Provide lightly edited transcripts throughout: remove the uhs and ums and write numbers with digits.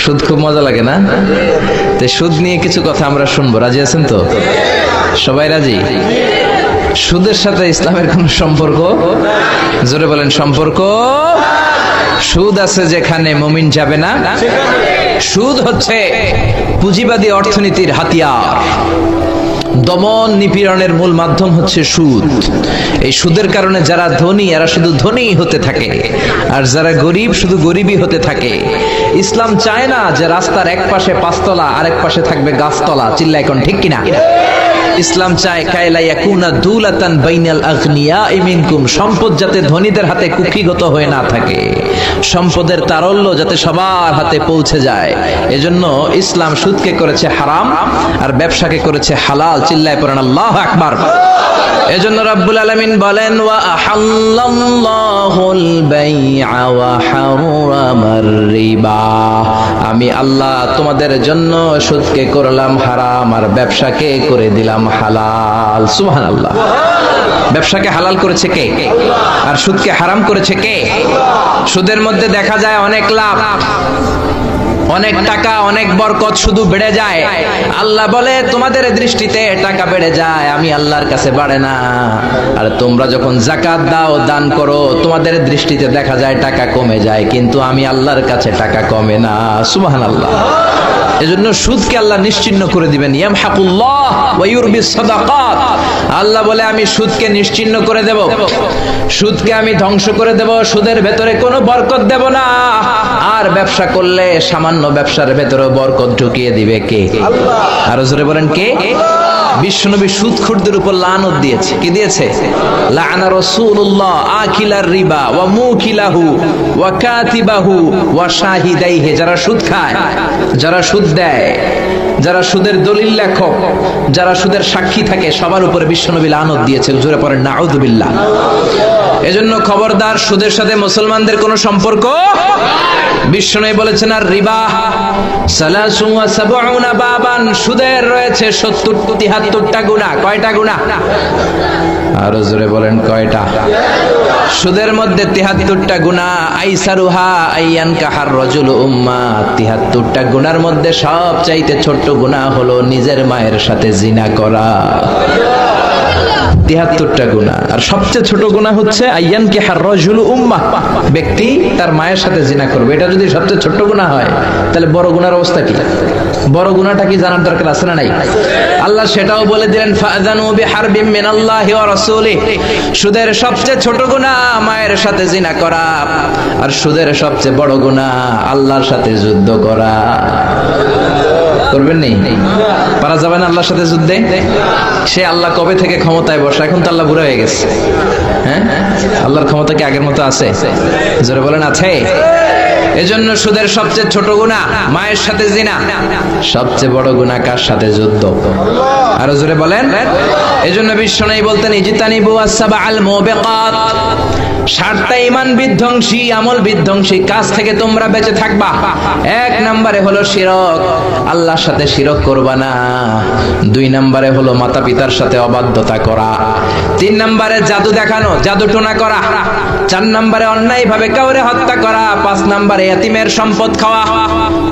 সুদ খুব মজা লাগে না? তো সুদ নিয়ে কিছু কথা আমরা শুনবো, রাজি আছেন তো? সবাই রাজি? সুদের সাথে ইসলামের কোন সম্পর্ক? জোরে বলেন, সম্পর্ক। সুদ আছে যেখানে মুমিন যাবে না। সুদ হচ্ছে পুঁজিবাদী অর্থনীতির হাতিয়ার। দমন নিপীড়নের মূল মাধ্যম হচ্ছে সুদ। এই সুদের কারণে যারা ধনী এরা শুধু ধনী হতে থাকে, আর যারা গরিব শুধু গরিবই হতে থাকে। ইসলাম চায় না যে রাস্তার এক পাশে পাঁচতলা আর এক পাশে থাকবে গাছতলা। চিল্লা এখন ঠিক কিনা? ইসলাম চায় কায়লা ইয়াকুনা দুলাতান বাইনাল আগনিয়াই মিনকুম, সম্পদ যাতে ধনীদের হাতে কুক্ষিগত হয়ে না থাকে, সম্পদের তারল্য যাতে সবার হাতে পৌঁছে যায়। এজন্য ইসলাম সুদকে করেছে হারাম আর ব্যবসাকে করেছে হালাল। চিল্লায় পড়েন আল্লাহু আকবার। এজন্য রব্বুল আলামিন বলেন, ওয়া আহাল্লাল্লাহুল বাইআ ওয়া হারামার রিবা, আমি আল্লাহ তোমাদের জন্য সুদকে করলাম হারাম আর ব্যবসাকে করে দিলাম হালাল। সুবহানাল্লাহ। ব্যবসাকে হালাল করেছে কে? আর সুদকে হারাম করেছে কে? সুদের মধ্যে দেখা যায় অনেক লাভ, অনেক টাকা, অনেক বরকত, শুধু বেড়ে যায়। আল্লাহ বলে তোমাদের দৃষ্টিতে টাকা বেড়ে যায়, আমি আল্লাহর কাছে বাড়ে না। আর তোমরা যখন যাকাত দাও, দান করো, তোমাদের দৃষ্টিতে দেখা যায় টাকা কমে যায়, কিন্তু আমি আল্লাহর কাছে টাকা কমে না। সুবহানাল্লাহ। এজন্য সুদকে আল্লাহ নিশ্চিহ্ন করে দিবেন। ইয়ামহাকুল্লাহ ওয়া ইউরবিস সাদাকাত। আল্লাহ বলে আমি সুদকে নিশ্চিহ্ন করে দেব, সুদকে আমি ধ্বংস করে দেব, সুদের ভেতরে কোনো বরকত দেব না। আর ব্যবসা করলে সামান্য ব্যবসার ভেতরে বরকত ঢুকিয়ে দিবে কে? আল্লাহ। আরো জোরে বলেন কে? বিশ্বনবী সুদখোরদের উপর লানত দিয়েছে। কি দিয়েছে? লাআনা রাসূলুল্লাহ আকিলার রিবা ওয়া মুকিলাহু ওয়া কাতিবাহু ওয়া শাহিদাইহি। যারা সুদ খায়, যারা সুদ দেয়, যারা সুদের দলিল লেখক, যারা সুদের সাক্ষী থাকে, সবার উপরে বিশ্বনবী লানত দিয়েছেন। জোরে পড়েন নাউযুবিল্লাহ। এজন্য খবরদার, সুদের সাথে মুসলমানদের কোনো সম্পর্ক। বিশ্বনবী বলেছেন, আর রিবা সালাসু ওয়া সাবউনা বাবান, সুদের রয়েছে 73টা গুনাহ। কয়টা গুনাহ? আরো জোরে বলেন কয়টা? সুদের মধ্যে 73টা গুনাহ। আইসারুহা আইয়ান কাহার রাজুল উম্মা, 73টা গুনার মধ্যে সবচাইতে ছোট্ট গুনাহ হলো নিজের মায়ের সাথে জিনা করা। 73টা গুনাহ। আর সবচেয়ে ছোট গুনাহ হচ্ছে আইয়ান কাহার রাজুল উম্মা, ব্যক্তি তার মায়ের সাথে জিনা করবে। এটা যদি সবচেয়ে ছোট গুনাহ হয়, তাহলে বড় গুনার অবস্থা কি? বড় গুনাহটা কি জানার দরকার আছে না নাই? আল্লাহ সেটাও বলে দিলেন, ফাআযানু বিহারবিম মিনাল্লাহি ওয়া রাসূলিহি। সুদের সবচেয়ে ছোট গুনাহ মায়ের সাথে জিনা করা, আর সুদের সবচেয়ে বড় গুনাহ আল্লাহর সাথে যুদ্ধ করা। করবেন নেই? পারা যাবে না আল্লাহর সাথে যুদ্ধে? সে আল্লাহ কবে থেকে ক্ষমতায় বসে? এখন তো আল্লাহ বুড়া হয়ে গেছে। হ্যাঁ, আল্লাহর ক্ষমতা কি আগের মতো আছে? জোরে বলেন আছে? এজন্য সুদের সবচেয়ে ছোট গুনাহ মায়ের সাথে জিনা, সবচেয়ে বড় গুনাহ কার সাথে? যুদ্ধ। আরো জোরে বলেন। এজন্য বিশ্বনবী বলতেন, ইজতানিবু আস-সাবআল মুবিকাত, 7টা ঈমান বিধ্বংসী, আমল বিধ্বংসী কাজ থেকে তোমরা বেঁচে থাকবা। 1 নম্বরে হলো শিরক, আল্লাহর সাথে শিরক করবা না। 2 নম্বরে হলো মাতা পিতার সাথে অবাধ্যতা করা। 3 নম্বরে জাদু দেখানো, জাদু টোনা করা। 4 নম্বরে অন্যায় ভাবে কাউরে হত্যা করা। 5 নম্বরে এতিমের সম্পদ খাওয়া।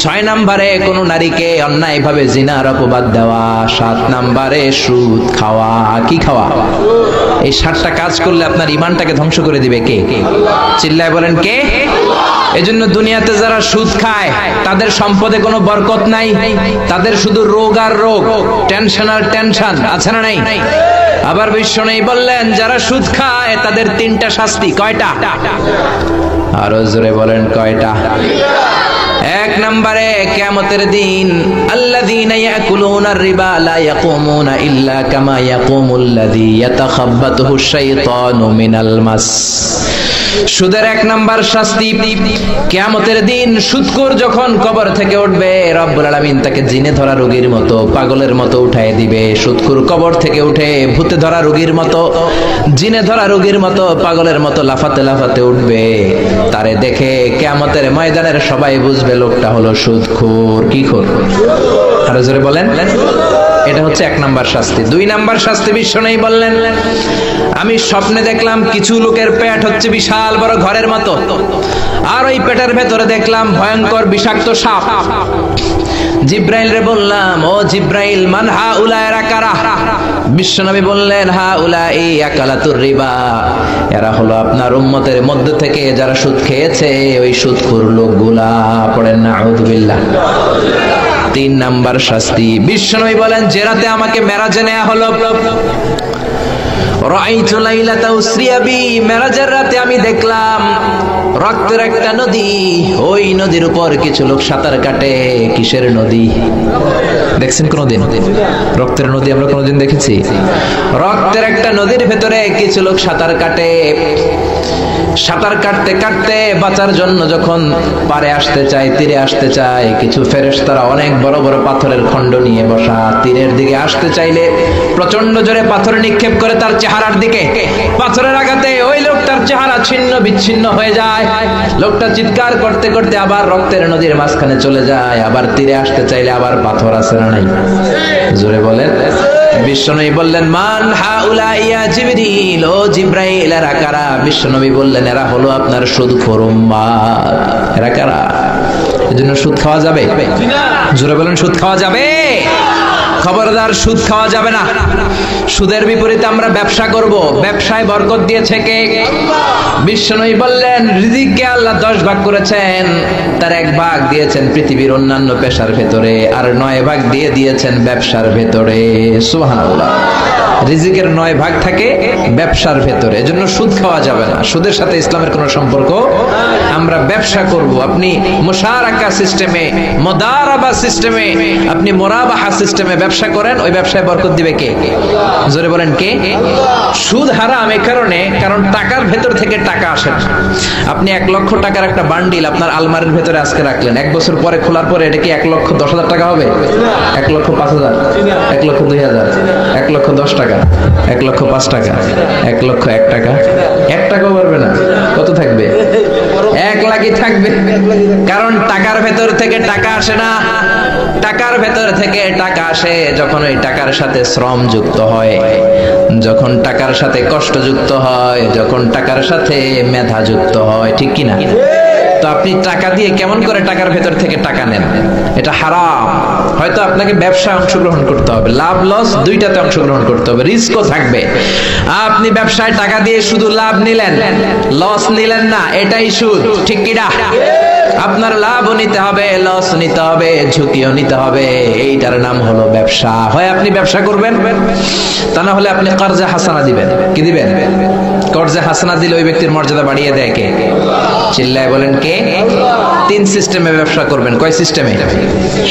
6 নম্বরে কোন নারীকে অন্যায় ভাবে জিনার অপবাদ দেওয়া। 7 নম্বরে সুদ খাওয়া। কি খাওয়া? এই 7টা কাজ করলে আপনার ঈমানটাকে ধ্বংস করে দিবে কে? চিল্লায় বলেন কে? এজন্য দুনিয়াতে যারা সুদ খায় তাদের সম্পদে কোনো বরকত নাই, তাদের শুধু রোগ আর রোগ, টেনশন আর টেনশন। আছে না নাই? আবার বিশ্বনবী বললেন, যারা সুদ খায় তাদের 3টা শাস্তি। কয়টা? আরো জোরে বলেন কয়টা? 1 নম্বরে কিয়ামতের দিন, আল্লাযীনা ইয়াকুলুনার রিবা লা ইয়াকুমুনা ইল্লা কামা ইয়াকুমুল্লাযী ইয়াতাখাব্বাতুহু শাইতানু মিনাল মাস। সুদের 1 নাম্বার শাস্তি, কিয়ামতের দিন সুদখোর যখন কবর থেকে উঠবে, রব্বুল আলামিন তাকে জিনে ধরা রোগীর মতো, পাগলের মতো উঠায় দিবে। সুদখোর কবর থেকে উঠে ভূতে ধরা রোগীর মতো, জিনে ধরা রোগীর মতো, পাগলের মতো লাফাতে লাফাতে উঠবে। তারে দেখে কিয়ামতের ময়দানের সবাই বুঝবে লোকটা হলো সুদখোর। কি খোর? আরো জোরে বলেন। এটা হচ্ছে 1 নাম্বার শাস্তি। 2 নাম্বার শাস্তি বিশ্বনবী বললেন, আমি স্বপ্নে দেখলাম কিছু লোকের পেট হচ্ছে বিশাল বড় ঘরের মতো, আর ওই পেটের ভেতরে দেখলাম ভয়ঙ্কর বিষাক্ত সাপ। জিব্রাইল রে বললাম, ও জিব্রাইল, মান হাউলা, এরা কারা? বিশ্বনবী বললেন, হাউলাই আকালাতুর রিবা, এরা হলো আপনার উম্মতের মধ্য থেকে যারা সুদ খেয়েছে, ওই সুদখোর লোকগুলা। পড়েন না আউযুবিল্লাহ। 3 নাম্বার শাস্তি বিশ্বনবী বলেন, যে রাতে আমাকে মেরাজে নেওয়া হলো, রাআইতু লাইলাতা উসরিয়া বি, মেরাজের রাতে আমি দেখলাম রক্তের একটা নদী, ওই নদীর উপর কিছু লোক সাঁতার কাটে। কিসের নদী দেখছেন কোনদিন? রক্তের নদী আমরা কোনদিন দেখেছি? রক্তের একটা নদীর ভেতরে কিছু লোক সাঁতার কাটে। সাঁতার কাটতে কাটতে বাঁচার জন্য যখন পারে আসতে চায়, তীরে আসতে চায়, কিছু ফেরেশতারা অনেক বড় বড় পাথরের খণ্ড নিয়ে বসা, তীরের দিকে আসতে চাইলে প্রচন্ড জোরে পাথর নিক্ষেপ করে তার চেহারার দিকে। পাথরের আঘাতে ওই লোকটার চেহারা ছিন্ন বিচ্ছিন্ন হয়ে যায়। লোকটা চিৎকার করতে করতে আবার রক্তের নদীর মাঝখানে চলে যায়। আবার তীরে আসতে চাইলে আবার পাথর আছে না নাই? জোরে বলেন। বিশ্বনবী বললেন, মান হাউলা ইয়া জিবরিল, ও জিব্রাইল, এরা কারা? বিশ্বনবী বললেন, এরা হলো আপনার সুদখোর উম্মত। এরা কারা? এজন্য সুদ খাওয়া যাবে? জোরে বলেন, সুদ খাওয়া যাবে? খবরদার, সুদ খাওয়া যাবে না। সুদের বিপরীতে আমরা ব্যবসা করব। ব্যবসায় বরকত দিয়েছে কে? বিশ্বনবী বললেন, রিজিককে আল্লাহ 10 ভাগ করেছেন, তার 1 ভাগ দিয়েছেন পৃথিবীর অন্যান্য পেশার ভেতরে, আর 9 ভাগ দিয়ে দিয়েছেন ব্যবসার ভেতরে। সুবহানাল্লাহ। রিজিকের 9 ভাগ থাকে ব্যবসার ভেতরে, এজন্য সুদ খাওয়া যাবে না। সুদের সাথে ইসলামের কোনো সম্পর্ক। আমরা ব্যবসা করব। আপনি মুশারাকা সিস্টেমে, মুদারাবা সিস্টেমে, আপনি মুরাবাহা সিস্টেমে ব্যবসা করেন, ওই ব্যবসায় বরকত দিবে কে? জোরে বলেন, কে? সুদ হারাম এই কারণে, কারণ টাকার ভেতর থেকে টাকা আসে না। আপনি 1 লক্ষ টাকার একটা বান্ডিল আপনার আলমারির ভেতরে আজকে রাখলেন, 1 বছর পরে খোলার পরে এটা কি 1,10,000 টাকা হবে? 1,05,000, 1,02,000, 1,10 টাকা, 1,05 টাকা, 1,01 টাকা, 1 টাকাও পারবে না। কত থাকবে? 1 লাখই থাকবে। কারণ টাকার ভেতর থেকে টাকা আসে না। টাকার ভেতর থেকে টাকা আসে যখন ওই টাকার সাথে শ্রম যুক্ত হয়, যখন টাকার সাথে কষ্ট যুক্ত হয়, যখন টাকার সাথে মেধা যুক্ত হয়। ঠিক কিনা? তো আপনি টাকা দিয়ে কেমন করে টাকার ভেতর থেকে টাকা নেন? এটা হারাম। হয়তো আপনাকে ব্যবসায় অংশগ্রহণ করতে হবে, লাভ লস দুইটাতে অংশগ্রহণ করতে হবে, রিস্কও থাকবে। আপনি ব্যবসায় টাকা দিয়ে শুধু লাভ নিলেন, লস নিলেন না, এটাই সুদ। ঠিক কিনা? আপনার লাভও নিতে হবে, লস নিতে হবে, ঝুঁকিও নিতে হবে। এইটার নাম হলো ব্যবসা। হয় আপনি ব্যবসা করবেন, তা না হলে আপনি কর্জে হাসানা দিবেন। কি দিবেন? কর্জে হাসানা দিলে ওই ব্যক্তির মর্যাদা বাড়িয়ে দেয় কে? চিল্লায় বলেন, কে? 3 সিস্টেমে ব্যবসা করবেন। কয় সিস্টেমে?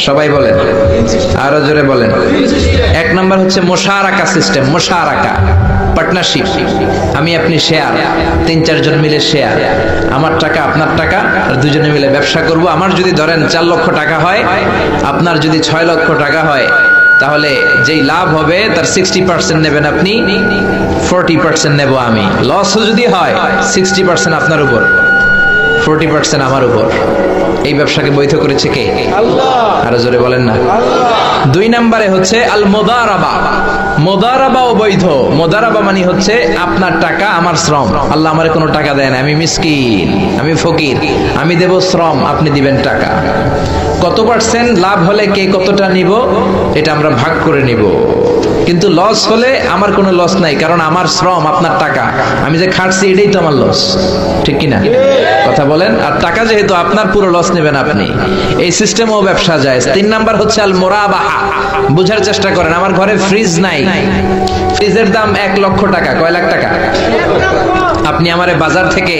সবাই বলেন, আরো জোরে বলেন। 1 নাম্বার হচ্ছে মুশারাকা সিস্টেম। মুশারাকা, পার্টনারশিপ। আমি আপনি শেয়ার, 3-4 জন মিলে শেয়ার, আমার টাকা আপনার টাকা, আর দুজনে মিলে ব্যবসা করব। আমার যদি ধরেন 4 লক্ষ টাকা হয়, আপনার যদি 6 লক্ষ টাকা হয়, তাহলে যেই লাভ হবে তার 60% নেবেন আপনি, 40% নেব আমি। লসও যদি হয় 60% আপনার উপর, 40% আমার উপর। এই ব্যবসাকে বৈধ করেছে কে? আল্লাহ। আরো জোরে বলেন না। 2 নম্বরে হচ্ছে আল মুদারাবা। মুদারাবাও বৈধ। মুদারাবা মানে হচ্ছে আপনার টাকা আমার শ্রম। আল্লাহ আমারে কোনো টাকা দেয় না, আমি মিসকিন, আমি ফকির, আমি দেব শ্রম, আপনি দিবেন টাকা। কত পার্সেন্ট লাভ হলে কে কতটা নিব এটা আমরা ভাগ করে নিব। কিন্তু লস হলে আমার কোনো লস নাই, কারণ আমার শ্রম আপনার টাকা, আমি যে খাটছি এটাই তো আমার লস। ঠিক কিনা? কথা বলেন। আর টাকা যেহেতু আপনার, পুরো লস নেবেন আপনি। এই সিস্টেমও ব্যবসা যায়। 3 নাম্বার হচ্ছে আল মুরাবাহা। বুঝার চেষ্টা করেন, আমার ঘরে ফ্রিজ নাই, ফ্রিজের দাম 1 লক্ষ টাকা। কয় লাখ টাকা? আপনি আমারে বাজার থেকে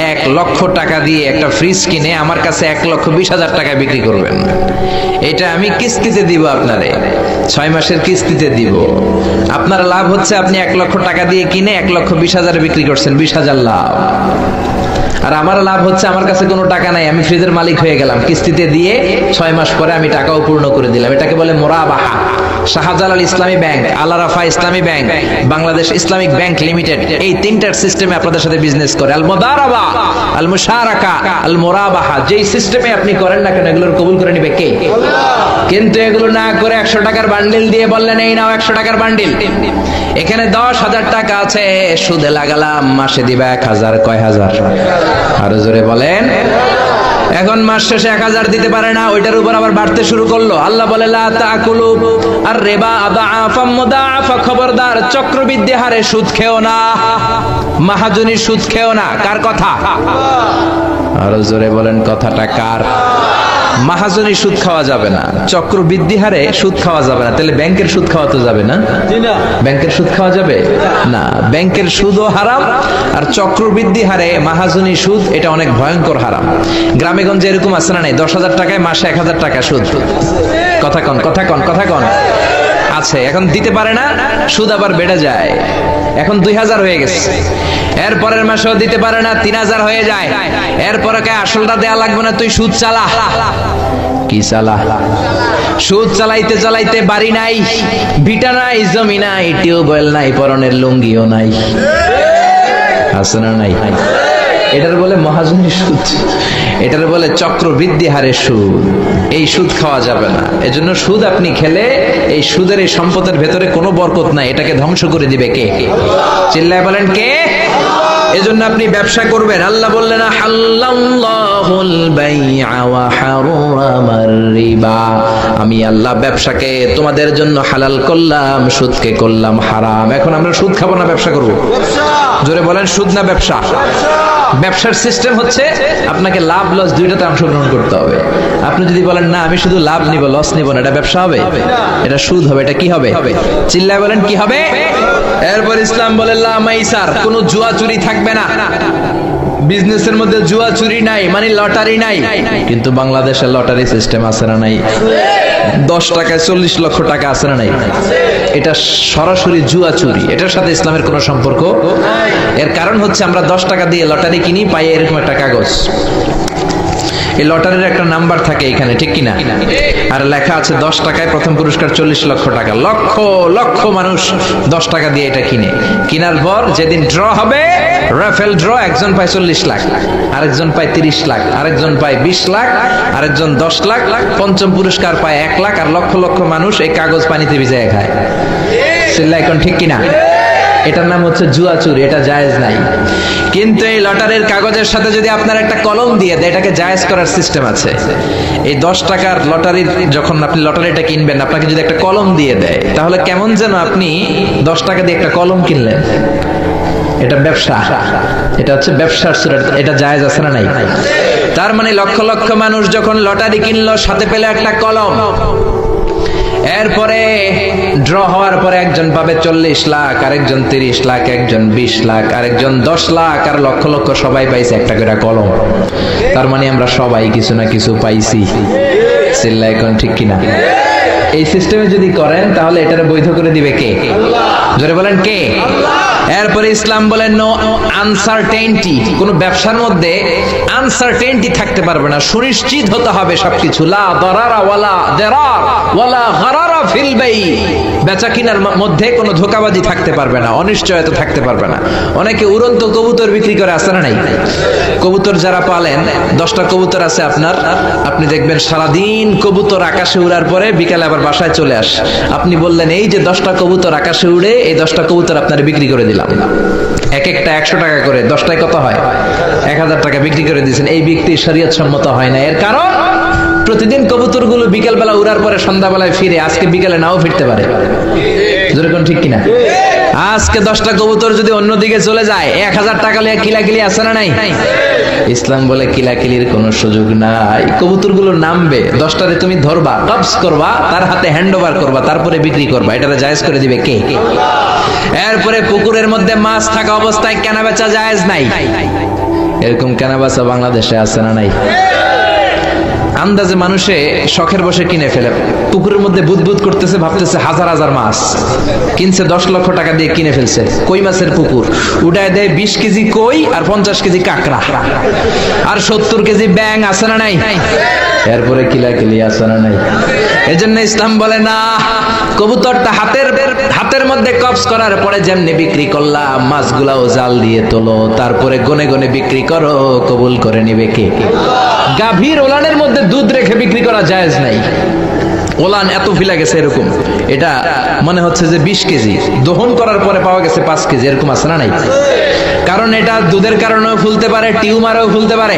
1 লক্ষ টাকা দিয়ে একটা ফ্রিজ কিনে আমার কাছে 1,20,000 টাকায় বিক্রি করবেন। এটা আমি কিস্তিতে দিব আপনারে, 6 মাসের কিস্তিতে দিব। আপনার লাভ হচ্ছে আপনি 1 লক্ষ টাকা দিয়ে কিনে 1,20,000 বিক্রি করছেন, 20,000 লাভ। আর আমার লাভ হচ্ছে আমার কাছে কোনো টাকা নাই, আমি ফ্রিজের মালিক হয়ে গেলাম, কিস্তিতে দিয়ে 6 মাস পরে আমি টাকাও পূর্ণ করে দিলাম। এটাকে বলে মুরাবাহা। শাহজালাল ইসলামী ব্যাংক, আল আরাফা ইসলামী bank, Bangladesh Islamic bank limited, এই 3টার সিস্টেমে আপনাদের সাথে বিজনেস করে। আল মুদারাবা, আল মুশারাকা, আল মুরাবাহা। যেই সিস্টেমে আপনি করেন না কেন, এগুলোর কবুল করে নিবে কে? আল্লাহ। কিন্তু এগুলো না করে 100 টাকার বান্ডিল দিয়ে বললেন এই নাও 100 টাকার বান্ডিল, এখানে 10,000 টাকা আছে, সুদে লাগালাম, মাসে দিবা 1,000, কয় হাজার? আরো জোরে বলেন। এখন মাস শেষে 1,000 দিতে পারে না, ওইটার উপর আবার বাড়তে শুরু করলো। আল্লাহ বলে লা তাকুলু আর রিবা আদাআফা মুদাআফা, খবরদার চক্রবৃদ্ধি হারে সুদ খেও না, মাহাজনী সুদ খেও না। কার কথা? আরো জোরে বলেন, কথাটা কার? মাহাজনী সুদ খাওয়া যাবে না, চক্রবৃদ্ধি হারে সুদ খাওয়া যাবে না। তাহলে ব্যাংকের সুদ খাওয়া তো যাবে না? ব্যাংকের সুদ খাওয়া যাবে না, ব্যাংকের সুদও হারাম, আর চক্রবৃদ্ধি হারে মাহাজনী সুদ, এটা অনেক ভয়ঙ্কর হারাম। গ্রামে গঞ্জে এরকম আছে না নাই? 10,000 টাকায় মাসে 1,000 টাকা সুদ। কথা কন, কথা কন, কথা কন। আছে, এখন দিতে পারে না, সুদ আবার বেড়ে যায়। এখন 2,000 হয়ে গেছে, এর পরের মাসেও দিতে পারে না, 3,000 হয়ে যায়। এরপরে কে আসলটা দেয়া লাগবে না, তুই সুদ চালা। কি চালা? সুদ চালাইতে চালাইতে বাড়ি নাই, ভিটা নাই, জমি নাই, টিউবওয়েল নাই, পরনের লুঙ্গিও নাই। আছে না নাই? এটার বলে মহাজনী সুদ, এটার বলে চক্রবৃদ্ধি হারে সুদ। এই সুদ খাওয়া যাবে না। এজন্য সুদ আপনি খেলে এই সুদের এই সম্পদের ভেতরে কোনো বরকত নাই, এটাকে ধ্বংস করে দিবে কে? চিল্লায় বলেন কে? এজন্য আপনি ব্যবসা করবেন। আল্লাহ বললেন হাল্লাল্লাহুল বাইআ ওয়া হারামার রিবা, আমি আল্লাহ ব্যবসাকে তোমাদের জন্য হালাল করলাম, সুদকে করলাম হারাম। এখন আমরা সুদ খাবো না ব্যবসা করব? জোরে বলেন, সুদ না ব্যবসা? ব্যবসার সিস্টেম হচ্ছে আপনাকে লাভ লস দুইটাতে অংশগ্রহণ করতে হবে। আপনি যদি বলেন না আমি শুধু লাভ নিব, লস নিব না, এটা ব্যবসা হবে? এটা সুদ হবে। এটা কি হবে? চিল্লায় বলেন কি হবে? এরপর ইসলাম বলে লা মাইসার, কোনো জুয়া চুরি থাকবে না। বিজনেসের মধ্যে জুয়া চুরি নাই, মানে লটারি নাই। কিন্তু বাংলাদেশের লটারি সিস্টেম আছে না নাই? 10 টাকায় 40 লক্ষ টাকা আছে না নাই? এটা সরাসরি জুয়া চুরি, এটার সাথে ইসলামের কোনো সম্পর্ক। এর কারণ হচ্ছে আমরা 10 টাকা দিয়ে লটারি কিনি, পাই এরকম একটা কাগজ, এই লটারির একটা নাম্বার থাকে এখানে, ঠিক কিনা? আর লেখা আছে 10 টাকায় প্রথম পুরস্কার 40 লক্ষ টাকা। লক্ষ লক্ষ মানুষ 10 টাকা দিয়ে এটা কিনে। কেনার পর যেদিন ড্র হবে, রাফেল ড্র, একজন পায় 40 লাখ, আরেকজন পায় 30 লাখ, আরেকজন পায় 20 লাখ, আরেকজন 10 লাখ, পঞ্চম পুরস্কার পায় 1 লাখ, আর লক্ষ লক্ষ মানুষ এই কাগজ পানিতে ভিজায় খায়। চিল্লায় এখন ঠিক কিনা? এটার নাম হচ্ছে জুয়া চুরি, এটা জায়েজ নাই। কিন্তু এই লটারির কাগজের সাথে যদি আপনার একটা কলম দিয়ে দেয়, এটাকে জায়েজ করার সিস্টেম আছে। এই 10 টাকার লটারির, যখন আপনি লটারিটা কিনবেন, আপনাকে যদি একটা কলম দিয়ে দেয়, তাহলে কেমন যেন আপনি 10 টাকা দিয়ে একটা কলম কিনলেন। এটা ব্যবসা, এটা হচ্ছে ব্যবসার সুরা, এটা জায়েজ আছে না নাই? তার মানে লক্ষ লক্ষ মানুষ যখন লটারি কিনলো, সাথে পেলে একটা কলম। এরপরে ড্র হওয়ার পরে একজন পাবে 40 লাখ, আরেকজন 30 লাখ, একজন 20 লাখ, আরেকজন 10 লাখ, আর লক্ষ লক্ষ সবাই পাইছে একটা করে কলম। তার মানে আমরা সবাই কিছু না কিছু পাইছি। চিল্লায় এখন ঠিক কিনা? এই সিস্টেমে যদি করেন তাহলে এটারে বৈধ করে দিবে কে? জোরে বলেন কে? এরপরে ইসলাম বলেন নো আনসার্টেইনটি, কোন ব্যবসার মধ্যে আনসার্টেইনটি থাকতে পারবে না, সুনিশ্চিত হতে হবে সবকিছু। লা দারারা ওয়ালা দারার ওয়ালা গারারা ফিল বাই, বেচা কিনার মধ্যে কোনো ধোঁকাবাজি থাকতে পারবে না, অনিশ্চয়তা থাকতে পারবে না। অনেকে উড়ন্ত কবুতর বিক্রি করে, আছে না নাই? কবুতর যারা পালেন, 10টা কবুতর আছে আপনার, আপনি দেখবেন সারাদিন কবুতর আকাশে উড়ার পরে বিকালে আবার বাসায় চলে আসে। আপনি বললেন এই যে 10টা কবুতর আকাশে উড়ে, এই 10টা কবুতর আপনার বিক্রি করে দিলাম, এক একটা 100 টাকা করে, 10টায় কত হয়? 1000 টাকা বিক্রি করে দিয়েছেন। এই বিক্রি শরীয়ত সম্মত হয় না। এর কারণ প্রতিদিন কবুতরগুলো বিকেল বেলা উড়ার পরে সন্ধ্যাবেলায় ফিরে, আজকে বিকেলে নাও ফিরতে পারে। যেরকম ঠিক কিনা? আজকে 10টা কবুতর যদি অন্যদিকে চলে যায়, 1000 টাকা লিয়ে কিলাকিলি আছে না নাই? ইসলাম বলে কিলাকিলির কোনো সুযোগ নাই। কবুতরগুলো নামবে, 10টারে তুমি ধরবা, কবজ করবা, তার হাতে হ্যান্ড ওভার করবা, তারপরে বিক্রি করবা। এটারে জায়েজ করে দিবে কে? এরপরে পুকুরের মধ্যে মাছ থাকা অবস্থায় কেনা বেচা জায়েজ নাই। এরকম কেনা বেচা বাংলাদেশে আছে না নাই? আন্দাজে মানুষে শখের বসে কিনে ফেলে, পুকুরের মধ্যে বুদবুদ করতেছে, ভাবতেছে হাজার হাজার মাছ কিনছে, 10 লক্ষ টাকা দিয়ে কিনে ফেলছে। কই মাছের পুকুর, উঠায় দেয় 20 কেজি কই আর 50 কেজি কাঁকড়া আর 70 কেজি ব্যাং, আছে না নাই? এরপরে কিলাকিলি আছে না নাই? এজন্য ইসলাম বলে না, কবুতরটা হাতের মধ্যে কবজ করার পরে যেমনি বিক্রি করলাম, মাছগুলাও জাল দিয়ে তোলো, তারপরে গনে গনে বিক্রি করো, কবুল করে নিবে কে? গাভীর ওলানের মধ্যে দুধ রেখে বিক্রি করা জায়েজ নাই। ওলান এত ফিলা গেছে এরকম, এটা মনে হচ্ছে যে 20 কেজি, দহন করার পরে পাওয়া গেছে 5 কেজি, এরকম আছে না নাই? কারণ এটা দুধের কারণেও ফুলতে পারে, টিউমারেও ফুলতে পারে,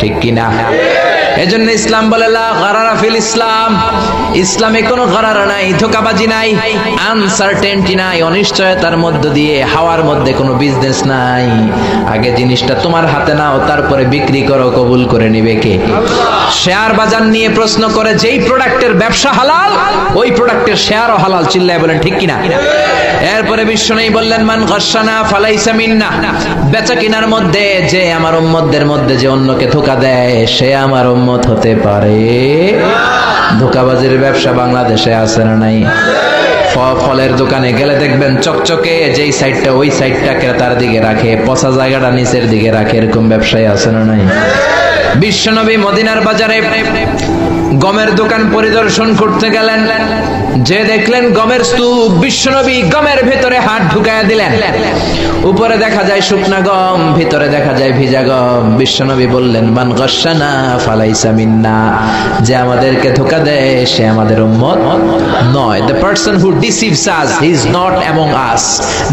ঠিক কিনা? এজন্য ইসলাম বলে লা গারারা ফিল ইসলাম, ইসলামে কোনো গারারা নাই, ধোঁকাবাজি নাই, আনসার্টেনটি নাই, অনিশ্চয়তার মধ্য দিয়ে হাওয়ার মধ্যে কোনো বিজনেস নাই। আগে জিনিসটা তোমার হাতে নাও, তারপরে বিক্রি করো, কবুল করে নিবে কে? শেয়ার বাজার নিয়ে প্রশ্ন করে যেই প্রোডাক্টের ব্যবসা হালাল, ওই প্রোডাক্টের শেয়ারও হালাল, চিল্লায় বলেন ঠিক কিনা? এরপরে বিশ্বনবী বললেন মান গাশশানা ফালাইসা মিন্না, বেচা কিনার মধ্যে যে আমার উম্মতদের মধ্যে যে অন্যকে ধোঁকা দেয় সে আমার উম্মত হতে পারে। ধোঁকাবাজির ব্যবসা বাংলাদেশে আছে না নাই? ফলের দোকানে গেলে দেখবেন চকচকে যেই সাইডটা ওই সাইডটা ক্রেতার দিকে রাখে, পচা জায়গাটা নিচের দিকে রাখে, এরকম ব্যবসায়ী আছে না নাই? বিশ্বনবী মদিনার বাজারে গমের দোকান পরিদর্শন করতে গেলেন, যে দেখলেন গমের স্তূপ, বিশ্বনবী গমের ভেতরে হাত ঢুকায়া দিলেন। উপরে দেখা যায় শুকনা গম, ভিতরে দেখা যায় ভিজা গম। বিশ্বনবী বললেন মান গাশশানা ফালাইসা মিন্না, যে আমাদেরকে ধোঁকা দেয় সে আমাদের উম্মত নয়। The person who deceives us he is not among আস,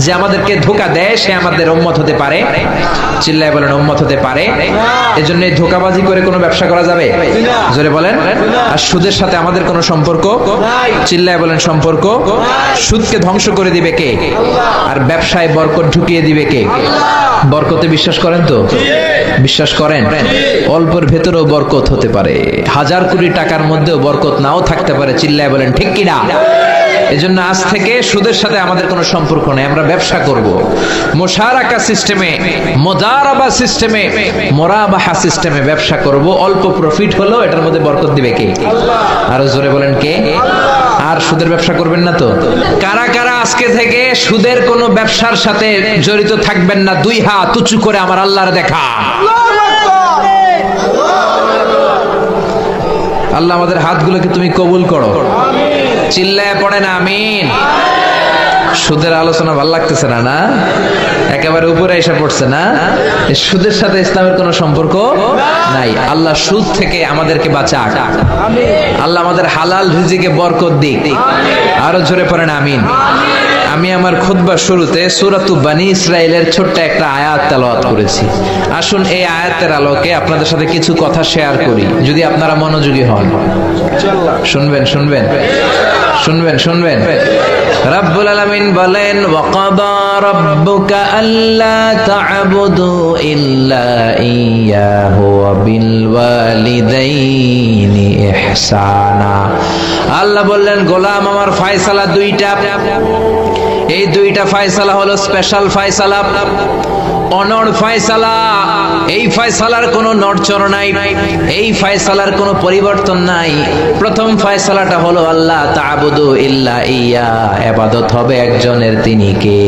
যে আমাদেরকে ধোঁকা দেয় সে আমাদের উম্মত হতে পারে, চিল্লায় বলেন উম্মত হতে পারে। এজন্য এই ধোঁকাবাজি করে কোনো ব্যবসা করা যাবে? জোরে বলেন। আর সুদের সাথে আমাদের কোনো সম্পর্ক নাই, চিল্লায় বলেন সম্পর্ক। সুদকে ধ্বংস করে দিবে কে? আর ব্যবসায় বরকত ঢুকিয়ে দিবে কে? বরকতে বিশ্বাস করেন তো? বিশ্বাস করেন? অল্পের ভেতরেও বরকত হতে পারে, 1000 কোটি টাকার মধ্যেও বরকত নাও থাকতে পারে, চিল্লায় বলেন ঠিক কিনা? এজন্য আজ থেকে সুদের সাথে আমাদের কোনো সম্পর্ক নেই, আমরা ব্যবসা করব মুশারাকা সিস্টেমে, মুদারাবা সিস্টেমে, মুরাবাহা সিস্টেমে ব্যবসা করব। অল্প প্রফিট হলো এটার মধ্যে বরকত দিবে কে? আরো জোরে বলেন কে? আর সুদের ব্যবসা করবেন না তো? কারা কারা আজকে থেকে সুদের কোনো ব্যবসার সাথে জড়িত থাকবেন না? 2 হাত উঁচু করে আমার আল্লাহর দেখা। আল্লাহ আমাদের হাতগুলোকে তুমি কবুল করো, চিল্লায় পড়েন আমিন। সুদের আলোচনা ভালো লাগতেছে না? না একেবারে উপরে এসে পড়ছে না? সুদের সাথে ইসলামের কোনো সম্পর্ক নাই। আল্লাহ সুদ থেকে আমাদেরকে বাঁচাক, আল্লাহ আমাদের হালাল রিজিকে বরকত দিক। আরো জোরে পড়েন আমিন। আমি আমার খুতবার শুরুতে সূরাতু বনী ইসরাইলের ছোট্ট একটা আয়াত তেলাওয়াত করেছি। আসুন এই আয়াতের আলোকে আপনাদের সাথে কিছু কথা শেয়ার করি, যদি আপনারা মনোযোগী হন। শুনবেন শুনবেন শুনবেন শুনবেন। রব্বুল আলামিন বলেন ওয়াকাদা রাব্বুকা আল্লা তা'বুদু ইল্লা ইয়াহু ওয়া বিল ওয়ালিদাইনি ইহসানা। আল্লাহ বললেন গোলাম আমার ফয়সালা 2টা, এই 2টা ফয়সালা হলো স্পেশাল ফয়সালা, অনড় ফয়সালা। এই ফয়সালার কোনো নড়চড় নাই, এই ফয়সালার কোনো পরিবর্তন নাই। প্রথম ফয়সালাটা হলো আল্লাহ তা'বুদু ইল্লা ইয়া, ইবাদত হবে একজনের, তিনি কে?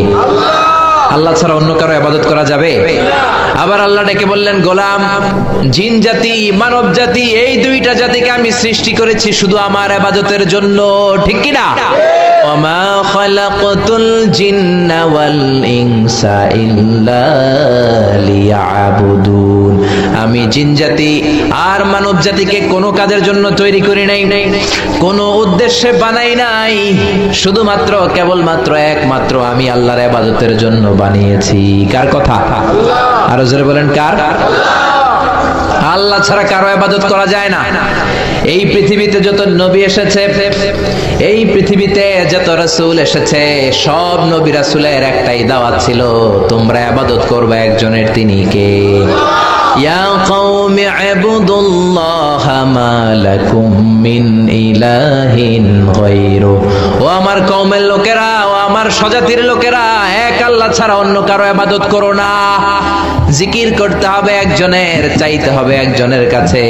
আল্লাহ ছাড়া অন্য কারো ইবাদত করা যাবে? আবার আল্লাহ ডেকে বললেন গোলাম জিন জাতি মানব জাতি এই 2টা জাতিকে আমি সৃষ্টি করেছি শুধু আমার ইবাদতের জন্য, ঠিক কি না? ওমা খালাকতুল জিন্না ওয়াল ইনসা ইল্লা লিয়াবুদুন, আমি জিন জাতি আর মানব জাতিকে কোনো কাজের জন্য তৈরি করি নাই, কোনো উদ্দেশ্যে বানাই নাই, শুধুমাত্র কেবলমাত্র একমাত্র আমি আল্লাহর ইবাদতের জন্য বানিয়েছি। কার কথা? আরো জোরে বলেন কার? আল্লাহ ছাড়া কারো ইবাদত করা যায় না। এই পৃথিবীতে যত নবী এসেছে, এই পৃথিবীতে যত রাসূল এসেছে, সব নবী রাসূলের একটাই দাওয়াত ছিল, তোমরা ইবাদত করবে একজনের, তিনি কে? ইয়া কওমি ইবুদুল্লাহা মা লাকুম মিন ইলাহিন গায়রু, ও আমার কওমের লোকেরা, ও আমার স্বজাতির লোকেরা, এক আল্লাহ ছাড়া অন্য কারো ইবাদত করো না। জিকির করতে হবে একজনের, চাইতে হবে একজনের কাছে,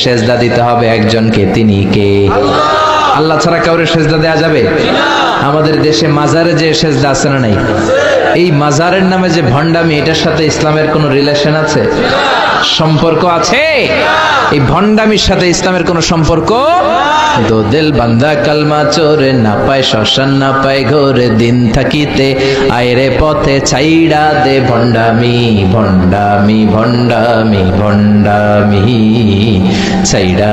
সেজদা দিতে হবে একজনকে, তিনি কে? আল্লাহ ছাড়া কাউরে সেজদা দেয়া যাবে? আমাদের দেশে মাজারে যে সেজদা আছে না নাই? এই মাজারের নামে যে ভণ্ডামি, এটার সাথে ইসলামের কোনো রিলেশন আছে, সম্পর্ক আছে? এই ভণ্ডামির সাথে ইসলামের কোনো সম্পর্ক? দো দিল বান্দা কালমা চোরে, না পায় শ্মশান না পায় ঘোরে, দিন থাকিতে আয়রে পথে ছাইড়া দে ভণ্ডামি ভণ্ডামি ভণ্ডামি ভণ্ডামি, ছাইড়া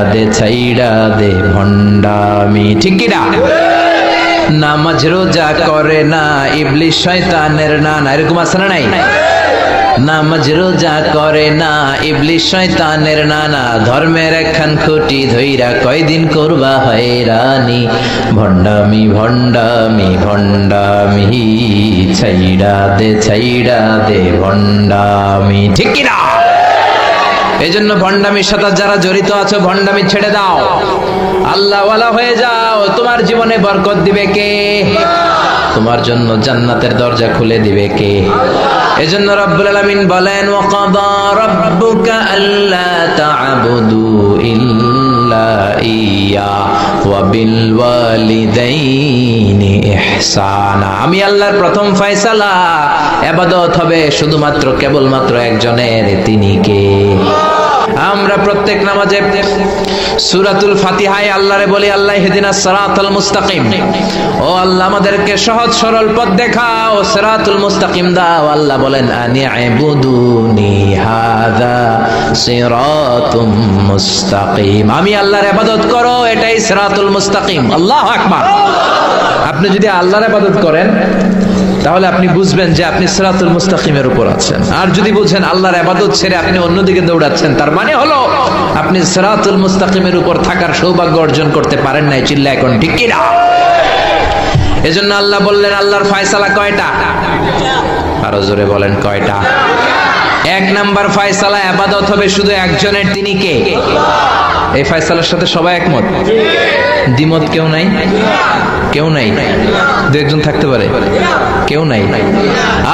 দে ভণ্ডামি। ঠিক কি না? নামাজ রোজা করে না, ইবলিস শয়তানের নানা, এরকম আছে না নাই? নামাজ রোজা করে না, ইবলিস শয়তানের নানা, ধর্মের একখান খুঁটি ধইরা কয়দিন করবা হয়রানি, ভণ্ডামি ভণ্ডামি ভণ্ডামি, ছাইড়া দে ভণ্ডামি। ঠিক কি না? এই জন্য ভণ্ডামির সাথে যারা জড়িত আছে, ভণ্ডামি ছেড়ে দাও, আল্লাহওয়ালা হয়ে যাও। তোমার জীবনে বরকত দিবে কে? তোমার জন্য জান্নাতের দরজা খুলে দিবে কে? এজন্য রব্বুল আলামিন বলেন, ওয়াকাদা রাব্বুকা আল্লা তা'বুদু ইল্লা ইয়্যা ওয়া বিল ওয়ালিদাইনি ইহসানা। আমি আল্লাহর প্রথম ফয়সালা, ইবাদত হবে শুধুমাত্র কেবলমাত্র একজনের, তিনি কে? আমরা প্রত্যেক নামাজে সূরাতুল ফাতিহায় আল্লাহরে বলি, আল্লাহ ইহদিনাস সিরাতাল মুস্তাকিম, ও আল্লাহ আমাদেরকে সহজ সরল পথ দেখাও, সিরাতুল মুস্তাকিম দাও। আল্লাহ বলেন, আনি'বুদুনি হাযা সিরাতুম মুস্তাকিম, আমি আল্লাহর ইবাদত করো, এটাই সিরাতুল মুস্তাকিম। আল্লাহু আকবার। আপনি যদি আল্লাহর ইবাদত করেন তাহলে আপনি বুঝবেন যে আপনি সিরাতুল মুস্তাকিমের উপর আছেন। আর যদি বুঝেন আল্লাহর ইবাদত ছেড়ে আপনি অন্যদিকে দৌড়াচ্ছেন, তার মানে হলো আপনি সিরাতুল মুস্তাকিমের উপর থাকার সৌভাগ্য অর্জন করতে পারেন নাই। চিল্লা এখন ঠিক কি না? এজন্য আল্লাহ বললেন, আল্লাহর ফয়সালা কয়টা? আরো জোরে বলেন, কয়টা? এক নাম্বার ফয়সালা, ইবাদত হবে শুধু একজনের, তিনি কে? এই ফয়সালার সাথে সবাই একমত? দ্বিমত কেউ নাই? কেউ নাই? দু একজন থাকতে পারে, কেউ নাই।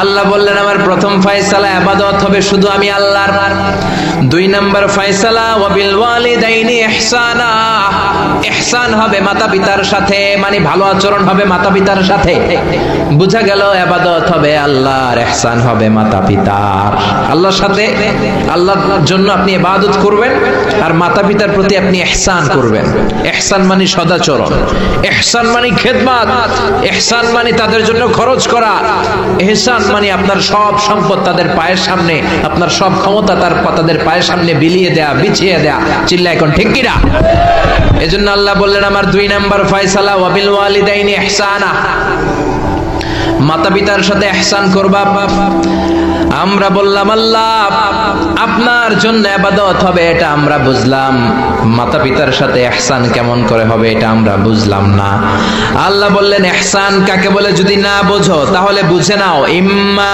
আল্লাহ বললেন, আমার প্রথম ফয়সালা ইবাদত হবে শুধু আমি আল্লাহর। দুই নাম্বার ফয়সালা, ওয়া বিল ওয়ালিদাইনি ইহসানা, ইহসান হবে মাতা পিতার সাথে, মানে ভালো আচরণ হবে মাতা পিতার সাথে। বুঝা গেল ইবাদত হবে আল্লাহর, ইহসান হবে মাতা পিতার। আল্লাহর সাথে, আল্লাহর জন্য আপনি ইবাদত করবেন, আর মাতা পিতার প্রতি আপনি ইহসান করবেন। ইহসান মানে সদাচরণ, ইহসান মানে খেদমত, ইহসান মানে তাদের জন্য খরচ করা, ইহসান মানে আপনার সব সম্পদ তাদের পায়ের সামনে, আপনার সব ক্ষমতা তাদের পায়ের সামনে বিলিয়ে দেয়া, বিছিয়ে দেয়া। চিল্লা এখন ঠিক কি না? এজন্য আল্লাহ বললেন, আমার দুই নাম্বার ফয়সালা, ওয়া বিল ওয়ালিদাইনি ইহসানা, মাতা পিতার সাথে ইহসান করবা। আমরা বললাম, আল্লাহ আপনার জন্য ইবাদত হবে, এটা আমরা বুঝলাম, মাতা পিতার সাথে ইহসান কেমন করে হবে এটা আমরা বুঝলাম না। আল্লাহ বললেন, ইহসান কাকে বলে যদি না বোঝো তাহলে বুঝে নাও, ইম্মা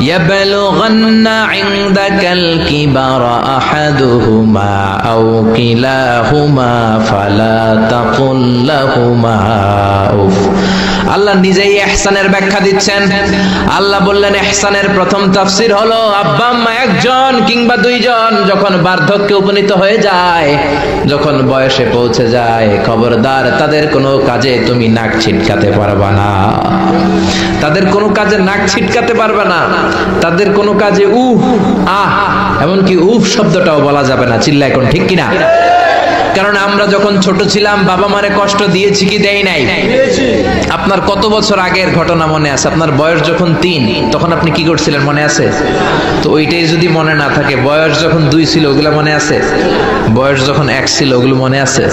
ইয়াবলুগান্না ইনদাকাল কিবারা আহাদুহুমা আও কিলাহুমা ফালা তাকুল লাহুমা উফ। আল্লাহ নিজেই ইহসানের ব্যাখ্যা দিচ্ছেন। আল্লাহ বললেন, ইহসানের প্রথম তাফসীর হলো, আব্বা আম্মা একজন কিংবা দুইজন যখন বার্ধক্যে উপনীত হয়ে যায়, যখন বয়সে পৌঁছে যায়, খবরদার তাদের কোনো কাজে তুমি নাক ছিটকাতে পারবা না, তাদের কোনো কাজে নাক ছিটকাতে পারবে না, তাদের কোনো কাজে উহ আহ এমনকি উফ শব্দটাও বলা যাবে না। চিল্লা এখন ঠিক কিনা? কারণ আমরা যখন ছোট ছিলাম বাবা মারে কষ্ট দিয়েছি কি দেই নাই? আপনার কত বছর আগের ঘটনা মনে আছে? আপনার বয়স যখন 3 তখন আপনি কি করছিলেন মনে আছে? তো ওইটাই যদি মনে না থাকে, বয়স যখন 2 ছিল ওগুলো মনে আছে? বয়স যখন 1 ছিল ওগুলো মনে আছে?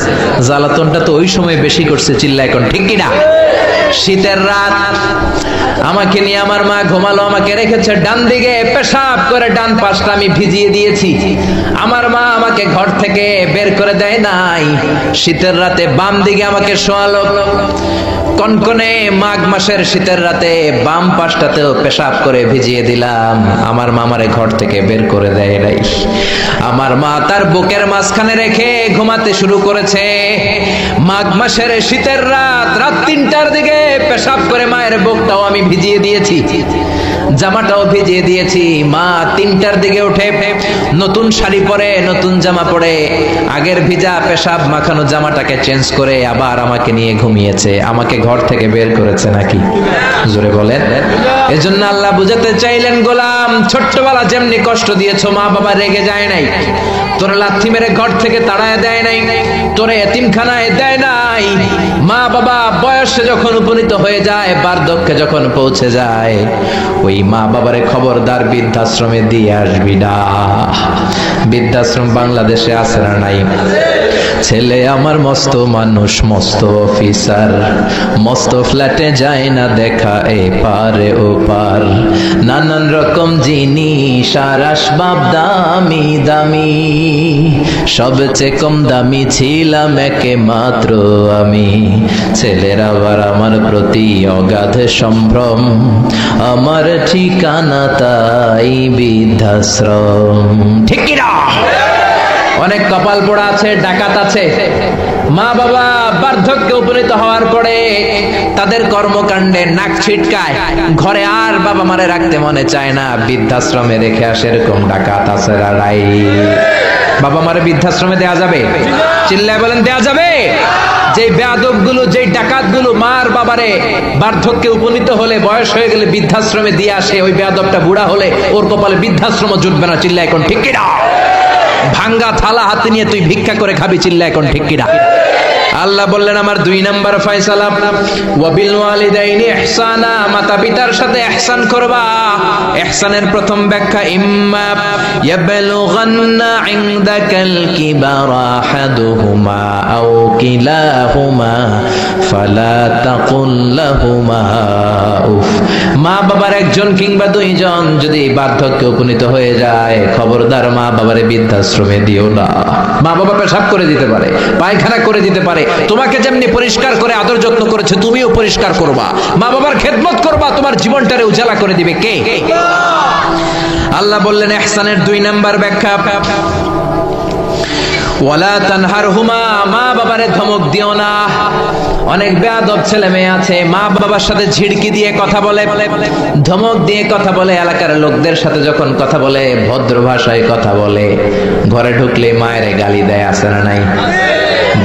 জ্বালাতনটা তো ওই সময় বেশি করছে। চিল্লা এখন ঠিক কিনা? শীতের রাত, আমাকে নিয়ে আমার মা ঘুমালো, আমাকে রেখেছে ডান দিকে, পেশাব করে ডান পাশটা আমি ভিজিয়ে দিয়েছি। আমার মা আমাকে ঘর থেকে বের করে দেয় নাই, শীতের রাতে বাম দিকে আমাকে শোয়ালো। কনকনে মাঘ মাসের শীতের রাতে বাম পাশটাতেও পেশাব করে ভিজিয়ে দিলাম। আমার মা আমারে ঘর থেকে বের করে দেয় নাই। আমার মা তার বুকের মাঝখানে রেখে ঘুমাতে শুরু করেছে। মাঘ মাসের শীতের রাত 3টার দিকে পেশাব করে মায়ের বুকটাও আমি ভিজিয়ে দিয়েছি। জামাটাও ভিজিয়ে দিয়েছি। মা 3টার দিকে উঠে নতুন শাড়ি পরে, নতুন জামা পরে, আগের ভিজা পেশাব মাখানো জামাটাকে চেঞ্জ করে আবার আমাকে নিয়ে ঘুমিয়েছে। আমাকে ঘর থেকে বের করেছে নাকি? জোরে বলেন। এজন্য আল্লাহ বুঝাতে চাইলেন, গোলাম ছোট্টবেলা যেমনি কষ্ট দিয়েছো, মা বাবা রেগে যায় নাই, তোরে লাথি মেরে ঘর থেকে তাড়ায় দেয় নাই, তোরে এতিমখানায় দেয় নাই। মা বাবা বয়সে যখন উপনীত হয়ে যায়, বার্ধক্যে যখন পৌঁছে যায়, ওই মা বাবারে খবরদার বৃদ্ধাশ্রমে দিয়ে আসবি না। বৃদ্ধাশ্রম বাংলাদেশে আছে না নাই? ছেলে আমার মস্ত মানুষ, মস্ত অফিসার, মস্ত ফ্ল্যাটে যায় না দেখা এ পারে ও পার, নানান রকম জিনিস আর আসবাব দামি দামি, সবচেয়ে কম দামি ছিলাম একে মাত্র আমি। ছেলের আবার আমার প্রতি অগাধ সম্ভ্রম, আমার ঠিকানা তাই বৃদ্ধাশ্রম। ঠিক কি না? অনেক কপাল পোড়া আছে, ডাকাত আছে। মা বাবা বার্ধক্যে উপনীত হওয়ার পরে তাদের কর্মকাণ্ডে নাক ছিটকায়, ঘরে আর বাবা মারে রাখতে মনে চায় না, বৃদ্ধাশ্রমে রেখে আসে। এরকম ডাকাত আছে রাই। বাবা মারে বৃদ্ধাশ্রমে দেয়া যাবে? চিল্লায় বলেন, দেয়া যাবে? যে বেয়াদব গুলো, যে ডাকাত গুলো মার বাবারে বার্ধক্যে উপনীত হলে, বয়স হয়ে গেলে বৃদ্ধাশ্রমে দিয়ে আসে, ওই বেয়াদবটা বুড়া হলে ওর কপালে বৃদ্ধাশ্রম জুটবে না। চিল্লায় এখন ঠিক কিনা? ভাঙ্গা থালা হাতে নিয়ে তুই ভিক্ষা করে খাবি। চিল্লা এখন ঠিক কিনা? আল্লাহ বললেন আমার 2 নাম্বার ফয়সালা, ওয়াবিল ওয়ালিদাইনি ইহসানা, মাতা পিতার সাথে ইহসান করবা। ইহসানের প্রথম ব্যাখ্যা, ইম্মা ইয়াবলুগান্না ইনদাকাল কিবারা আহাদুহুমা আও কিলাহুমা ফালা তাকুল লাহুমা উফ। মা বাবার একজন কিংবা 2 জন যদি বার্ধক্যে উপনীত হয়ে যায়, খবরদার মা বাবারে বৃদ্ধাশ্রমে দিও না। মা বাবা পেশাব করে দিতে পারে, পায়খানা করে দিতে পারে, তোমাকে যেমনি পরিষ্কার করে আদর যত্ন করেছে, তুমিও পরিষ্কার করবা। মা বাবার খেদমত করবা, তোমার জীবনটারে উজালা করে দিবে কে? আল্লাহ বললেন ইহসানের 2 নাম্বার ব্যাখ্যা, ওয়ালা তানহারহুমা, মা বাবারে ধমক দিও না। অনেক বেয়াদব ছেলে মেয়ে আছে, মা বাবার সাথে ঝিড়কি দিয়ে কথা বলে, ধমক দিয়ে কথা বলে, এলাকার লোকদের সাথে যখন কথা বলে ভদ্র ভাষায় কথা বলে, ঘরে ঢুকলে মায়ের গালি দেয়, আছে না নাই?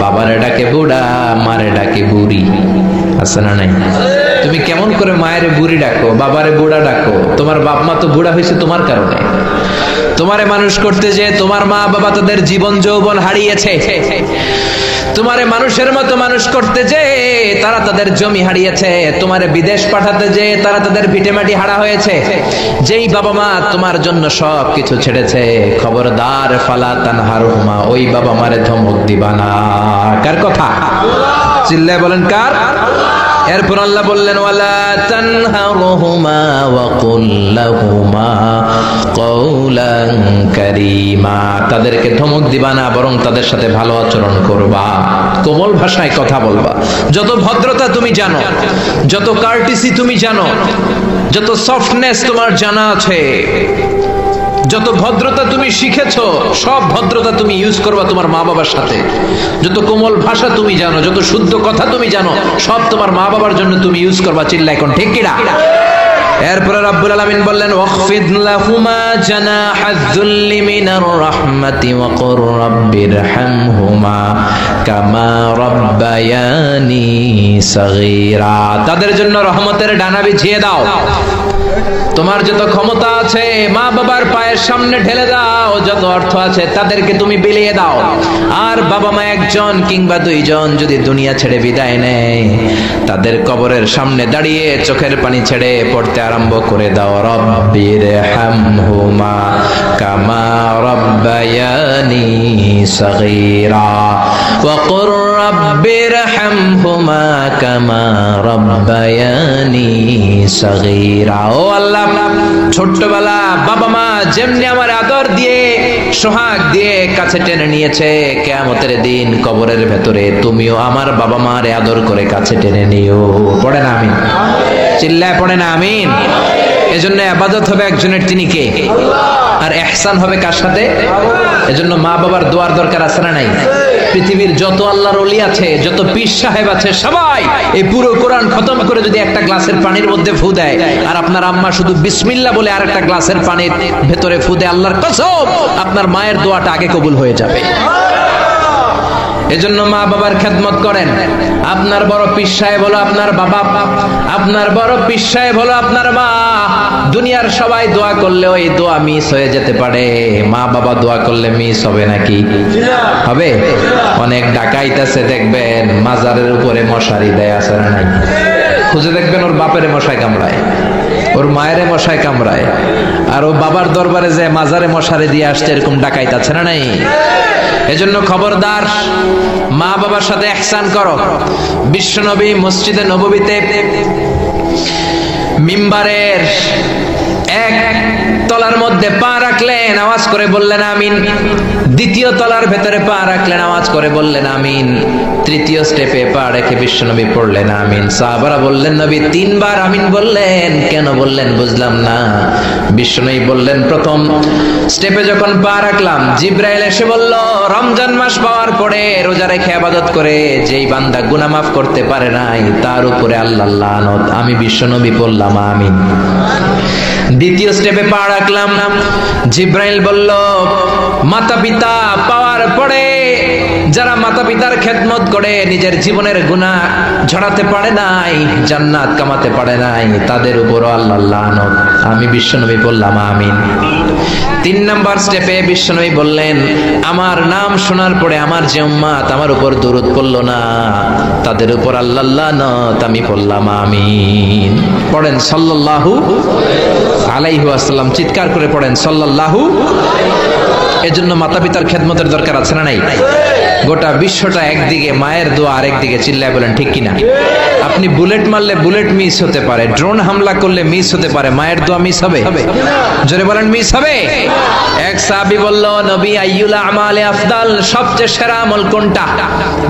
বাবারে ডাকে বুড়া, মারে ডাকে বুড়ি, আছে না নাই? তুমি কেমন করে মায়ের বুড়ি ডাকো, বাবারে বুড়া ডাকো? তোমার বাপ মা তো বুড়া হয়েছে তোমার কারণে। তোমারে মানুষ করতে যে তোমার মা বাবা তাদের জীবন যৌবন হারিয়েছে। তোমারে মানুষের মতো মানুষ করতে যে তারা তাদের জমি হারিয়েছে। তোমারে বিদেশ পাঠাতে যে তারা তাদের ভিটেমাটি হারা হয়েছে। যেই বাবা মা তোমার জন্য সব কিছু ছেড়েছে, খবরদার ফালা তানহারহুমা, ওই বাবা মারে ধমক দিবা না। কার কথা? চিল্লায় বলেন কার? এরপর আল্লাহ বললেন ওয়ালা তানহারহুমা ওয়া কুল লাহুমা কওলান কারীমা, তাদেরকে ধমক দিবা না, বরং তাদের সাথে ভালো আচরণ করবা, কোমল ভাষায় কথা বলবা। যত ভদ্রতা তুমি জানো, যত কার্টিসি তুমি জানো, যত সফটনেস তোমার জানা আছে, যত ভদ্রতা তুমি শিখেছো, সব ভদ্রতা তুমি ইউজ করবা তোমার মা বাবার সাথে। যত কোমল ভাষা তুমি জানো, যত শুদ্ধ কথা তুমি জানো, সব তোমার মা বাবার জন্য তুমি ইউজ করবা। চিল্লা এখন ঠিক কিনা? এরপরে রব্বুল আলামিন বললেন ওয়াখফিদ লাহুমা জানাহায যুল্লি মিনার রাহমাতি ওয়া কুর রাব্বিরহামহুমা কামা রাব্বায়ানি সাগীরা, তাদের জন্য রহমতের ডানা বিছিয়ে দাও। তোমার যত ক্ষমতা আছে মা বাবার পায়ের সামনে ঢেলে দাও, যত অর্থ আছে তাদেরকে তুমি বিলিয়ে দাও। আর বাবা মা একজন কিংবা 2 জন যদি দুনিয়া ছেড়ে বিদায় নেয়, তাদের কবরের সামনে দাঁড়িয়ে চোখের পানি ছেড়ে পড়তে আরম্ভ করে দাও, রব্বিরহামহুমা কামা রাব্বায়ানি সাগীরা ওয়া কুর রাব্বিরহামহুমা কামা রাব্বায়ানি সাগীরা। ও আল্লাহ, ছোট্টবেলা বাবা মা যেমনি আমার আদর দিয়ে সোহাগ দিয়ে কাছে টেনে নিয়েছে, কিয়ামতের দিন কবরের ভেতরে তুমিও আমার বাবা মারে আদর করে কাছে টেনে নিও। পড়ে না আমিন? চিল্লায় পড়ে না আমিন? এজন্য ইবাদত হবে একজনের, তিনি কে? আর ইহসান হবে কার সাথে? এজন্য মা বাবার দোয়ার দরকার আছে না নাই? পৃথিবীর যত আল্লাহর ওলি আছে, যত পীর সাহেব আছে, সবাই এই পুরো কোরআন খতম করে যদি একটা গ্লাসের পানির মধ্যে ফু দেয়, আর আপনার আম্মা শুধু বিসমিল্লাহ বলে আর একটা গ্লাসের পানির ভেতরে ফু দেয়, আল্লাহর কসম আপনার মায়ের দোয়াটা আগে কবুল হয়ে যাবে। এজন্য মা বাবার খেদমত করেন। আপনার বড় পীর সাহেব হলো আপনার বাবা, আপনার বড় পীর সাহেব হলো আপনার মা। দুনিয়ার সবাই দোয়া করলে ওই দোয়া মিস হয়ে যেতে পারে, মা বাবা দোয়া করলে মিস হবে নাকি? হবে। অনেক ডাকাইত আছে দেখবেন মাজারের উপরে মশারি দেয়, আছে না নাই? খুঁজে দেখবেন ওর বাপের মশায় কামড়ায়, ওর মায়ের মশায় কামড়ায়, আর ও বাবার দরবারে যে মাজারে মশারি দিয়ে আসছে, এরকম ডাকাইত আছে না নাই? এজন্য খবরদার, মা বাবার সাথে ইহসান করো। বিশ্বনবী মসজিদে নববীতে মিম্বারের এক তলার মধ্যে পা রাখলেন, আওয়াজ করে বললেন আমিন। দ্বিতীয় তলার ভেতরে পা রাখলেন, আওয়াজ করে বললেন আমিন। তৃতীয় স্টেপে পা রেখে বিশ্বনবী পড়লেন আমিন। সাহাবারা বললেন নবী তিনবার আমিন বললেন, কেন বললেন বুঝলাম না। বিশ্বনবী বললেন প্রথম স্টেপে যখন পা রাখলাম, জিব্রাইল এসে বলল রমজান মাস পাওয়ার পরে রোজা রেখে ইবাদত করে যেই বান্দা গুনাহ মাফ করতে পারে নাই, তার উপরে আল্লাহর লানত। আমি বিশ্বনবী বললাম আমিন। দ্বিতীয় স্টেপে পা রাখলাম, জিব্রাইল বলল মাতা পিতা পাওয়ার পরে যারা মাতা পিতার খেদমত করে নিজের জীবনের গুনাহ ঝরাতে পারে নাই, জান্নাত কামাতে পারে নাই, তাদের উপরও আল্লাহর লানত। আমি বিশ্বনবী বললাম আমিন। তিন নাম্বার স্টেপে বিশ্বনবী বললেন আমার নাম শোনার পরে আমার যে উম্মত আমার উপর দরুদ পড়লো না, তাদের উপর আল্লাহর লানত। আমি বললাম আমিন। পড়েন সাল্লাল্লাহু আলাইহি ওয়াসাল্লাম, চিৎকার করে পড়েন সাল্লাল্লাহু। এজন্য মাতা পিতার খেদমতের দরকার আছে না নাই? গোটা বিশ্বটা একদিকে, মায়ের দোয়া আরেকদিকে। চিল্লায় বলেন ঠিক কিনা? আপনি বুলেট মারলে বুলেট মিস হতে পারে, ড্রোন হামলা করলে মিস হতে পারে, মায়ের দোয়া মিস হবে? জোরে বলেন মিস হবে? এক সাহাবী বলল নবী আইয়ুল আমালে আফদাল, সবচেয়ে সেরা আমল কোনটা?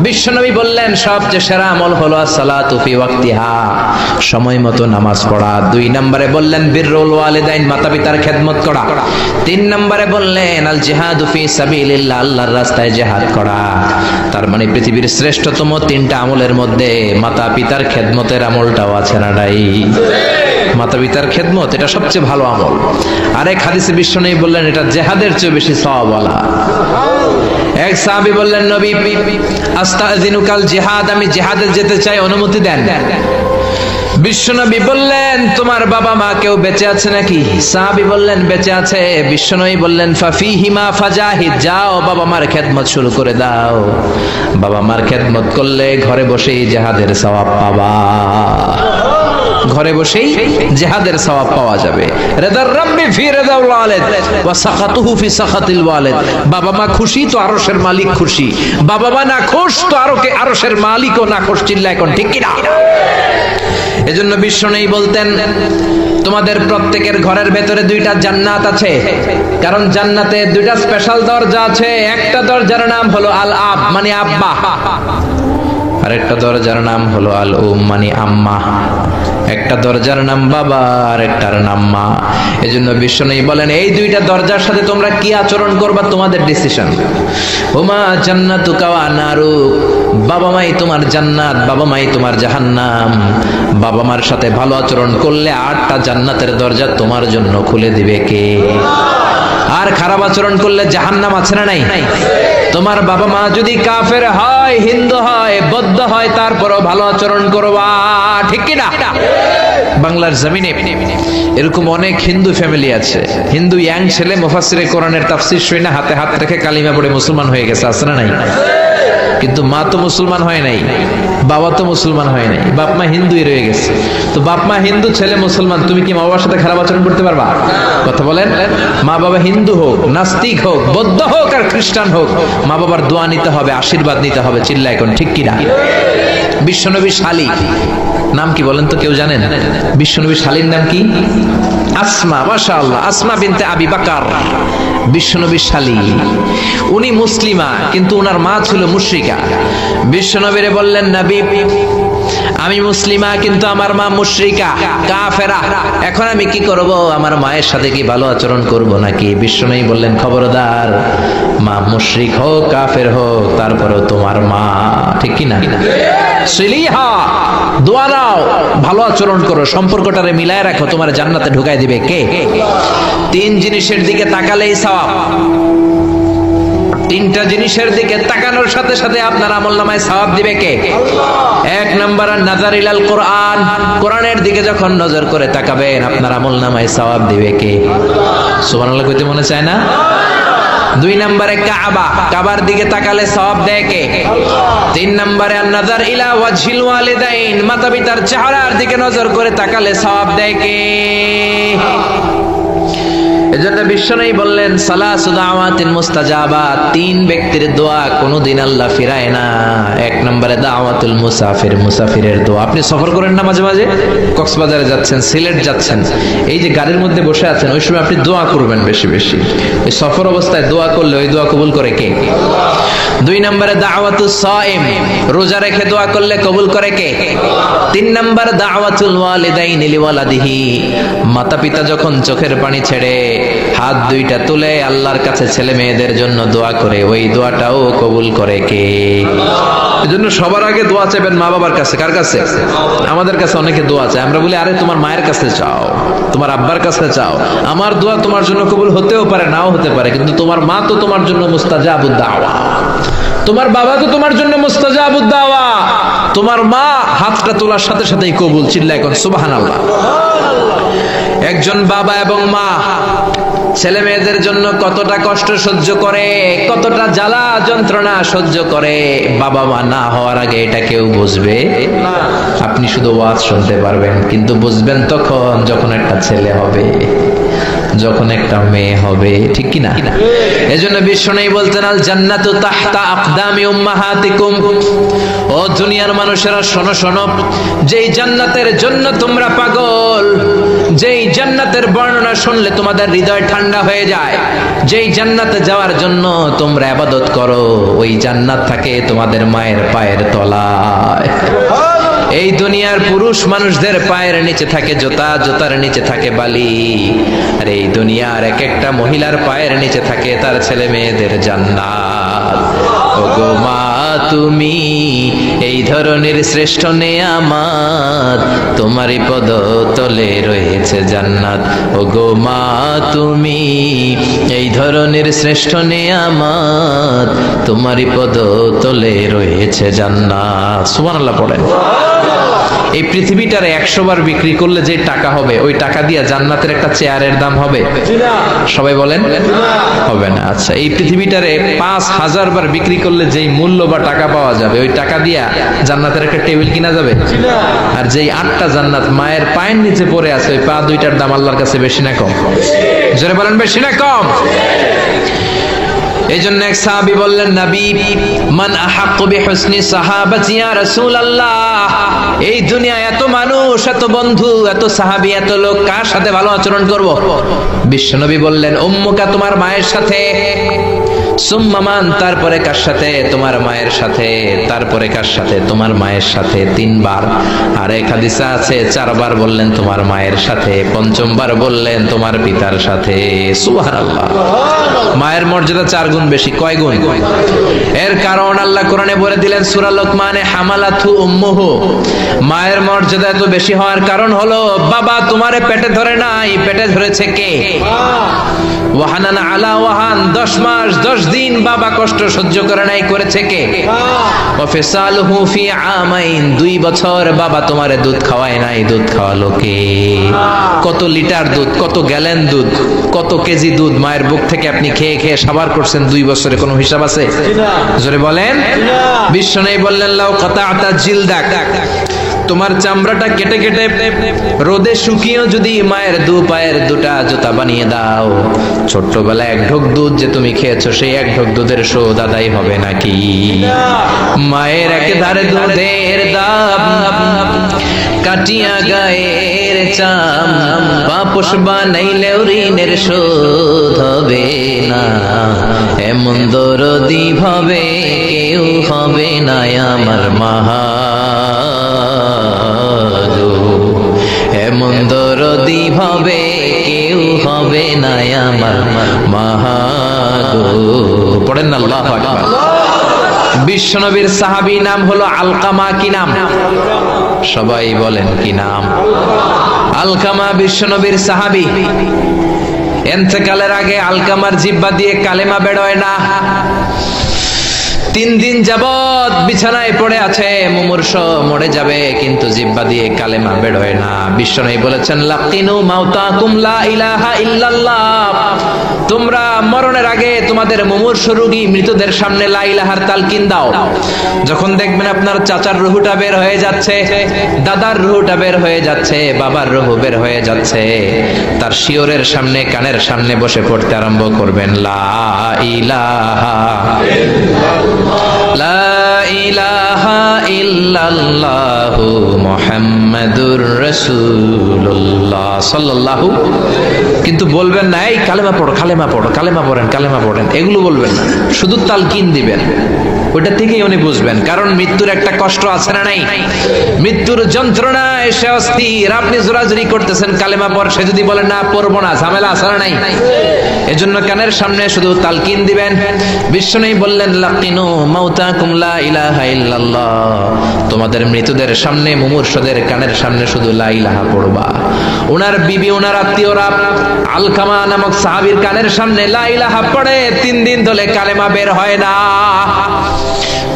বিশ্বনবী বললেন সবচেয়ে সেরা আমল হলো সালাতু ফি ওয়াক্তিহা, সময় মতো নামাজ পড়া। দুই নম্বরে বললেন বিররুল ওয়ালিদাইন, মাতা পিতার খেদমত করা। তিন নম্বরে বললেন আল জিহাদু ফি সাবিলিল্লাহ, আল্লাহর রাস্তায় জিহাদ করা। তার মানে পৃথিবীর শ্রেষ্ঠতম তিনটা আমলের মধ্যে মাতা পিতার খেদমতের আমলটাও আছে না নাই? মাতা পিতার খেদমত এটা সবচেয়ে ভালো আমল। আরেক হাদিসে বিশ্বনবী বললেন এটা জিহাদের চেয়ে বেশি সওয়াবওয়ালা। এক সাহাবী বললেন নবী আস্তাযিনুকাল জিহাদ, আমি জিহাদে যেতে চাই, অনুমতি দেন। বিশ্বনবী বললেন তোমার বাবা মা কেউ বেঁচে আছে নাকি? সাহাবী বললেন বেঁচে আছে। বিশ্বনবী বললেন ফাফিহিমা ফাজাহিদ, যাও বাবা মার খেদমত শুরু করে দাও। বাবা মার খেদমত করলে ঘরে বসেই জিহাদের সওয়াব পাবা, ঘরে বসেই জিহাদের সওয়াব পাওয়া যাবে। রিদার রাব্বি ফি রিদাল ওয়ালিদ ওয়া সাখাতুহু ফি সাখাতিল ওয়ালিদ, বাবা মা খুশি তো আরশের মালিক খুশি, বাবা মা না খুশ তো আরশের মালিকও না খুশ। চিল্লায় এখন ঠিক কি না? এজন্য বিশ্বনবী বলতেন তোমাদের প্রত্যেকের ঘরের ভেতরে দুইটা জান্নাত আছে, কারণ জান্নাতে দুইটা স্পেশাল দরজা আছে। একটা দরজার নাম হলো আল আব মানে আব্বা, আর একটা দরজার নাম হলো আল উম মানে আম্মা। একটা দরজার নাম বাবা আর একটার নাম মা। এজন্য বিশ্বনবী বলেন এই দুইটা দরজার সাথে তোমরা কি আচরণ করবা তোমাদের ডিসিশন। হুমা জান্নাতুকা ওয়া নারুক, বাবা মাই তোমার জান্নাত, বাবা মাই তোমার জাহান্নাম। বাবা মার সাথে ভালো আচরণ করলে 8টা জান্নাতের দরজা তোমার জন্য খুলে দিবে কে? আর খারাপ আচরণ করলে জাহান্নাম আছে না নাই? তোমার বাবা মা যদি কাফের হয়, হিন্দু হয়, বৌদ্ধ হয়, তারপরও ভালো আচরণ করবা, ঠিক কি না? বাংলার জমিনে এরকম অনেক হিন্দু ফ্যামিলি আছে, হিন্দু ইয়াং ছেলে মুফাসসিরে কোরআনের তাফসীর শুনে হাতে হাত রেখে কালিমা পড়ে মুসলমান হয়ে গেছে, আছে না নাই? কিন্তু মা তো মুসলমান হয় নাই, বাবা তো মুসলমান হয় নাই, বাপ মা হিন্দুই রয়ে গেছে। তো বাপ মা হিন্দু, ছেলে মুসলমান, তুমি কি মা বাবার সাথে খারাপ আচরণ করতে পারবা? কথা বলেন। মা বাবা হিন্দু হোক, নাস্তিক হোক, বৌদ্ধ হোক আর খ্রিস্টান হোক, মা বাবার দোয়া নিতে হবে, আশীর্বাদ নিতে হবে। চিল্লা এখন ঠিক কিনা? বিশ্বনবী শালী নাম কি বলেন তো? কেউ জানেন বিশ্বনবী শালীর নাম কি? আসমা। মাশাআল্লাহ, আসমা বিনতে আবি বকর বিশ্বনবীর শালী। উনি মুসলিমা কিন্তু ওনার মা ছিল মুশরিকা। বিশ্বনবীরে বললেন নবী আমি মুসলিমা কিন্তু আমার মা মুশরিকা কাফেরা, এখন আমি কি করব? আমার মায়ের সাথে কি ভালো আচরণ করব নাকি? বিশ্বনবী বললেন, খবরদার, মা মুশরিক হোক কাফের হোক তারপরেও তোমার মা, ঠিক কি না? সিলিহা, দোয়া দাও, ভালো আচরণ করো, সম্পর্কটারে মিলায় রাখো, তোমার জান্নাতে ঢুকাই দিবে কে? তিন জিনিসের দিকে তাকালেই সওয়াব। তিনটা জিনিসের দিকে তাকানোর সাথে সাথে আপনার আমলনামায় সওয়াব দিবে কে? এক নাম্বার নাযার ইলাল কোরআন, কোরআনের দিকে যখন নজর করে তাকাবেন আপনার আমলনামায় সওয়াব দিবে কে? সুবহানাল্লাহ কইতে মনে চায় না? দুই নম্বরে কাবা, কাবার দিকে তাকালে সওয়াব দেয় কে? তিন নম্বরে নাযার ইলা ওয়াজহিল ওয়ালিদাইন, মাতা পিতার চেহারার দিকে নজর করে তাকালে সওয়াব দেয় কে? এজন্য বিশ্বনবী বললেন, সালাসু দাওয়াতিন মুস্তাজাবাত, তিন ব্যক্তির দোয়া কোনোদিন আল্লাহ ফিরায় না। এক নম্বরে দাওয়াতুল মুসাফির, মুসাফিরের দোয়া। আপনি সফর করেন না মাঝে মাঝে, কক্সবাজারে যাচ্ছেন, সিলেট যাচ্ছেন, এই যে গাড়ির মধ্যে বসে আছেন, ওই সময় আপনি দোয়া করবেন বেশি বেশি। ওই সফর অবস্থায় দোয়া করলে ওই দোয়া কবুল করে কে? দুই নম্বরে দাওয়াতুস সাইম, রোজা রেখে দোয়া করলে কবুল করে কে? তিন নম্বর দাওয়াতুল ওয়ালিদাইনি লিওয়ালাদিহি, মাতা পিতা যখন চোখের পানি ছেড়ে হাত দুইটা তুলে আল্লাহর কাছে ছেলে মেয়েদের জন্য দোয়া করে, ওই দোয়াটাও কবুল করে কে? এজন্য সবার আগে দোয়া চাইবেন মা বাবার কাছে। কার কাছে? আমাদের কাছে অনেকে দোয়া চায়, আমরা বলি আরে তোমার মায়ের কাছে চাও, তোমার আব্বার কাছে চাও। আমার দোয়া তোমার জন্য কবুল হতেও পারে, নাও হতে পারে, কিন্তু তোমার মা তো তোমার জন্য মুস্তাজাবুদ দাওয়া, তোমার বাবা তো তোমার জন্য মুস্তাজাবুদ দাওয়া। তোমার মা হাতটা তোলার সাথে সাথেই কবুল। চিল্লায় এখন সুবহানাল্লাহ। একজন বাবা এবং মা ছেলে মেয়েদের জন্য কতটা কষ্ট সহ্য করে, কতটা জ্বালা যন্ত্রণা সহ্য করে, বাবা মা না হওয়ার আগে এটা কেউ বুঝবে না। আপনি শুধু ওয়াজ শুনতে পারবেন, কিন্তু বুঝবেন তখন যখন একটা ছেলে হবে, যখন একটা মেয়ে হবে, ঠিক কি না? এজন্য বিশ্বনবী বলতেন, আল জান্নাতু তাহতা আকদামি উম্মাহাতিকুম, ও দুনিয়ার মানুষেরা শোনো শোনো, যেই জান্নাতের জন্য তোমরা পাগল, যেই জান্নাতের বর্ণনা শুনলে তোমাদের হৃদয় ঠান্ডা হয়ে যায়, যেই জান্নাতে যাওয়ার জন্য তোমরা ইবাদত করো, ওই জান্নাত থাকে তোমাদের মায়ের পায়ের তলায়। এই দুনিয়ার পুরুষ মানুষদের পায়ের নিচে থাকে জুতা, জুতার নিচে থাকে বালি, আর এই দুনিয়ার এক একটা মহিলার পায়ের নিচে থাকে তার ছেলে মেয়েদের জান্নাত। ওগো মা তুমি এই ধরনের শ্রেষ্ঠ নেয়ামত, তোমারই পদ তলে রয়েছে জান্নাত। ওগো মা তুমি এই ধরনের শ্রেষ্ঠ নেয়ামত, তোমারই পদ তলে রয়েছে জান্নাত। সুবহানাল্লাহ পড়েন। এই পৃথিবীটারে 100 বার বিক্রি করলে যে টাকা হবে, ওই টাকা দিয়ে জান্নাতের একটা চেয়ারের দাম হবে? সবাই বলেন হবে না। আচ্ছা, এই পৃথিবীটারে 5000 বার বিক্রি করলে যেই মূল্য বা টাকা পাওয়া যাবে, ওই টাকা দিয়া জান্নাতের একটা টেবিল কিনা যাবে? আর যেই 8টা জান্নাত মায়ের পায়ের নিচে পড়ে আছে, ওই পা দুইটার দাম আল্লাহর কাছে বেশি না কম? জোরে বলেন, বেশি না কম? এই জন্য এক সাহাবী বললেন, নবী, মান আহাক্কু বিহুসনি সাহাবাতি ইয়া রাসূলুল্লাহ, এই দুনিয়ায় এত মানুষ, এত বন্ধু, এত সাহাবী, এত লোক, কার সাথে ভালো আচরণ করব? বিশ্বনবী বললেন, উম্মুকা, তোমার মায়ের সাথে, সুম্মা মান, তারপরে কার সাথে? তোমার মায়ের সাথে, তারপরে কার সাথে? তোমার মায়ের সাথে। 3 বার। আর এক হাদিসে আছে 4 বার বললেন তোমার মায়ের সাথে, 5ম বার বললেন তোমার পিতার সাথে। সুবহানাল্লাহ। মায়ের মর্যাদা 4 গুণ বেশি। কয় গুণ? এর কারণ আল্লাহ কোরআনে বলে দিলেন সূরা লোকমানে, হামালাতু উম্মুহু, মায়ের মর্যাদা এত বেশি হওয়ার কারণ হলো বাবা তোমারে পেটে ধরে নাই, পেটে ধরেছে কে? ওয়াহানান আলা ওয়াহান, 10 মাস 10 দিন বাবা কষ্ট সহ্য করে নাই, করেছে কে? ওয়া ফিসালুহু ফি আমাইন, 2 বছর বাবা তোমারে দুধ খাওয়ায় নাই, দুধ খাওয়ালো কে? কত লিটার দুধ, কত গ্যালন দুধ, কত কেজি দুধ মায়ের বুক থেকে আপনি খেয়ে খেয়ে সাবার করছেন 2 বছরে, কোনো হিসাব আছে? জোরে বলেন। বিশ্বনবী বললেন, লাউ কাতা'তা জিলদাক, তোমার চামড়াটা কেটে কেটে রোদে শুকিয়েও যদি মায়ের 2 পায়ের 2টা জুতা বানিয়ে দাও, ছোট্টবেলায় 1 ঢোক দুধ যে তুমি খেয়েছো, সেই 1 ঢোক দুধের শোধ আদায় হবে নাকি? মায়ের একেধারে দুধের দাম, কাটিয়া গায়ের চাম, পাপোশ বানাইলেও ঋণের শোধ হবে না, এমন দরদি ভাবে কেউ হবে না আমার মা। গো, এমন দরদি হবে কেউ হবে না আমার মা গো। পড়েন না আল্লাহু আকবার। বিশ্বনবীর সাহাবী নাম হলো আলকামা। কি নাম? সবাই বলেন কি নাম? আলকামা বিশ্বনবীর সাহাবী। ইন্তেকালের আগে আলকামার জিহ্বা দিয়ে কালেমা বের হয় না। 3 দিন যাবত বিছানায় পড়ে আছে, মুমূর্ষ, মরে যাবে, কিন্তু জিহ্বা দিয়ে কালেমা বের হয় না। বিশ্বনবী বলেছেন, লাকিনু মাউতাকুম লা ইলাহা ইল্লাল্লাহ, তোমরা মরণের আগে তোমাদের মুমূর্ষ রোগী মৃতদের সামনে লা ইলাহার তালকিন দাও। যখন দেখবেন আপনার চাচার রুহুটা বের হয়ে যাচ্ছে, দাদার রুহুটা বের হয়ে যাচ্ছে, বাবার রুহু বের হয়ে যাচ্ছে, তার শিয়রের সামনে, কানের সামনে বসে পড়তে আরম্ভ করবেন, লা ইলাহা লা ইলাহা ইল্লাল্লাহু মুহাম্মাদুর রাসূলুল্লাহ সাল্লাল্লাহু। কিন্তু বলবেন না এই কালেমা পড়ো, কালেমা পড়ো, কালেমা পড়েন, কালেমা পড়েন, এগুলো বলবেন না, শুধু তালকিন দিবেন। ওটা থেকেই উনি বুঝবেন, কারণ মৃত্যুর একটা কষ্ট আছে না নাই? মৃত্যুর যন্ত্রণায় সে অস্থির, আপনি জোরাজুরি করতেছেন কালেমা পড়, সে যদি বলে না পড়বো না, ঝামেলা আছে না নাই? এজন্য কানের সামনে শুধু তালকিন দিবেন। বিশ্বনবী বললেন, লাকিনু মাউতাকুম লা ইলাহা ইল্লাল্লাহ, তোমাদের মৃতদের সামনে, মুমূর্ষদের কানের সামনে শুধু লা ইলাহা পড়বা। ওনার বিবি, ওনার আত্মীয়রা আলকামা নামক সাহাবীর কানের সামনে লা ইলাহা পড়ে, 3 দিন ধরে কালেমা বের হয় না।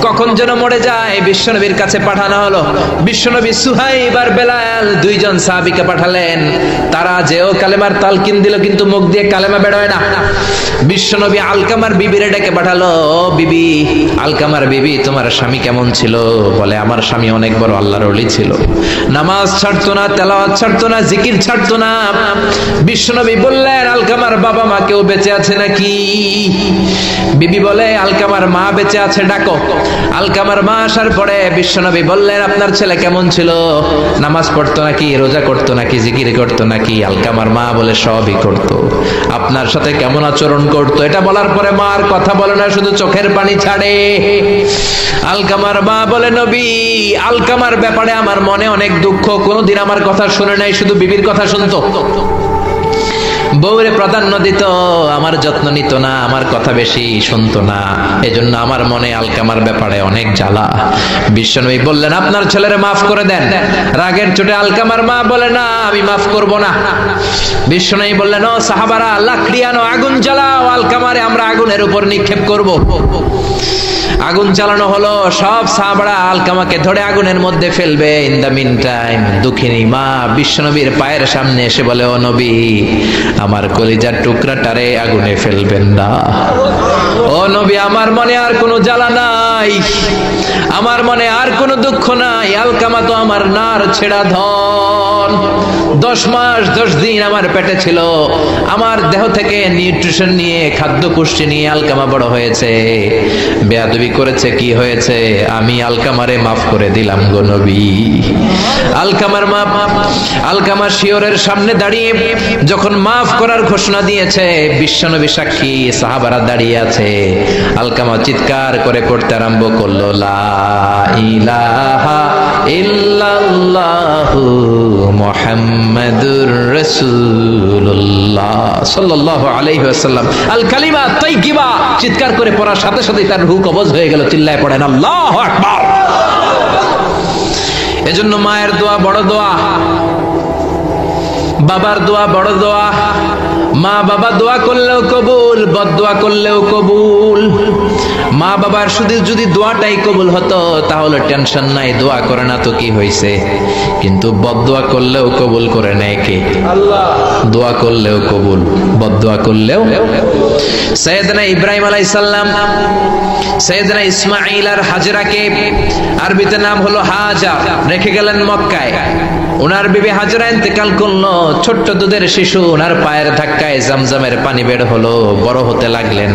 কখন যেন মরে যায়, বিশ্বনবীর কাছে পাঠানো হলো। বিশ্বনবী সুহাইব আর বেলাল 2 জন সাহাবীকে পাঠালেন, তারা যেও কালেমার তালকিন দিল, কিন্তু মুখ দিয়ে কালেমা বের হয় না। বিশ্বনবী আলকামার বিবিরে ডেকে পাঠালো, বিবি, আলকামার বিবি, তোমার স্বামী কেমন ছিল? বলে, আমার স্বামী অনেক বড় আল্লাহর ওলি ছিল, নামাজ ছাড়তো না, তেলাওয়াত ছাড়তো না, জিকির ছাড়তো না। বিশ্বনবী বললেন, আলকামার বাবা মা কেউ বেঁচে আছে নাকি? বিবি বলে, আলকামার মা বেঁচে আছে, ডাকো। আলকামার মা আসার পরে বিশ্বনবী বললেন, আপনার ছেলে কেমন ছিল? নামাজ পড়তো নাকি, রোজা করতো নাকি, জিকির করতো নাকি? আলকামার মা বলে, সবই করতো। আপনার সাথে কেমন আচরণ করতো? এটা বলার পরে মা আর কথা বলে না, শুধু চোখের পানি ছাড়ে। আলকামার মা বলে, নবী, আলকামার ব্যাপারে আমার মনে অনেক দুঃখ, কোনোদিন আমার কথা শুনে নাই, শুধু বিবির কথা শুনতো, বউরে প্রাধান্য দিত, আমার যত্ন নিত না, আমার কথা বেশি শুনতো না, এজন্য আমার মনে আলকামার ব্যাপারে অনেক জ্বালা। বিশ্বনবী বললেন, আপনার ছেলেরে মাফ করে দেন। রাগের চোটে আলকামার মা বলে, না, আমি মাফ করব না। বিশ্বনবী বললেন, ও সাহাবারা, লাকড়ি আনো, আগুন জ্বালাও, আলকামারে আমরা আগুনের উপর নিক্ষেপ করব। আগুন জ্বালানো হলো, সব সাহাবারা আলকামাকে ধরে আগুনের মধ্যে ফেলবে। ইন দা মিন টাইম দুঃখিনী মা বিশ্বনবীর পায়ের সামনে এসে বলে, ও নবী, আমার কলিজার টুকরাটারে আগুনে ফেলবেন না। ও নবী, আমার মনে আর কোনো জ্বালা নাই, আমার মনে আর কোনো দুঃখ নাই, আলকামা তো আমার নার ছেড়া ধন। 10 মাস 10 দিন আমার পেটে ছিল, আমার দেহ থেকে নিউট্রিশন নিয়ে, খাদ্য পুষ্টি নিয়ে আলকামা বড় হয়েছে। বেয়াদবি করেছে, কি হয়েছে? আমি আলকামারে মাফ করে দিলাম গো নবী। আলকামার মা, আলকামা শিয়রের সামনে দাঁড়িয়ে যখন মাফ করার ঘোষণা দিয়েছে, বিশ্বনবী সাক্ষী, সাহাবারা দাঁড়িয়ে আছে। আলকামা চিৎকার করে পড়তে আরম্ভ করলো, লা ইলাহা ইল্লাল্লাহু মুহাম্মাদুর রাসূলুল্লাহ সাল্লাল্লাহু আলাইহি ওয়াসাল্লাম। আল কালিমা তাইয়্যিবা চিৎকার করে পড়ার সাথে সাথে তার রূহ কবজ হয়ে গেল। চিল্লায় পড়েন আল্লাহু আকবার। এজন্য মায়ের দোয়া বড় দোয়া, বাবার দোয়া বড় দোয়া। মা বাবা দোয়া করলেও কবুল, বদদোয়া করলেও কবুল। মা বাবার শুধু যদি দোয়াটাই কবুল হতো তাহলে টেনশন নাই, দোয়া করে না তো কি হয়েছে। কিন্তু বদদোয়া করলেও কবুল করে নেয় কে? আল্লাহ। দোয়া করলেও কবুল, বদদোয়া করলেও। সাইয়েদনা ইব্রাহিম আলাইহিস সালাম সাইয়েদনা ইসমাঈল আর হাজরাকে, আরবিতে নাম হলো হাজার, রেখে গেলেন মক্কায়। ওনার বিবি হাজরা ইন্তেকাল করলো, ছোট্ট দুধের শিশু, ওনার পায়ের ধাক্কায় জামজামের পানি বের হলো, বড় হতে লাগলেন।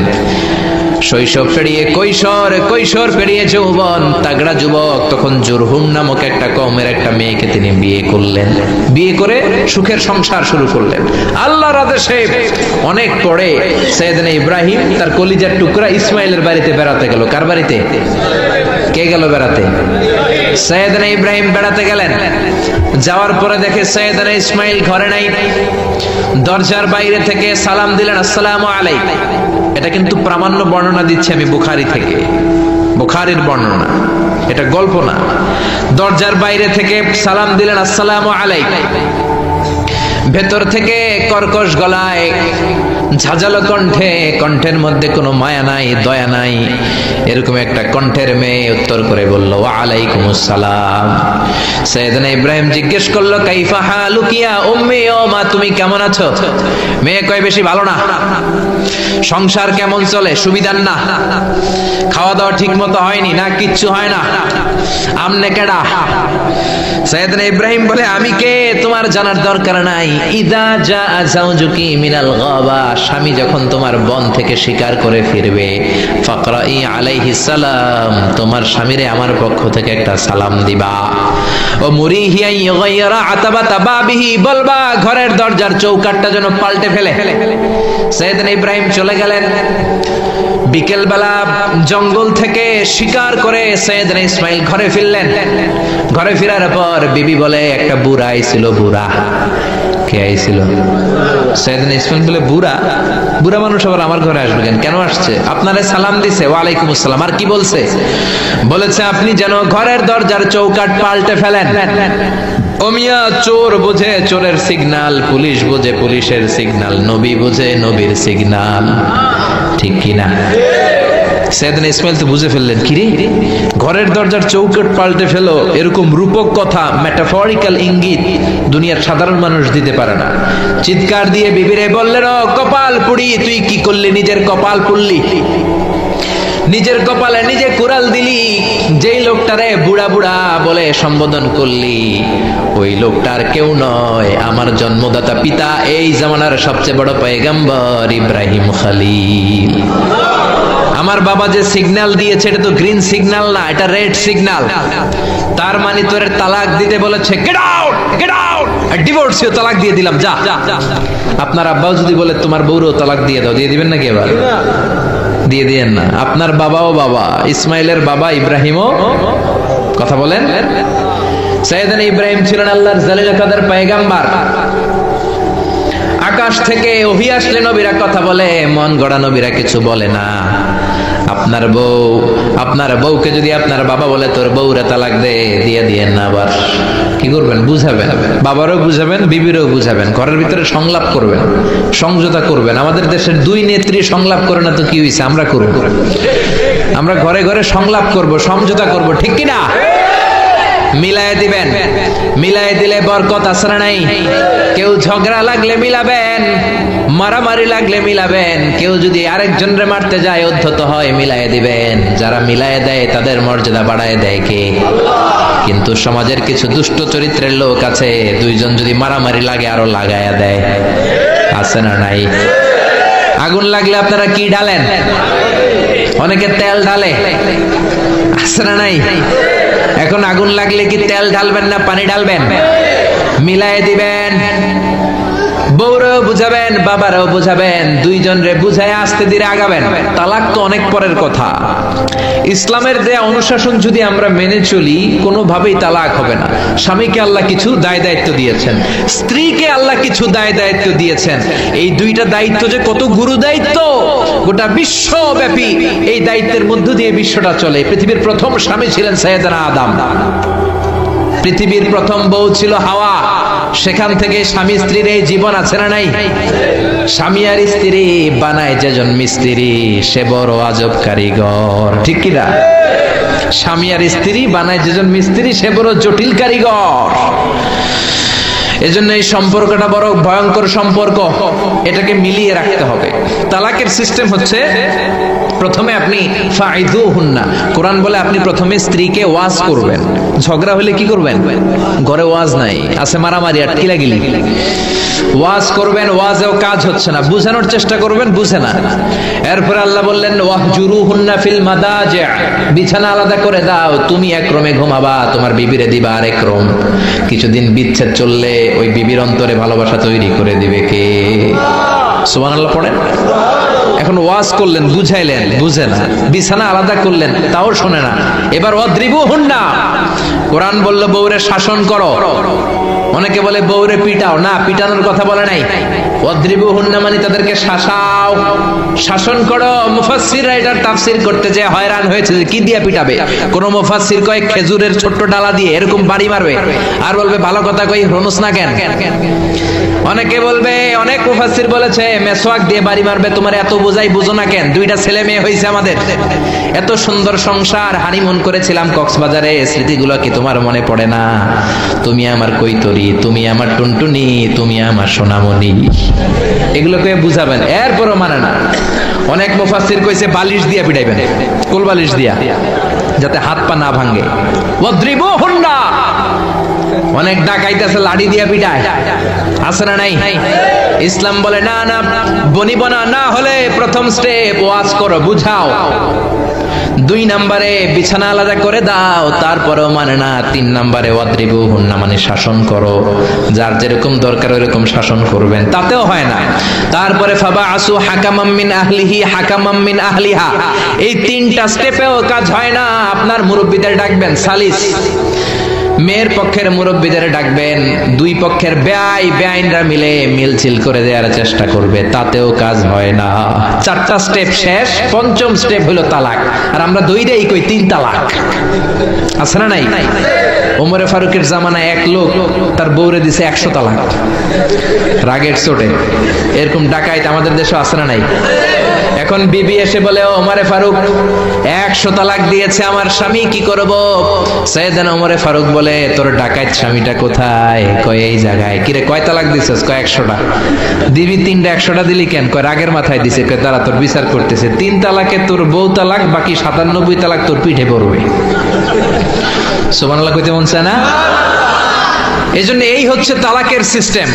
শৈশব পেরিয়ে কৈশোর, কৈশোর পেরিয়ে যৌবন, তাগড়া যুবক। তখন জুরহুম নামক একটা কওমের একটা মেয়েকে তিনি বিয়ে করলেন। বিয়ে করে সুখের সংসার শুরু করলেন আল্লাহর আদেশে। অনেক পরে সাইয়েদনা ইব্রাহিম তার কলিজার টুকরা ইসমাইলের বাড়িতে বেড়াতে গেল। কার বাড়িতে? কে গেল বেড়াতে? সৈয়দনা ইব্রাহিম বেড়াতে গেলেন। যাওয়ার পরে দেখে সৈয়দনা ইসমাইল ঘরে নাই। দরজার বাইরে থেকে সালাম দিলেন, আসসালামু আলাইকুম। এটা কিন্তু প্রামাণ্য বর্ণনা দিচ্ছি আমি বুখারী থেকে, বুখারীর বর্ণনা, এটা গল্প না। দরজার বাইরে থেকে সালাম দিলেন, আসসালামু আলাইকুম। ভেতর থেকে কর্কশ গলায়, ঝাঁঝালো কণ্ঠে, কণ্ঠের মধ্যে কোনো মায়া নাই, দয়া নাই, এরকম একটা কণ্ঠের মেয়ে উত্তর করে বলল, ওয়া আলাইকুমুস সালাম। সাইয়েদনা ইব্রাহিম জিজ্ঞেস করলো, কাইফা হালুকি ইয়া উম্মি, ও মা তুমি কেমন আছো? মেয়ে কয়, বেশি ভালো না। সংসার কেমন চলে? সুবিধার না? খাওয়া দাওয়া ঠিক মতো হয়নি না? কিচ্ছু হয় না? আমনে কেডা? সাইয়েদনা ইব্রাহিম বলে, আমি কে তোমার জানার দরকার নাই। ইদা জা যাওজুকি মিনাল গাবা, স্বামী যখন তোমার বন থেকে শিকার করে ফিরবে, ফাকরাই আলাইহিস সালাম, তোমার স্বামীরে আমার পক্ষ থেকে একটা সালাম দিবা। ও মুরিহি আন ইগায়রা আতাবাতা বাবিহি, বলবা ঘরের দরজার চৌকাঠটা যেন পাল্টে ফেলে। সাইয়েদনা ইব্রাহিম চলে গেলেন। বিকেল বেলা জঙ্গল থেকে শিকার করে সাইয়েদনা ইসমাইল ঘরে ফিরলেন। ঘরে ফেরার পর বিবি বলে, একটা বুড়া আইছিল। বুড়া কে আইছিল? সাইয়েদনা ইসমাইল বলে, বুড়া? বুড়া মানুষ আবার আমার ঘরে আসবে কেন? কেন আসছে? আপনারে সালাম দিছে, ওয়া আলাইকুমুস সালাম। আর কি বলছে? বলেছে আপনি যেন ঘরের দরজার চৌকাঠ পাল্টে ফেলেন। ও মিয়া, চোর বোঝে চোরের সিগন্যাল, পুলিশ বোঝে পুলিশের সিগন্যাল, নবী বোঝে নবীর সিগন্যাল, ঠিক কিনা? সাইয়েদনা ইসমাইল তো বুঝে ফেললেন, কি রে, ঘরের দরজার চৌকাঠ পাল্টে ফেলো, এরকম রূপক কথা, মেটাফরিক্যাল ইঙ্গিত দুনিয়ার সাধারণ মানুষ দিতে পারে না। চিৎকার দিয়ে বিবিরে বললেন, ও কপাল পুড়ি, তুই কি করলি? নিজের কপাল পুড়লি, নিজের কপালে নিজে কুড়াল দিলি। যেই লোকটারে বুড়া বুড়া বলে সম্বোধন করলি, ওই লোকটার কেউ নয়, আমার জন্মদাতা পিতা, এই জামানার সবচেয়ে বড় পয়গম্বর ইব্রাহিম খলিল। আমার বাবা যে সিগন্যাল দিয়েছে, এটা তো গ্রিন সিগন্যাল না, এটা রেড সিগন্যাল। তার মানে তোর তালাক দিতে বলেছে, গেট আউট, গেট আউট, ডিভোর্সিও তালাক দিয়ে দিলাম, যা। আপনার আব্বাও যদি বলে তোমার বউরও তালাক দিয়ে দাও, দিয়ে দিবেন নাকি? এবার দিয়ে দিয়েন না। আপনার বাবাও বাবা, ইসমাইলের বাবা ইব্রাহিমও, কথা বলেন। সাইয়েদনা ইব্রাহিম ছিলেন আল্লাহর জালিল কাদের পয়গম্বর। আকাশ থেকে ওহী আসলে নবীরা কথা বলে, মন গড়া নবীরা কিছু বলে না। আপনার বউকে যদি আপনার বাবা বলে তোর বউরে তালাক দে, দিয়ে দিয়েন না। আবার কি করবেন? বুঝাবেন, বাবারও বুঝাবেন, বিবিরও বুঝাবেন, ঘরের ভিতরে সংলাপ করবেন, সমঝোতা করবেন। আমাদের দেশের দুই নেত্রী সংলাপ করে না তো কি হয়েছে? আমরা করব, আমরা ঘরে ঘরে সংলাপ করব, সমঝোতা করব, ঠিক কিনা? মিলায় দিবেন, মিলায় দিলে বরকত আছে না নাই? কেউ ঝগড়া লাগলে মিলাবেন, মারামারি লাগলে মিলাবেন, কেউ যদি আরেকজনরে মারতে যায়, উদ্ধত হয়, মিলায় দিবেন। যারা মিলায় দেয় তাদের মর্যাদা বাড়ায় দেয় কে? কিন্তু সমাজের কিছু দুষ্ট চরিত্রের লোক আছে, দুইজন যদি মারামারি লাগে আরো লাগায়া দেয়, আছে না নাই? আগুন লাগলে আপনারা কি ঢালেন? অনেকে তেল ঢালে, আছে না নাই? এখন আগুন লাগলে কি তেল ঢালবেন না পানি ঢালবেন? মিলায়ে দিবেন। বউরাও বুঝাবেন, বাবারাও বুঝাবেন, দুইজন রে বুঝায় আস্তে ধীরে আগাবেন। তালাক তো অনেক পরের কথা। ইসলামের দেয়া অনুশাসন যদি আমরা মেনে চলি, কোনোভাবেই তালাক হবে না। স্বামীকে আল্লাহ কিছু দায় দায়িত্ব দিয়েছেন, স্ত্রীকে আল্লাহ কিছু দায় দায়িত্ব দিয়েছেন। এই দুইটা দায়িত্ব যে কত গুরু দায়িত্ব, গোটা বিশ্বব্যাপী এই দায়িত্বের মধ্য দিয়ে বিশ্বটা চলে। পৃথিবীর প্রথম স্বামী ছিলেন সাইয়েদনা আদম, পৃথিবীর প্রথম বউ ছিল হাওয়া। সেখান থেকে স্বামী স্ত্রীর এই জীবন আছে না নাই? স্বামী আর স্ত্রী বানায় যেজন মিস্ত্রি, সে বড় আজব কারিগর, ঠিক কিনা? স্বামী আর স্ত্রী বানায় যেজন মিস্ত্রি, সে বড় জটিল কারিগর। এজন্য এই সম্পর্কটা বড় ভয়ঙ্কর সম্পর্ক, এটাকে মিলিয়ে রাখতে হবে। তালাকের সিস্টেম হচ্ছে, প্রথমে আপনি ফাইদুহুন্না, কোরআন বলে আপনি প্রথমে স্ত্রীকে ওয়াজ করবেন। ঝগড়া হলে কি করবেন? ঘরে ওয়াজ নাই, আছে মারামারি আর কিলাগিলি। ওয়াজ করবেন, ওয়াজেও কাজ হচ্ছে না, বুঝানোর চেষ্টা করবেন, বুঝে না। এরপর আল্লাহ বললেন ওয়াহজুরুহুন্না ফিল মাদাজি', বিছানা আলাদা করে দাও, তুমি এক রুমে ঘুমাবা, তোমার বিবিরে দিবা আরেক রুম। কিছুদিন বিচ্ছেদ চললে ওই বিবির অন্তরে ভালোবাসা তৈরি করে দিবে কে? সুবহানাল্লাহ পড়েন। এখন ওয়াজ করলেন, বুঝাইলেন, বুঝে না। বিছানা আলাদা করলেন, তাও শোনে না। এবার ওয়াদ্রিবুহুন্না, কোরআন বলল বউরে শাসন করো। অনেকে বলে বউরে পিটাও, না, পিটানোর কথা বলে নাই। ওয়াদ্রিবুহুন্না মানে তাদেরকে শাসাও, শাসন করো। মুফাসসিররা এটার তাফসীর করতে যে হয়রান হয়েছে যে কি দিয়া পিটাবে। কোন মুফাসসির কয় খেজুরের ছোট্ট ডালা দিয়ে এরকম বাড়ি মারবে, আর বলবে ভালো কথা কই হনুস না কেন। অনেকে বলবে, অনেক মুফাসসির বলেছে মেসওয়াক দিয়ে বাড়ি মারবে। তোমার এত বোঝাই বুঝো না কেন? দুইটা ছেলে মেয়ে হয়েছে আমাদের, এত সুন্দর সংসার, হানিমুন করেছিলাম কক্সবাজারে, স্মৃতিগুলো কি তোমার মনে পড়ে না? তুমি আমার কৈতরি, তুমি আমার টুনটুনি, তুমি আমার সোনামণি, এগুলোকে বুঝাবেন, এরপরও মানে না। অনেক মুফাসসির কইছে বালিশ দিয়া পিটাইবেন, কোল বালিশ দিয়া, যাতে হাত পা না ভাঙে। ওয়াদ্রিবুহুন্না, অনেক ডাকাইতেছে লাঠি দিয়া পিটায়, আছে না নাই? ইসলাম বলে না না, বনিবনা না হলে প্রথম স্টেপ ওয়াজ করো, বুঝাও। 2 নম্বরে বিছানা আলাদা করে দাও, তারপরেও মানে না। 3 নম্বরে ওয়াদ্রিবুহুন্না মানে শাসন করো, যার যেরকম দরকার ওইরকম শাসন করবেন, তাতেও হয় না। তারপরে ফাবাআসু হাকামাম মিন আহলিহি হাকামাম মিন আহলিহা, এই 3টা স্টেপেও কাজ হয় না। আপনার মুরব্বিদের ডাকবেন, সালিস, মেয়ের পক্ষের মুরব্বিদের ডাকবেন, 2 পক্ষের বেআইনরা মিলে মিলছিল করে দেওয়ার চেষ্টা করবে, তাতেও কাজ হয় না। 4টা স্টেপ শেষ, 5ম স্টেপ হলো তালাক। আর আমরা দইটাই কই 3 তালাক, আছে না নাই? ওমরে ফারুকের জামানায় এক লোক তার বউরে দিছে 100 তালাক, রাগের চোটে। এরকম ডাকাইত আমাদের দেশে আছে না নাই? এখন বিবি এসে বলে, ওমরে ফারুক 100 তালাক দিয়েছে আমার স্বামী, কি করব? সাইয়েদনা ওমরে ফারুক বলে, তোর ডাকাইত স্বামীটা কোথায়? কয় এই জায়গায়। কিরে কয় তালাক দিছিস? কয় 100টা। দিবি 3টা, 100টা দিলি কেন? কয় রাগের মাথায় দিছে। কয় দাঁড়া, তোর বিচার করতেছে। 3 তালাকে তোর বউ তালাক, বাকি 97 তালাক তোর পিঠে পড়বে। সুবহানাল্লাহ কইতে মন চায় না? এইজন্য এই হচ্ছে তালাকের সিস্টেম।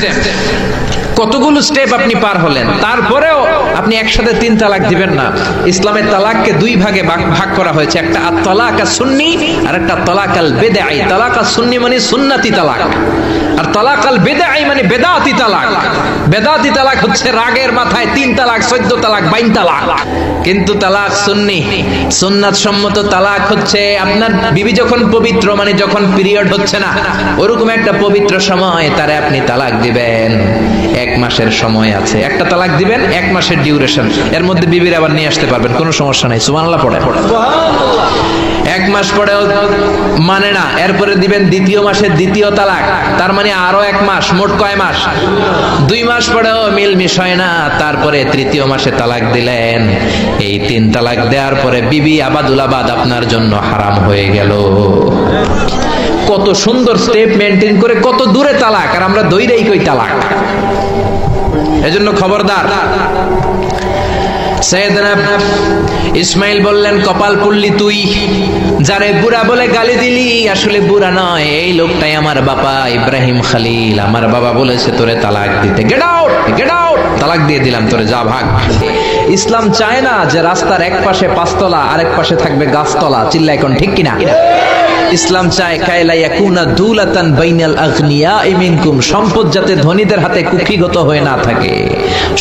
কতগুলো স্টেপ আপনি পার হলেন, তারপরেও আপনি একসাথে 3 তালাক দিবেন না। ইসলামের তালাককে 2 ভাগে ভাগ করা হয়েছে, একটা আত-তালাক আস-সুন্নি আর একটা তালাক আল-বিদআই। তালাক আস-সুন্নি মানে সুন্নতি তালাক, আর তালাক আল-বিদআই মানে বেদাতি তালাক। বেদাতি তালাক হচ্ছে রাগের মাথায় 3 তালাক, 14 তালাক, 22 তালাক। কিন্তু তালাক সুন্নি, সুন্নাত সম্মত তালাক হচ্ছে আপনার বিবি যখন পবিত্র, মানে যখন পিরিয়ড হচ্ছে না, ওরকম একটা পবিত্র সময় তারে আপনি তালাক দিবেন। 1 মাসের সময় আছে, একটা তালাক দিবেন, 1 মাসের ডিউরেশন, এর মধ্যে বিবির আবার নিয়ে আসতে পারবেন, কোনো সমস্যা নাই। সুবহানাল্লাহ পড়ে। 1 মাস পরেও মানে না, এরপরে দিবেন 2য় মাসের 2য় তালাক, তার মানে আরো 1 মাস, মোট কয় মাস? 2 মাস পরেও মিলমিশ হয় না, তারপরে 3য় মাসে তালাক দিলেন। এই 3 তালাক দেওয়ার পরে বিবি আবাদুল আবাদ আপনার জন্য হারাম হয়ে গেল। কত সুন্দর স্টেপ মেনটেন করে কত দূরে তালাক, আর আমরা দইরাই কই তালাক। এজন্য খবরদার। সাইয়েদনা ইসমাইল বললেন, কপাল পুড়লি তুই, যারে বুড়া বলে গালি দিলি আসলে বুড়া নয়, এই লোকটাই আমার বাবা ইব্রাহিম খলিল। আমার বাবা বলেছে তোরে তালাক দিতে, গেট আউট, গেট আউট, তালাক দিয়ে দিলাম তোরে, যা ভাগ। ইসলাম চায় না যে রাস্তার এক পাশে 5 তলা, আরেক পাশে থাকবে গাছতলা। চিল্লা এখন ঠিক কিনা? ইসলাম চায় কায়লা ইয়াকুনা দুলাতান বাইনাল আগনিয়াই মিনকুম, সম্পদ যাতে ধনীদের হাতে কুক্ষিগত হয়ে না থাকে,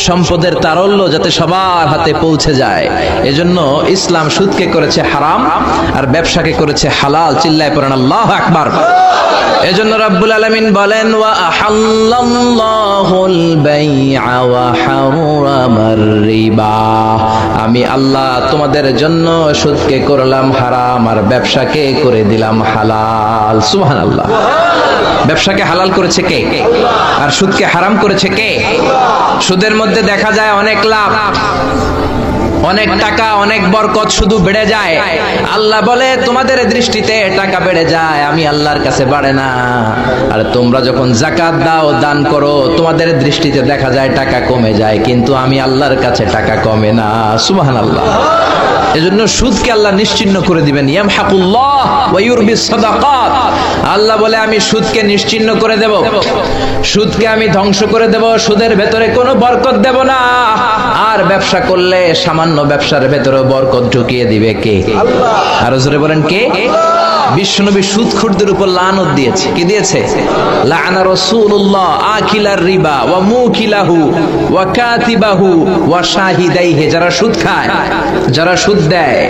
সম্পদের তারল্য যাতে সবার হাতে পৌঁছে যায়। এজন্য ইসলাম সুদকে করেছে হারাম আর ব্যবসাকে করেছে হালাল। চিল্লায় পড়েন আল্লাহু আকবার। এজন্য রব্বুল আলামিন বলেন, ওয়া আহাল্লাল্লাহুল বাইআ ওয়া হারামার রিবা, আমি আল্লাহ তোমাদের জন্য সুদকে করলাম হারাম আর ব্যবসাকে করে দিলাম হালাল। সুবহানাল্লাহ। ব্যবসাকে হালাল করেছে কে? আর সুদকে হারাম করেছে কে? সুদের মধ্যে দেখা যায় অনেক লাভ, অনেক টাকা, অনেক বরকত, শুধু বেড়ে যায়। আল্লাহ বলে তোমাদের দৃষ্টিতে টাকা বেড়ে যায়, আমি আল্লাহর কাছে বাড়ে না। আর তোমরা যখন যাকাত দাও, দান করো, তোমাদের দৃষ্টিতে দেখা যায় টাকা কমে যায়, কিন্তু আমি আল্লাহর কাছে টাকা কমে না। সুবহানাল্লাহ। এজন্য সুদকে আল্লাহ নিশ্চিহ্ন করে দিবেন। ইয়ামহাকুল্লাহ ওয়া ইউরবিস সাদাকাত, আল্লাহ বলে আমি সুদকে নিশ্চিহ্ন করে দেব, সুদকে আমি ধ্বংস করে দেব, সুদের ভেতরে কোনো বরকত দেব না। আর ব্যবসা করলে সামান্য ব্যবসার ভেতরে বরকত ঢুকিয়ে দিবে কে? আল্লাহ। আর জোরে বলেন কে? বিশ্বনবী সুদখোরদের উপর লানত দিয়েছে। কি দিয়েছে? লাআনা রাসূলুল্লাহ আকিলার রিবা ওয়া মুকিলাহু ওয়া কাতিবাহু ওয়া শাহিদাইহি, যারা সুদ খায়, যারা সুদ দেয়,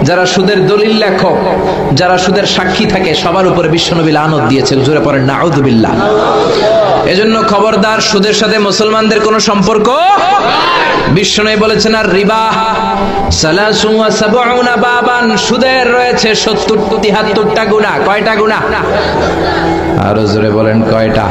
যারা সুদের দলিল লেখক, যারা সুদের সাক্ষী থাকে, সবার উপরে বিশ্বনবী লানত দিয়েছে। জোরে পড়েন নাউযুবিল্লাহ। এজন্য খবরদার, সুদের সাথে মুসলমানদের কোনো সম্পর্ক। বিশ্বনবী বলেছেন আর রিবা সালাসুন ওয়া সাবউনা বাবান, সুদের রয়েছে ৭০-৭৩টা গুনাহ। কয়টা গুনাহ? আরো জোরে বলেন কয়টা?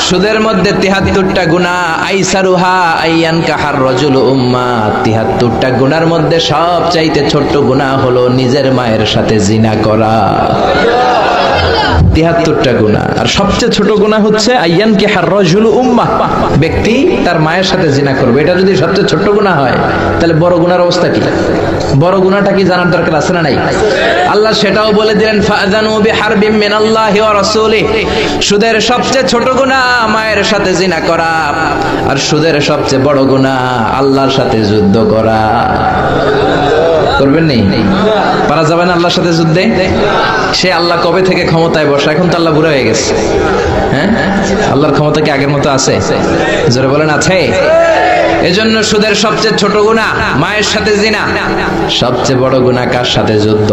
সুদের মধ্যে ৭৩টা গুনাহ। আইসারুহা আইয়ান কাহার রাজুল উম্মা, ৭৩টা গুনার মধ্যে সবচাইতে ছোট্ট গুনাহ হলো নিজের মায়ের সাথে জিনা করা। ৭৩টা গুনাহ। আর সবচেয়ে ছোট গুনাহ হচ্ছে আইয়ান কাহার রাজুল উম্মা, ব্যক্তি তার মায়ের সাথে জিনা করবে। এটা যদি সবচেয়ে ছোট গুনাহ হয়, তাহলে বড় গুনার অবস্থা কি? বড় গুনাহটা কি জানার দরকার আছে না নাই? আল্লাহ সেটাও বলে দিলেন, ফাযানু বিহারবিম মিনাল্লাহি ওয়া রাসূলিহি, সুদের সবচেয়ে ছোট গুনাহ মায়ের সাথে জিনা করা, আর সুদের সবচেয়ে বড় গুনাহ আল্লাহর সাথে যুদ্ধ করা। করবেন নেই? পারা যাবে না আল্লাহর সাথে যুদ্ধে? সে আল্লাহ কবে থেকে ক্ষমতায় বসা, এখন তো আল্লাহ বুড়া হয়ে গেছে। হ্যাঁ, আল্লাহর ক্ষমতা কি আগের মতো আছে? জোরে বলেন আছে। এজন্য সুদের সবচেয়ে ছোট গুনাহ মায়ের সাথে জিনা, সবচেয়ে বড় গুনাহ কার সাথে? যুদ্ধ।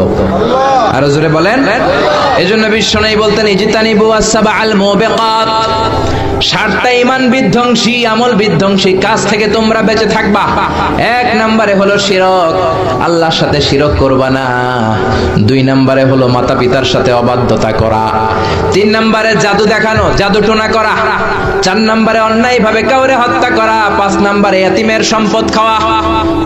আরো জোরে বলেন। এজন্য বিশ্বনবী বলতেন ইজতানিবু আস-সাবআল মুবিকাত, 7টা ঈমান বিধ্বংসী, আমল বিধ্বংসী কাজ থেকে তোমরা বেঁচে থাকবা। 1 নম্বরে হলো শিরক, আল্লাহর সাথে শিরক করবা না। 2 নম্বরে হলো মাতা পিতার সাথে অবাধ্যতা করা। 3 নম্বরে জাদু দেখানো, জাদু টোনা করা। 4 নম্বরে অন্যায় ভাবে কাউরে হত্যা করা। 5 নম্বরে এতিমের সম্পদ খাওয়া।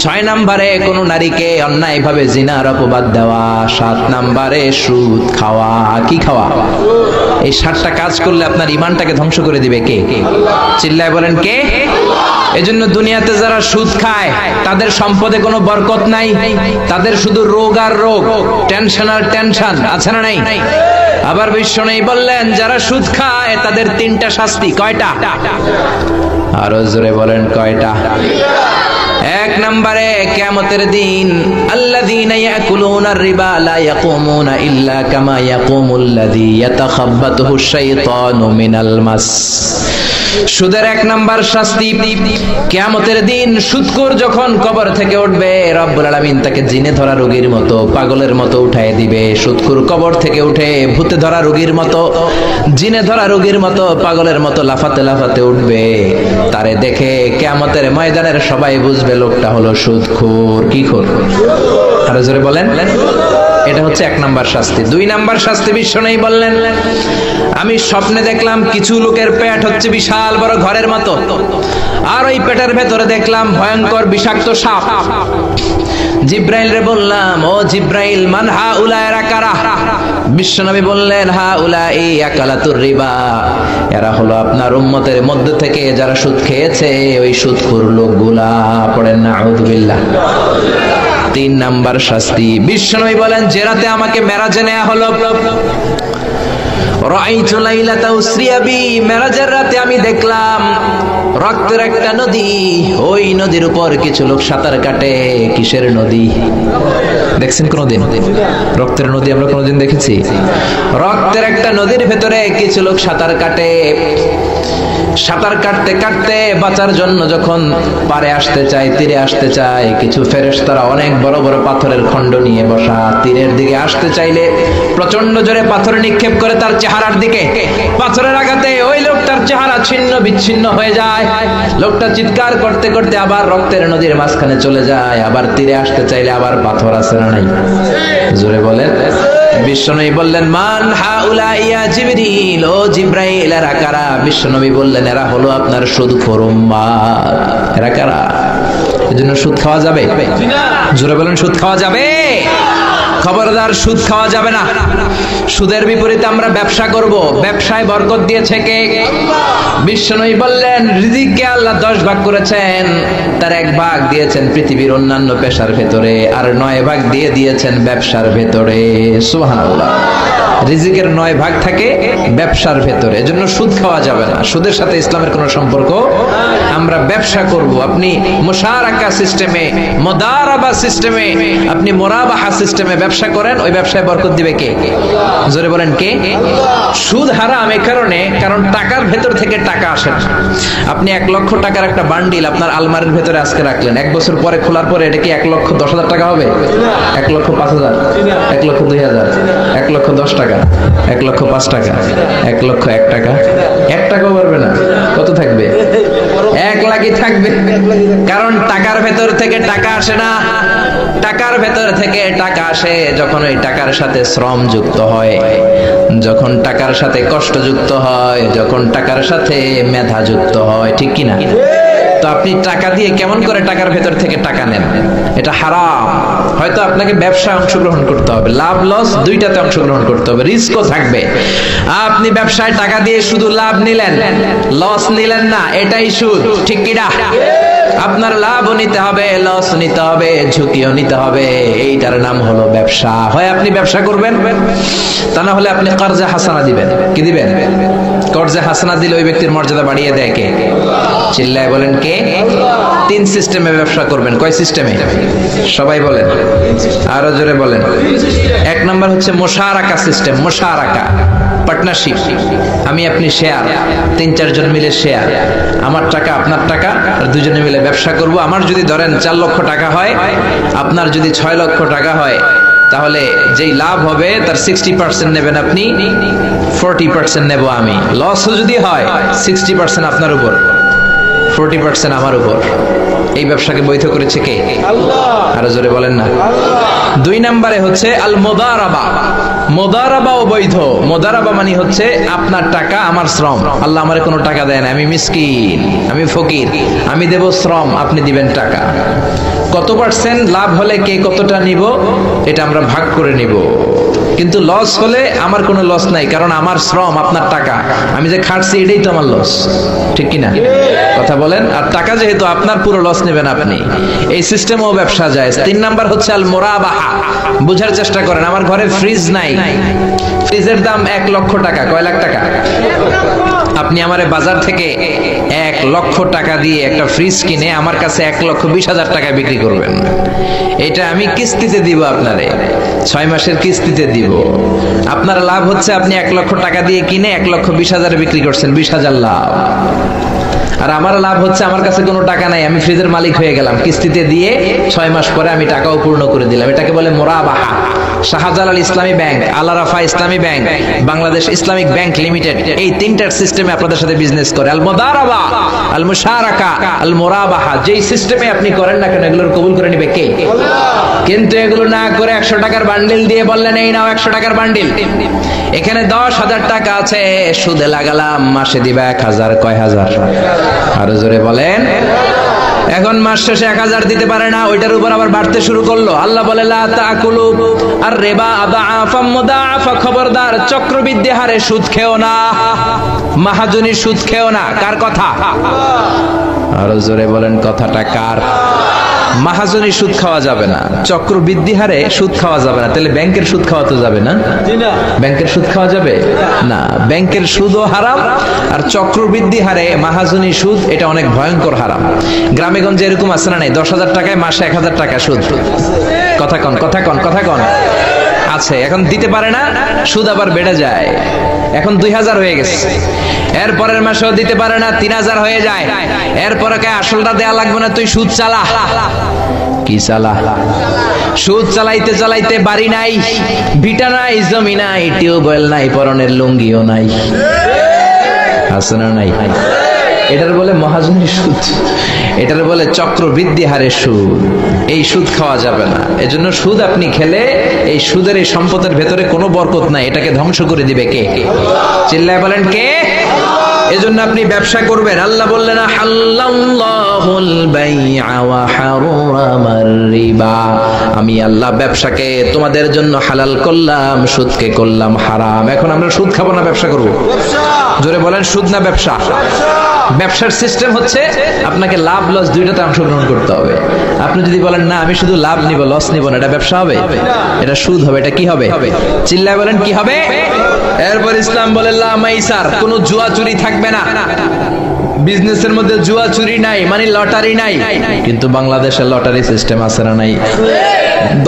6 নম্বরে কোন নারীকে অন্যায় ভাবে জিনার অপবাদ দেওয়া। 7 নম্বরে সুদ খাওয়া। কি খাওয়া? এই 7টা কাজ করলে আপনার ঈমানটাকে ধ্বংস করে দিবে কে? চিল্লায় বলেন কে? এজন্য দুনিয়াতে যারা সুদ খায় তাদের সম্পদে কোনো বরকত নাই, তাদের শুধু রোগ আর রোগ, টেনশন আর টেনশন। আছে না নাই? আবার বিশ্বনবী বললেন যারা সুদ খায় তাদের 3টা শাস্তি। কয়টা? আরো জোরে বলেন কয়টা? 1 নম্বরে কিয়ামতের দিন আল্লাযীনা ইয়াকুলুনার রিবা লা ইয়াকুমুনা ইল্লা কামা ইয়াকুমুল্লাযী ইয়াতাখাব্বাতুহু শাইতানু মিনাল মাস। সুদের 1 নাম্বার শাস্তি, কিয়ামতের দিন সুদখোর যখন কবর থেকে উঠবে, রব্বুল আলামিন তাকে জিনে ধরা রোগীর মতো, পাগলের মতো উঠায় দিবে। সুদখোর কবর থেকে উঠে ভূতে ধরা রোগীর মতো, জিনে ধরা রোগীর মতো, পাগলের মতো লাফাতে লাফাতে উঠবে। তারে দেখে কিয়ামতের ময়দানের সবাই বুঝবে লোকটা হলো সুদখোর। কি খোর? আরো জোরে বলেন। এটা হচ্ছে 1 নাম্বার শাস্তি। 2 নাম্বার শাস্তি বিশ্বনবী বললেন, আমি স্বপ্নে দেখলাম কিছু লোকের পেট হচ্ছে বিশাল বড় ঘরের মতো, আর ওই পেটের ভেতরে দেখলাম ভয়ঙ্কর বিষাক্ত সাপ। জিব্রাইল রে বললাম, ও জিব্রাইল, মান হাউলা, এরা কারা? বিশ্বনবী বললেন, হাউলাই আকালাতুর রিবা, এরা হলো আপনার উম্মতের মধ্য থেকে যারা সুদ খেয়েছে, ওই সুদখোর লোকগুলা। পড়েন নাউযুবিল্লাহ। 3 নাম্বার শাস্তি বিশ্বনবী বলেন, যে রাতে আমাকে মেরাজে নেওয়া হলো, রাআইতু লাইলাতা উসরিয়া বি, মেরাজের রাতে আমি দেখলাম রক্তের একটা নদী, ওই নদীর উপর কিছু লোক সাঁতার কাটে। কিসের নদী? দেখছেন কোনদিন রক্তের নদী? আমরা কোনদিন দেখেছি? রক্তের একটা নদীর ভেতরে কিছু লোক সাঁতার কাটে। সাঁতার কাটতে কাটতে বাঁচার জন্য যখন পারে আসতে চায়, তীরে আসতে চায়, কিছু ফেরেশতারা অনেক বড় বড় পাথরের খণ্ড নিয়ে বসা, তীরের দিকে আসতে চাইলে প্রচন্ড জোরে পাথর নিক্ষেপ করে তার চেহারার দিকে। পাথরের আঘাতে ওই লোকটার চেহারা ছিন্ন বিচ্ছিন্ন হয়ে যায়। লোকটা চিৎকার করতে করতে আবার রক্তের নদীর মাঝখানে চলে যায়। আবার তীরে আসতে চাইলে আবার পাথর আছে না নাই? জোরে বলেন। বিশ্বনবী বললেন, মান হাউলা ইয়া জিবরিল, ও জিব্রাইল, এরা কারা? বিশ্বনবী বললেন, এরা হলো আপনার সুদখোর উম্মাত। এরা কারা? এজন্য সুদ খাওয়া যাবে? জোরে বলেন, সুদ খাওয়া যাবে? খবরদার, সুদ খাওয়া যাবে না। সুদের বিপরীতে আমরা ব্যবসা করব। ব্যবসায় বরকত দিয়েছে কে? বিশ্বনবী বললেন, রিজিককে আল্লাহ 10 ভাগ করেছেন, তার 1 ভাগ দিয়েছেন পৃথিবীর অন্যান্য পেশার ভেতরে, আর 9 ভাগ দিয়ে দিয়েছেন ব্যবসার ভেতরে। সুবহানাল্লাহ। রিজিকের 9 ভাগ থাকে ব্যবসার ভেতরে, এজন্য সুদ খাওয়া যাবে না। সুদের সাথে ইসলামের কোনো সম্পর্ক। আমরা ব্যবসা করব। আপনি মুশারাকা সিস্টেমে, মুদারাবা সিস্টেমে, আপনি মুরাবাহা সিস্টেমে ব্যবসা করেন, ওই ব্যবসায় বরকত দিবে কে? জোরে বলেন কে? সুদ হারাম এই কারণে, কারণ টাকার ভেতর থেকে টাকা আসে না। আপনি 1 লক্ষ টাকার একটা বান্ডিল আপনার আলমারির ভেতরে আজকে রাখলেন, 1 বছর পরে খোলার পরে এটা কি 1,10,000 টাকা হবে? 1,05,000, 1,02,000, 1,10 টাকা, 1,05 টাকা, 1,01 টাকা, 1 টাকাও পারবে না। কত থাকবে? 1 লাখই থাকবে। কারণ টাকার ভেতর থেকে টাকা আসে না। টাকার ভেতর থেকে টাকা আসে যখন ওই টাকার সাথে শ্রম যুক্ত হয়, যখন টাকার সাথে কষ্ট যুক্ত হয়, যখন টাকার সাথে মেধা যুক্ত হয়। ঠিক কিনা? তো আপনি টাকা দিয়ে কেমন করে টাকার ভেতর থেকে টাকা নেন? এটা হারাম। হয়তো আপনাকে ব্যবসায় অংশগ্রহণ করতে হবে, লাভ লস দুইটাতে অংশগ্রহণ করতে হবে, রিস্কও থাকবে। আপনি ব্যবসায় টাকা দিয়ে শুধু লাভ নিলেন, লস নিলেন না, এটাই সুদ। ঠিক কিনা? আপনার লাভও নিতে হবে, লস নিতে হবে, ঝুঁকিও নিতে হবে। এইটার নাম হলো ব্যবসা। হয় আপনি ব্যবসা করবেন, তা না হলে আপনি কর্জে হাসানা দিবেন। কি দিবেন? কর্জে হাসানা দিলে ওই ব্যক্তির মর্যাদা বাড়িয়ে দেয় কে? চিল্লায় বলেন কে? 3 সিস্টেমে ব্যবসা করবেন। কয় সিস্টেমে? সবাই বলেন, আরো জোরে বলেন। 1 নাম্বার হচ্ছে মুশারাকা সিস্টেম। মুশারাকা, পার্টনারশিপ। আমি আপনি শেয়ার, 3-4 জন মিলে শেয়ার, আমার টাকা আপনার টাকা, আর দুজনে মিলে ব্যবসা করব। আমার যদি ধরেন 4 লক্ষ টাকা হয়, আপনার যদি 6 লক্ষ টাকা হয়, তাহলে যেই লাভ হবে তার 60% নেবেন আপনি, 40% নেব আমি। লসও যদি হয় 60% আপনার উপর, 40% আমার উপর। এই ব্যবসাকে বৈধ করেছে কে? আল্লাহ। আরো জোরে বলেন না। 2 নম্বরে হচ্ছে আল মুদারাবা। মুদারাবাও বৈধ। মুদারাবা মানে হচ্ছে আপনার টাকা আমার শ্রম। আল্লাহ আমারে কোনো টাকা দেয় না, আমি মিসকিন, আমি ফকির, আমি দেব শ্রম, আপনি দিবেন টাকা। কত পার্সেন্ট লাভ হলে কে কতটা নিব এটা আমরা ভাগ করে নিব। কিন্তু লস হলে আমার কোনো লস নাই, কারণ আমার শ্রম আপনার টাকা, আমি যে খাটছি এটাই তো আমার লস। ঠিক কিনা? কথা বলেন। আর টাকা যেহেতু আপনার, পুরো লস নেবেন আপনি। এই সিস্টেমও ব্যবসা যায়। 3 নাম্বার হচ্ছে আল মুরাবাহা। বুঝার চেষ্টা করেন। আমার ঘরে ফ্রিজ নাই, ফ্রিজের দাম 1 লক্ষ টাকা। কয় লাখ টাকা? আপনি আমারে বাজার থেকে 1 লক্ষ টাকা দিয়ে একটা ফ্রিজ কিনে আমার কাছে 1,20,000 টাকায় বিক্রি করবেন। এটা আমি কিস্তিতে দিব আপনারে, 6 মাসের কিস্তিতে দিব। আপনার লাভ হচ্ছে আপনি 1 লক্ষ টাকা দিয়ে কিনে 1,20,000 বিক্রি করছেন, 20,000 লাভ। আর আমার লাভ হচ্ছে আমার কাছে কোনো টাকা নাই, আমি ফ্রিজের মালিক হয়ে গেলাম, কিস্তিতে দিয়ে 6 মাস পরে আমি টাকাও পূর্ণ করে দিলাম। এটাকে বলে মুরাবাহা। শাহজালাল ইসলামী ব্যাংক, আল রাফা ইসলামী bank, Bangladesh Islamic bank limited, এই 3টার সিস্টেমে আপনাদের সাথে বিজনেস করে। আল মুদারাবা, আল মুশারাকা, আল মুরাবাহা। যেই সিস্টেমে আপনি করেন না কেন, এগুলোর কবুল করে নিবে কে? আল্লাহ। কিন্তু এগুলো না করে 100 টাকার বান্ডিল দিয়ে বললেন এই নাও 100 টাকার বান্ডিল, এখানে 10,000 টাকা আছে, সুদে লাগালাম, মাসে দিবা 1,000। কয় হাজার? আরো জোরে বলেন। এখন মাস শেষে 1,000 দিতে পারে না, ওইটার উপর আবার বাড়তে শুরু করলো। আল্লাহ বলে লা তাকুলু আর রিবা আদাআফাম মুদাআফা। খবরদার, চক্রবৃদ্ধি হারে সুদ খেও না, মাহাজনী সুদ খেও না। কার কথা? আরো জোরে বলেন, কথাটা কার? মাহাজনী সুদ খাওয়া যাবে না, চক্রবৃদ্ধি হারে সুদ খাওয়া যাবে না। তাহলে ব্যাংকের সুদ খাওয়া তো যাবে না? ব্যাংকের সুদ খাওয়া যাবে না। ব্যাংকের সুদও হারাম, আর চক্রবৃদ্ধি হারে মাহাজনী সুদ, এটা অনেক ভয়ঙ্কর হারাম। গ্রামে গঞ্জে এরকম আছে না নাই? 10,000 টাকায় মাসে 1,000 টাকা সুদ। কথা কন, কথা কন, কথা কন। আছে, এখন দিতে পারে না, সুদ আবার বেড়ে যায়। এখন 2,000 হয়ে গেছে, এরপরের মাসেও দিতে পারে না, 3,000 হয়ে যায়। এরপরে কে আসলটা দেয়া লাগবে না, তুই সুদ চালা। কি চালা? সুদ চালাইতে চালাইতে বাড়ি নাই, ভিটা নাই, জমি নাই, টিউবওয়েল নাই, পরনের লুঙ্গিও নাই। আছে না নাই? এটার বলে মহাজনী সুদ, এটার বলে চক্রবৃদ্ধি হারে সুদ। এই সুদ খাওয়া যাবে না। এজন্য সুদ আপনি খেলে এই সুদের এই সম্পদের ভেতরে কোনো বরকত নাই, এটাকে ধ্বংস করে দিবে কে? চিল্লায় বলেন কে? এজন্য আপনি ব্যবসা করবেন। আল্লাহ বললেন হাল্লাল্লাহুল বাইআ ওয়া হারামার রিবা, আমি আল্লাহ ব্যবসাকে তোমাদের জন্য হালাল করলাম, সুদকে করলাম হারাম। এখন আমরা সুদ খাবো না ব্যবসা করব? জোরে বলেন, সুদ না ব্যবসা? ব্যবসার সিস্টেম হচ্ছে আপনাকে লাভ লস দুইটাতে অংশগ্রহণ করতে হবে। আপনি যদি বলেন না আমি শুধু লাভ নিব লস নিব না, এটা ব্যবসা হবে? এটা সুদ হবে। এটা কি হবে? চিল্লায় বলেন কি হবে? এরপর ইসলাম বলে লা মাইসার, কোনো জুয়া চুরি থাকবে না। বিজনেসের মধ্যে জুয়া চুরি নাই, মানে লটারি নাই। কিন্তু বাংলাদেশের লটারি সিস্টেম আছে না নাই?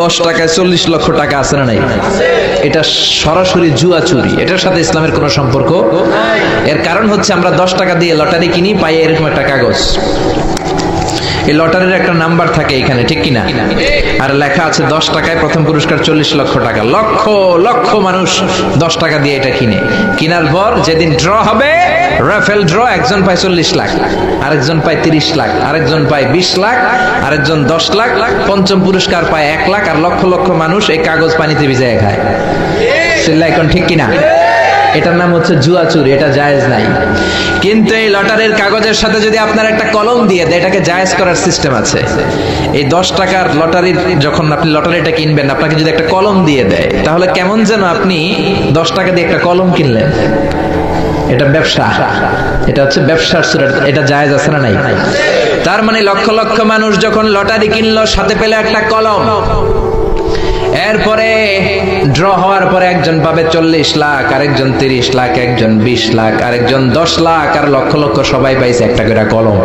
10 টাকায় 40 লক্ষ টাকা আছে না নাই? এটা সরাসরি জুয়া চুরি, এটার সাথে ইসলামের কোনো সম্পর্ক। এর কারণ হচ্ছে আমরা 10 টাকা দিয়ে লটারি কিনি, পাই এরকম একটা কাগজ, এই লটারির একটা নাম্বার থাকে এখানে, ঠিক কিনা? আর লেখা আছে 10 টাকায় প্রথম পুরস্কার 40 লক্ষ টাকা। লক্ষ লক্ষ মানুষ 10 টাকা দিয়ে এটা কিনে। কেনার পর যেদিন ড্র হবে, রাফেল ড্র, একজন পায় 40 লাখ, আরেকজন পায় 30 লাখ, আরেকজন পায় 20 লাখ, আরেকজন 10 লাখ, পঞ্চম পুরস্কার পায় 1 লাখ, আর লক্ষ লক্ষ মানুষ এই কাগজ পানিতে ভিজায় খায়। এখন ঠিক কিনা? এটার নাম হচ্ছে জুয়া চুরি, এটা জায়েজ নাই। কিন্তু এই লটারির কাগজের সাথে যদি আপনার একটা কলম দিয়ে দেয়, এটাকে জায়েজ করার সিস্টেম আছে। এই 10 টাকার লটারির যখন আপনি লটারিটা কিনবেন, আপনাকে যদি একটা কলম দিয়ে দেয়, তাহলে কেমন যেন আপনি 10 টাকা দিয়ে একটা কলম কিনলেন। এটা ব্যবসা, এটা হচ্ছে ব্যবসার সুরা। এটা জায়েজ আছে না নাই? তার মানে লক্ষ লক্ষ মানুষ যখন লটারি কিনলো, সাথে পেলে একটা কলম। এরপরে ড্র হওয়ার পরে একজন পাবে 40 লাখ, আরেকজন 30 লাখ, একজন 20 লাখ, আরেকজন 10 লাখ, আর লক্ষ লক্ষ সবাই পাইছে একটা করে কলম।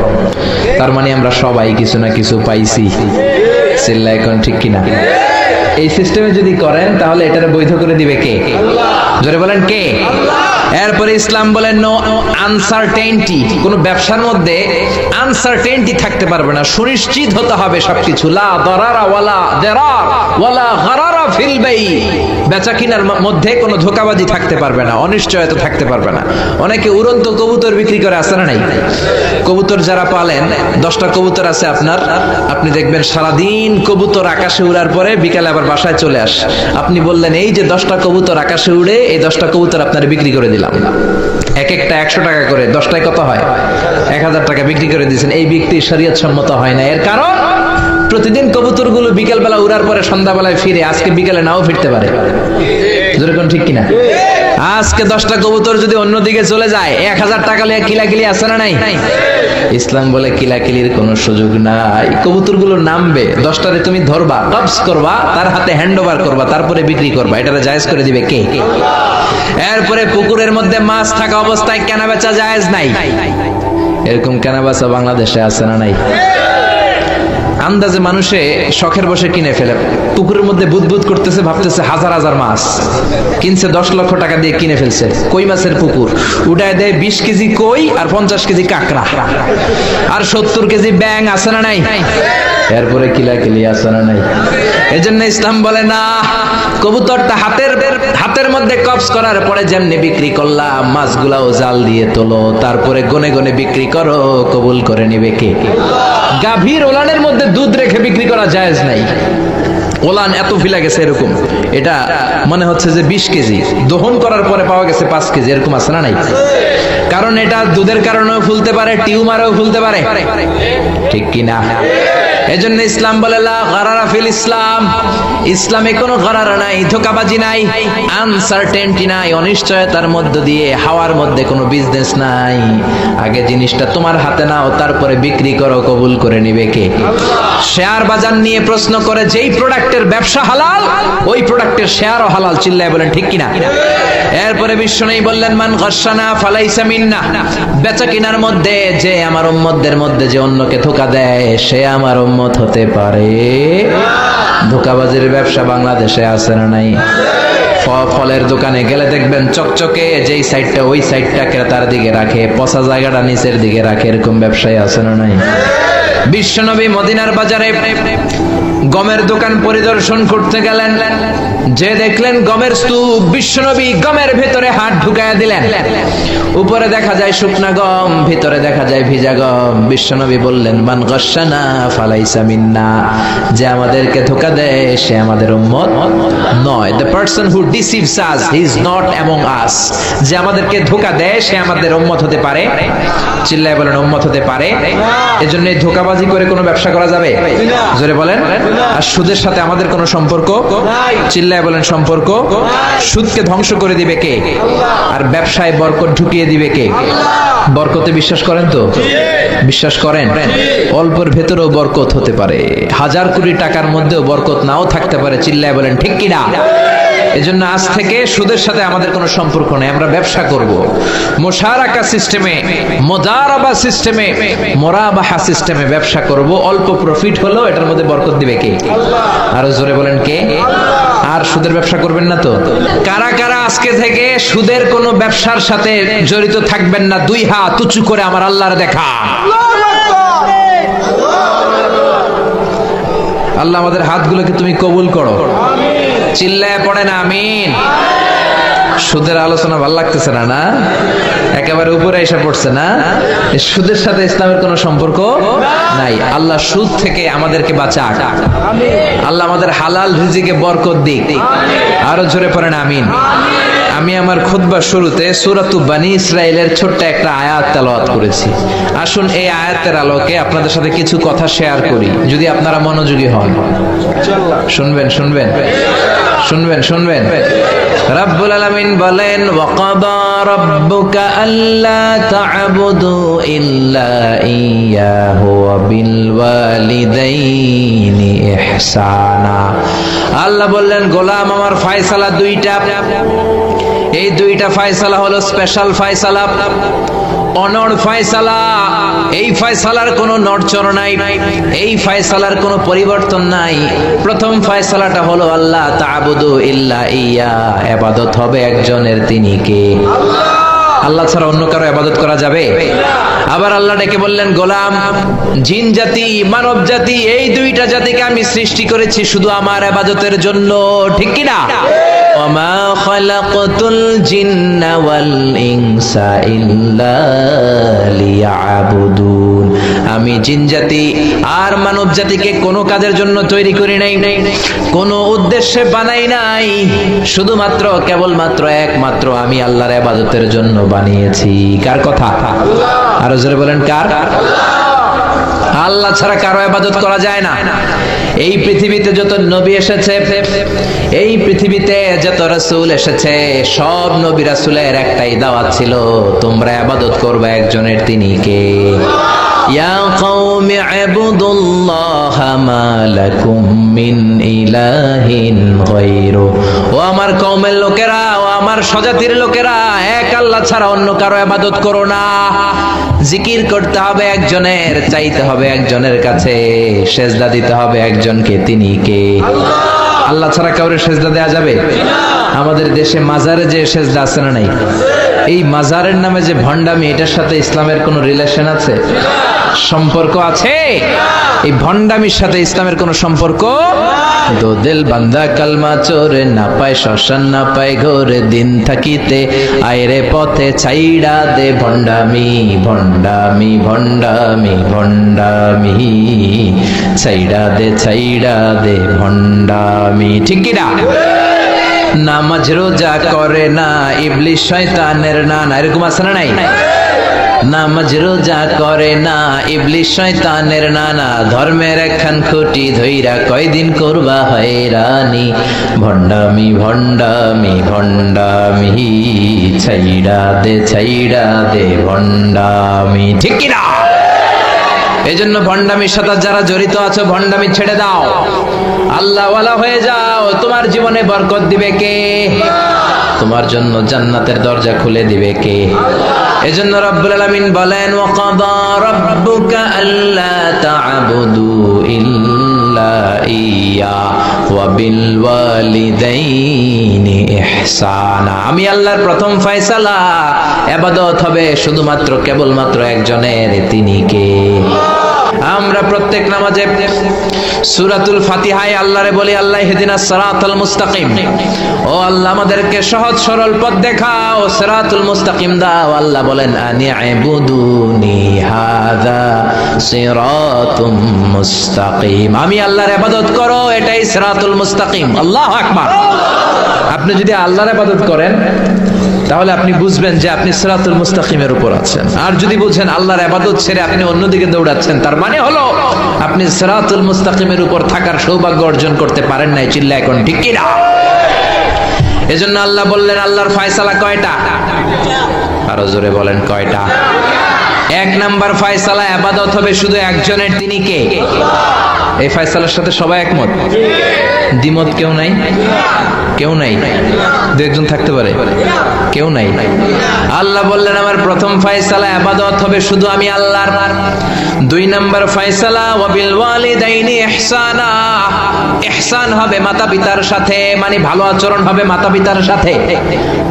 তার মানে আমরা সবাই কিছু না কিছু পাইছি। চিল্লা এখন ঠিক কিনা? এই সিস্টেমে যদি করেন তাহলে এটারে বৈধ করে দিবে কে? জোরে বলেন কে? এরপরে ইসলাম বলেন নো আনসার্টেইনটি, কোন ব্যবসার মধ্যে আনসার্টেইনটি থাকতে পারবে না, সুনিশ্চিত হতে হবে সবকিছু। লা দারারা ওয়ালা দারার ওয়ালা গারারা ফিল বাই, বেচা কিনার মধ্যে কোনো ধোঁকাবাজি থাকতে পারবে না, অনিশ্চয়তা থাকতে পারবে না। অনেকে উড়ন্ত কবুতর বিক্রি করে, আছে না নাই? কবুতর যারা পালেন, 10টা কবুতর আছে আপনার, আপনি দেখবেন সারাদিন কবুতর আকাশে উড়ার পরে বিকালে আবার বাসায় চলে আসে। আপনি বললেন এই যে 10টা কবুতর আকাশে উড়ে, এই 10টা কবুতর আপনার বিক্রি করে দিলাম, এক একটা 100 টাকা করে, 10টায় কত হয়? 1000 টাকা বিক্রি করে দিয়েছেন। এই বিক্রি শরীয়ত সম্মত হয় না। এর কারণ প্রতিদিন কবুতরগুলো বিকেল বেলা উড়ার পরে সন্ধ্যাবেলায় ফিরে, আজকে বিকেলে নাও ফিরতে পারে। যেরকম ঠিক কিনা? আজকে 10টা কবুতর যদি অন্যদিকে চলে যায়, 1000 টাকা লিয়ে কিলাকিলি আছে না নাই? ইসলাম বলে কিলাকিলির কোনো সুযোগ নাই। কবুতরগুলো নামবে, 10টারে তুমি ধরবা, কবজ করবা, তার হাতে হ্যান্ড ওভার করবা, তারপরে বিক্রি করবা। এটা জায়েজ করে দিবে কে? এরপরে পুকুরের মধ্যে মাছ থাকা অবস্থায় কেনা বেচা জায়েজ নাই। এরকম কেনা বেচা বাংলাদেশে আছে না নাই? আন্দাজে মানুষে শখের বসে কিনে ফেলে, পুকুরের মধ্যে বুদবুদ করতেছে, ভাবতেছে হাজার হাজার মাছ কিনছে, 10 লক্ষ টাকা দিয়ে কিনে ফেলছে। কই মাছের পুকুর, উঠায় দেয় 20 কেজি কই আর 50 কেজি কাঁকড়া আর 70 কেজি ব্যাং, আছে না নাই? এরপরে কিলাকিলি আছে না নাই? এজন্য ইসলাম বলে না, কবুতরটা হাতের মধ্যে কবজ করার পরে যেমনি বিক্রি করলাম, মাছগুলাও জাল দিয়ে তোলো, তারপরে গনে গনে বিক্রি করো, কবুল করে নিবে কে? গাভীর ওলানের মধ্যে দুধ রেখে বিক্রি করা জায়েজ নাই। ওলান এত ফিলা গেছে এরকম, এটা মনে হচ্ছে যে 20 কেজি, দহন করার পরে পাওয়া গেছে 5 কেজি, এরকম আছে না নাই? কারণ এটা দুধের কারণেও ফুলতে পারে, টিউমারেও ফুলতে পারে, ঠিক কিনা? এজন্য ইসলাম বলে লা গারারা ফিল ইসলাম, ইসলামে কোনো গারারা নাই, ধোঁকাবাজি নাই, আনসার্টেনটি নাই, অনিশ্চয়তার মধ্য দিয়ে, হাওয়ার মধ্যে কোনো বিজনেস নাই। আগে জিনিসটা তোমার হাতে নাও, তারপরে বিক্রি করো, কবুল করে নিবে কে? শেয়ার বাজার নিয়ে প্রশ্ন করে, যেই প্রোডাক্টের ব্যবসা হালাল, ওই প্রোডাক্টের শেয়ারও হালাল। চিল্লায় বলেন ঠিক কিনা? এরপরে বিশ্বনবী বললেন মান গাশানা ফালাইসা মিন্না, বেচা কিনার মধ্যে যে আমার উম্মতদের মধ্যে যে অন্যকে ধোঁকা দেয়, সে আমার উম্মত হতে পারে। ধোঁকাবাজির ব্যবসা বাংলাদেশে আছে না নাই? ফলের দোকানে গেলে দেখবেন চকচকে যেই সাইডটা, ওই সাইডটা ক্রেতার দিকে রাখে, পচা জায়গাটা নিচের দিকে রাখে, এরকম ব্যবসায় আছে না নাই? বিশ্বনবী মদিনার বাজারে গমের দোকান পরিদর্শন করতে গেলেন, যে দেখলেন গমের স্তূপ, বিশ্বনবী গমের ভেতরে হাত ঢুকায়া দিলেন। উপরে দেখা যায় শুকনা গম, ভিতরে দেখা যায় ভিজা গম। বিশ্বনবী বললেন, মান গাশশানা ফালাইসা মিন্না, যে আমাদেরকে ধোঁকা দেয় সে আমাদের উম্মত নয়। The person who deceives us, he is not among us. যে আমাদেরকে ধোঁকা দেয় সে আমাদের উম্মত হতে পারে। চিল্লায় বলেন উম্মত হতে পারে। এজন্য ধোঁকাবাজি করে কোনো ব্যবসা করা যাবে? জোরে বলেন। আর সুদের সাথে আমাদের কোনো সম্পর্ক? চিল্লায় বলেন সম্পর্ক। সুদকে ধ্বংস করে দিবে কে? আর ব্যবসায় বরকত ঢুকিয়ে দিবে কে? বরকতে বিশ্বাস করেন তো? বিশ্বাস করেন? অল্পের ভেতরেও বরকত হতে পারে, 1000 কোটি টাকার মধ্যেও বরকত নাও থাকতে পারে। চিল্লায় বলেন ঠিক কিনা? এজন্য আজ থেকে সুদের সাথে আমাদের কোনো সম্পর্ক নেই। আমরা ব্যবসা করব মুশারাকা সিস্টেমে, মুদারাবা সিস্টেমে, মুরাবাহা সিস্টেমে ব্যবসা করব। অল্প প্রফিট হলো এটার মধ্যে বরকত দিবে কে? আরো জোরে বলেন কে? আর সুদের ব্যবসা করবেন না তো? কারা কারা আজকে থেকে সুদের কোনো ব্যবসার সাথে জড়িত থাকবেন না? 2 হাত উঁচু করে আমার আল্লাহর দেখা। আল্লাহ আমাদের হাতগুলোকে তুমি কবুল করো। চিল্লায় পড়েন আমিন। সুদের আলোচনা ভালো লাগতেছে না? না একেবারে উপরে এসে পড়ছে না? সুদের সাথে ইসলামের কোনো সম্পর্ক নাই। আল্লাহ সুদ থেকে আমাদেরকে বাঁচাক। আল্লাহ আমাদের হালাল রিজিকে বরকত দিক। আরো জোরে পড়েন আমিন। আমি আমার খুতবার শুরুতে সূরাতু বনী ইসরাইলের ছোট্ট একটা আয়াত তেলাওয়াত করেছি। আসুন এই আয়াতের আলোকে আপনাদের সাথে কিছু কথা শেয়ার করি, যদি আপনারা মনোযোগী হন। শুনবেন শুনবেন শুনবেন শুনবেন। রব্বুল আলামিন বলেন, ওয়াকাদা রাব্বুকা আল্লা তা'বুদু ইল্লা ইয়্যাহু ওয়া বিল ওয়ালিদাইনি ইহসানা। আল্লাহ বললেন, গোলাম আমার ফয়সালা 2টা। এই 2টা ফয়সালা হলো স্পেশাল ফয়সালা, অনড় ফয়সালা। এই ফয়সালার কোনো নড়চড় নাই, এই ফয়সালার কোনো পরিবর্তন নাই। প্রথম ফয়সালাটা হলো আল্লাহ তা'বুদু ইল্লা ইয়্যা, ইবাদত হবে একজনের, তিনি কে? আল্লাহ ছাড়া অন্য কারো ইবাদত করা যাবে? আবার আল্লাহ ডেকে বললেন, গোলাম জিন জাতি মানব জাতি এই 2টা জাতিকে আমি সৃষ্টি করেছি শুধু আমার ইবাদতের জন্য, ঠিক কি না? ওমা খালাকতুল জিন্না ওয়াল ইনসা ইল্লা লিয়াবুদুন। আমি জিন জাতি আর মানব জাতিকে কোনো কাজের জন্য তৈরি করি নাই, কোনো উদ্দেশ্যে বানাই নাই, শুধুমাত্র কেবলমাত্র একমাত্র আমি আল্লাহর ইবাদতের জন্য বানিয়েছি। কার কথা? আরো জোরে বলেন কার? আল্লাহ ছাড়া কারো ইবাদত করা যায় না। এই পৃথিবীতে যত নবী এসেছে, এই পৃথিবীতে যত রাসূল এসেছে, সব নবী রাসূলের একটাই দাওয়াত ছিল, তোমরা ইবাদত করবে একজনের, তিনি কে? ইয়া কওমি ইবুদুল্লাহা মা লাকুম মিন ইলাহিন গায়রু। ও আমার কওমের লোকেরা, ও আমার স্বজাতির লোকেরা, এক আল্লাহ ছাড়া অন্য কারো ইবাদত করো না। জিকির করতে হবে একজনের, চাইতে হবে একজনের কাছে, সেজদা দিতে হবে একজনকে, তিনি কে? আল্লাহ ছাড়া কাউরে সেজদা দেয়া যাবে? আমাদের দেশে মাজারে যে সেজদা আছে না নাই? এই মাজারের নামে যে ভণ্ডামি, এটার সাথে ইসলামের কোনো রিলেশন আছে? সম্পর্ক আছে? এই ভণ্ডামির সাথে ইসলামের কোনো সম্পর্ক? দো দিল বান্দা কালমা চোরে, না পায় শ্মশান না পায় ঘরে, দিন থাকিতে আইরে পথে ছাইড়া দে ভণ্ডামি ভণ্ডামি ভণ্ডামি ভণ্ডামি, ছাইড়া দে ভণ্ডামি, ঠিক কি না? নামাজ রোজা করে না, ইবলিস শয়তানের নানা, এরকম আছে না নাই? নামাজ রোজা করে না, ইবলিস শয়তানের নানা, ধর্মের একখান খুঁটি ধইরা কয়দিন করবা হয়রানি, ভণ্ডামি ভণ্ডামি ভণ্ডামি, ছাইড়া দে ভণ্ডামি, ঠিক কি না? এজন্য ভণ্ডামির সাথে যারা জড়িত আছো, ভণ্ডামি ছেড়ে দাও, আল্লাহওয়ালা হয়ে যাও। তোমার জীবনে বরকত দিবে কে? তোমার জন্য জান্নাতের দরজা খুলে দিবে কে? এজন্য রব্বুল আলামিন বলেন, ওয়াকাদা রাব্বুকা আল্লা তা'বুদু ইল্লা ইয়্যা ওয়া বিল ওয়ালিদাইনি ইহসানা। আমি আল্লাহর প্রথম ফয়সালা, ইবাদত হবে শুধুমাত্র কেবলমাত্র একজনের, তিনি কে? আমরা প্রত্যেক নামাজে সূরাতুল ফাতিহায় আল্লাহরে বলি, আল্লাহ ইহদিনাস সিরাতাল মুস্তাকিম, ও আল্লাহ আমাদেরকে সহজ সরল পথ দেখাও, সিরাতুল মুস্তাকিম দাও। আল্লাহ বলেন আনি'বুদুনি হাযা সিরাতুম মুস্তাকিম, আমি আল্লাহর ইবাদত করো, এটাই সিরাতুল মুস্তাকিম। আল্লাহু আকবার। আপনি যদি আল্লাহর ইবাদত করেন তাহলে আপনি বুঝবেন যে আপনি সিরাতুল মুস্তাকিমের উপর আছেন। আর যদি বুঝেন আল্লাহর ইবাদত ছেড়ে আপনি অন্যদিকে দৌড়াচ্ছেন, তার মানে হলো আপনি সিরাতুল মুস্তাকিমের উপর থাকার সৌভাগ্য অর্জন করতে পারেন নাই। চিল্লা এখন ঠিক কি না? এজন্য আল্লাহ বললেন, আল্লাহর ফয়সালা কয়টা? আরো জোরে বলেন কয়টা? এক নাম্বার ফয়সালা, ইবাদত হবে শুধু একজনের, তিনি কে? এই ফয়সালার সাথে সবাই একমত? দ্বিমত কেউ নাই? কেউ নাই? দু একজন থাকতে পারে, কেউ নাই। আল্লাহ বললেন আমার প্রথম ফয়সালা ইবাদত হবে শুধু আমি আল্লাহর। দুই নাম্বার ফয়সালা ওয়া বিল ওয়ালিদাইনি ইহসানা, ইহসান হবে মাতা পিতার সাথে, মানে ভালো আচরণ হবে মাতা পিতার সাথে।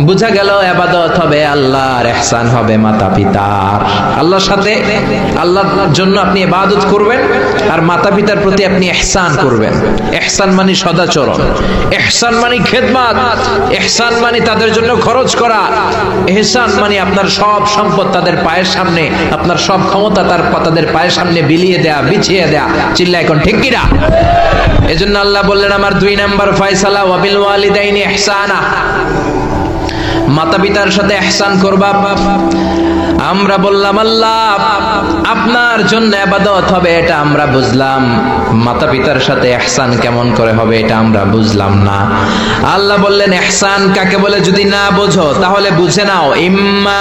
বুঝা গেল ইবাদত হবে আল্লাহর, ইহসান হবে মাতা পিতার। আল্লাহর সাথে, আল্লাহর জন্য আপনি ইবাদত করবেন আর মাতা পিতার প্রতি আপনি ইহসান করবেন। ইহসান মানে সদাচরণ, ইহসান মানে খেদমত, ইহসান মানে তাদের জন্য খরচ করা, ইহসান মানে আপনার সব সম্পদ তাদের পায়ের সামনে, আপনার সব ক্ষমতা তাদের পায়ের সামনে বিলিয়ে দেয়া, বিছিয়ে দেয়া। চিল্লা এখন ঠিক কি না? এজন্য আল্লাহ বললেন আমার দুই নাম্বার ফয়সালা ওয়া বিল ওয়ালিদাইনি ইহসানা, মাতা পিতার সাথে ইহসান করবা। আমরা বললাম আল্লাহ আপনার জন্য ইবাদত হবে, এটা আমরা বুঝলাম, মাতা পিতার সাথে ইহসান কেমন করে হবে এটা আমরা বুঝলাম না। আল্লাহ বললেন ইহসান কাকে বলে যদি না বোঝো তাহলে বুঝে নাও, ইম্মা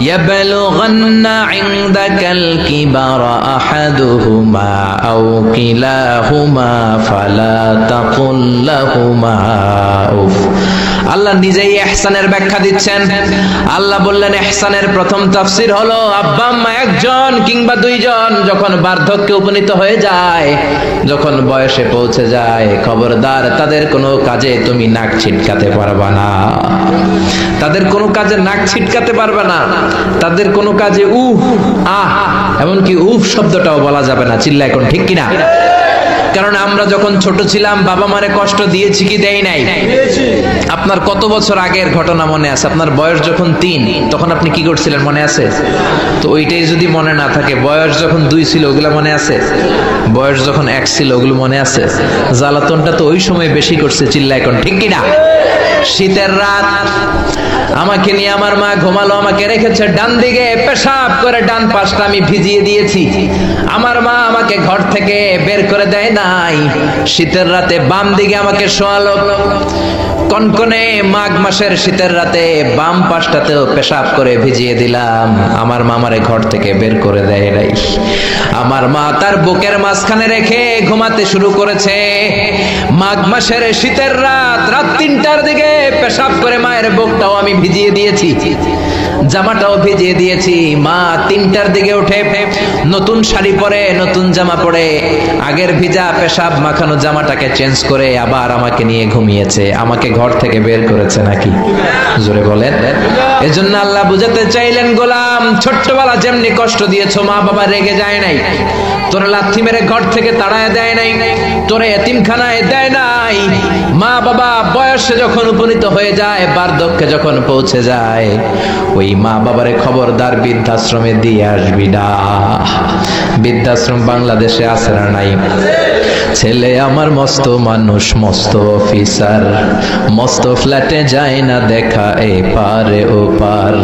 ইয়াবলুগান্না ইনদাকাল কিবারা আহাদুহুমা আও কিলাহুমা ফালা তাকুল লাহুমা উফ। আল্লাহ নিজেই ইহসানের ব্যাখ্যা দিচ্ছেন। আল্লাহ বললেন ইহসানের প্রথম তাফসীর হলো আব্বা আম্মা একজন কিংবা দুইজন যখন বার্ধক্যে উপনীত হয়ে যায়, যখন বয়সে পৌঁছে যায়, খবরদার তাদের কোনো কাজে তুমি নাক ছিটকাতে পারবা না, তাদের কোনো কাজে নাক ছিটকাতে পারবে না, তাদের কোনো কাজে উহ আহ এমনকি উফ শব্দটাও বলা যাবে না। চিল্লা এখন ঠিক কিনা? কারণ আমরা যখন ছোট ছিলাম বাবা মারে কষ্ট দিয়েছি কি দেই নাই? আপনার কত বছর আগের ঘটনা মনে আছে? আপনার বয়স যখন 3 তখন আপনি কি করছিলেন মনে আছে? তো ওইটাই যদি মনে না থাকে, বয়স যখন 2 ছিল ওগুলা মনে আছে? বয়স যখন 1 ছিল ওগুলো মনে আছে? জ্বালাতনটা তো ওই সময় বেশি করছে। চিল্লা এখন ঠিক কিনা? শীতের রাত, আমাকে নিয়ে আমার মা ঘুমালো, আমাকে রেখেছে ডান দিকে, পেশাব করে ডান পাশটা আমি ভিজিয়ে দিয়েছি। আমার মা আমাকে ঘর থেকে বের করে দেয় নাই, শীতের রাতে বাম দিকে আমাকে শোয়ালো। কনকনে মাঘ মাসের শীতের রাতে বাম পাশটাতেও পেশাব করে ভিজিয়ে দিলাম, আমার মা আমারে ঘর থেকে বের করে দেয় নাই। আমার মা তার বুকের মাঝখানে রেখে ঘুমাতে শুরু করেছে। মাঘ মাসের শীতের রাত, রাত 3টার দিকে পেশাব করে মায়ের বুকটাও আমি ভিজিয়ে দিয়েছি, জামাটাও ভিজিয়ে দিয়েছি। মা 3টার দিকে উঠে নতুন শাড়ি পরে, নতুন জামা পরে, আগের ভিজা পেশাব মাখানো জামাটাকে চেঞ্জ করে আবার আমাকে নিয়ে ঘুমিয়েছে। আমাকে ঘর থেকে বের করেছে নাকি? জোরে বলেন। এজন্য আল্লাহ বুঝাতে চাইলেন, গোলাম ছোট্টবেলা যেমনি কষ্ট দিয়েছো, মা বাবা রেগে যায় নাই, তোরে লাথি মেরে ঘর থেকে তাড়ায় দেয় নাই, তোরে এতিমখানায় দেয় নাই। মা বাবা বয়সে যখন উপনীত হয়ে যায়, বার্ধক্যে যখন পৌঁছে যায়, ওই মা বাবারে খবরদার বৃদ্ধাশ্রমে দিয়ে আসবি না। বৃদ্ধাশ্রম বাংলাদেশে আছে না নাই? ছেলে আমার মস্ত মানুষ, মস্ত অফিসার, মস্ত ফ্ল্যাটে যায় না দেখা এ পারে ও পার,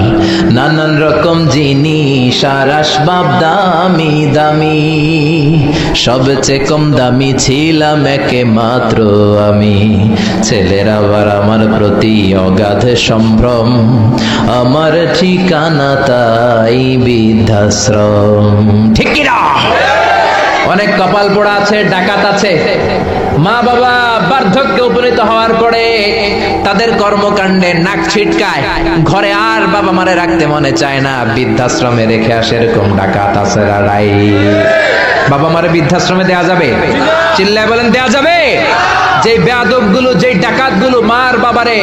নানান রকম জিনিস আর আসবাব দামি দামি, সবচেয়ে কম দামি ছিলাম একে মাত্র আমি। ছেলের আবার আমার প্রতি অগাধ সম্ভ্রম, আমার ঠিকানা তাই বৃদ্ধাশ্রম। ঠিক কি না? অনেক কপাল পোড়া আছে, ডাকাত আছে, মা বাবা বার্ধক্যে উপনীত হওয়ার পরে তাদের কর্মকাণ্ডে নাক ছিটকায়, ঘরে আর বাবা মারে রাখতে মনে চায় না, বৃদ্ধাশ্রমে রেখে আসে। এরকম ডাকাত আছে রাই। বাবা মারে বৃদ্ধাশ্রমে দেয়া যাবে? চিল্লায় বলেন দেয়া যাবে? যে বেয়াদব গুলো, যে ডাকাত গুলো মার বাবারে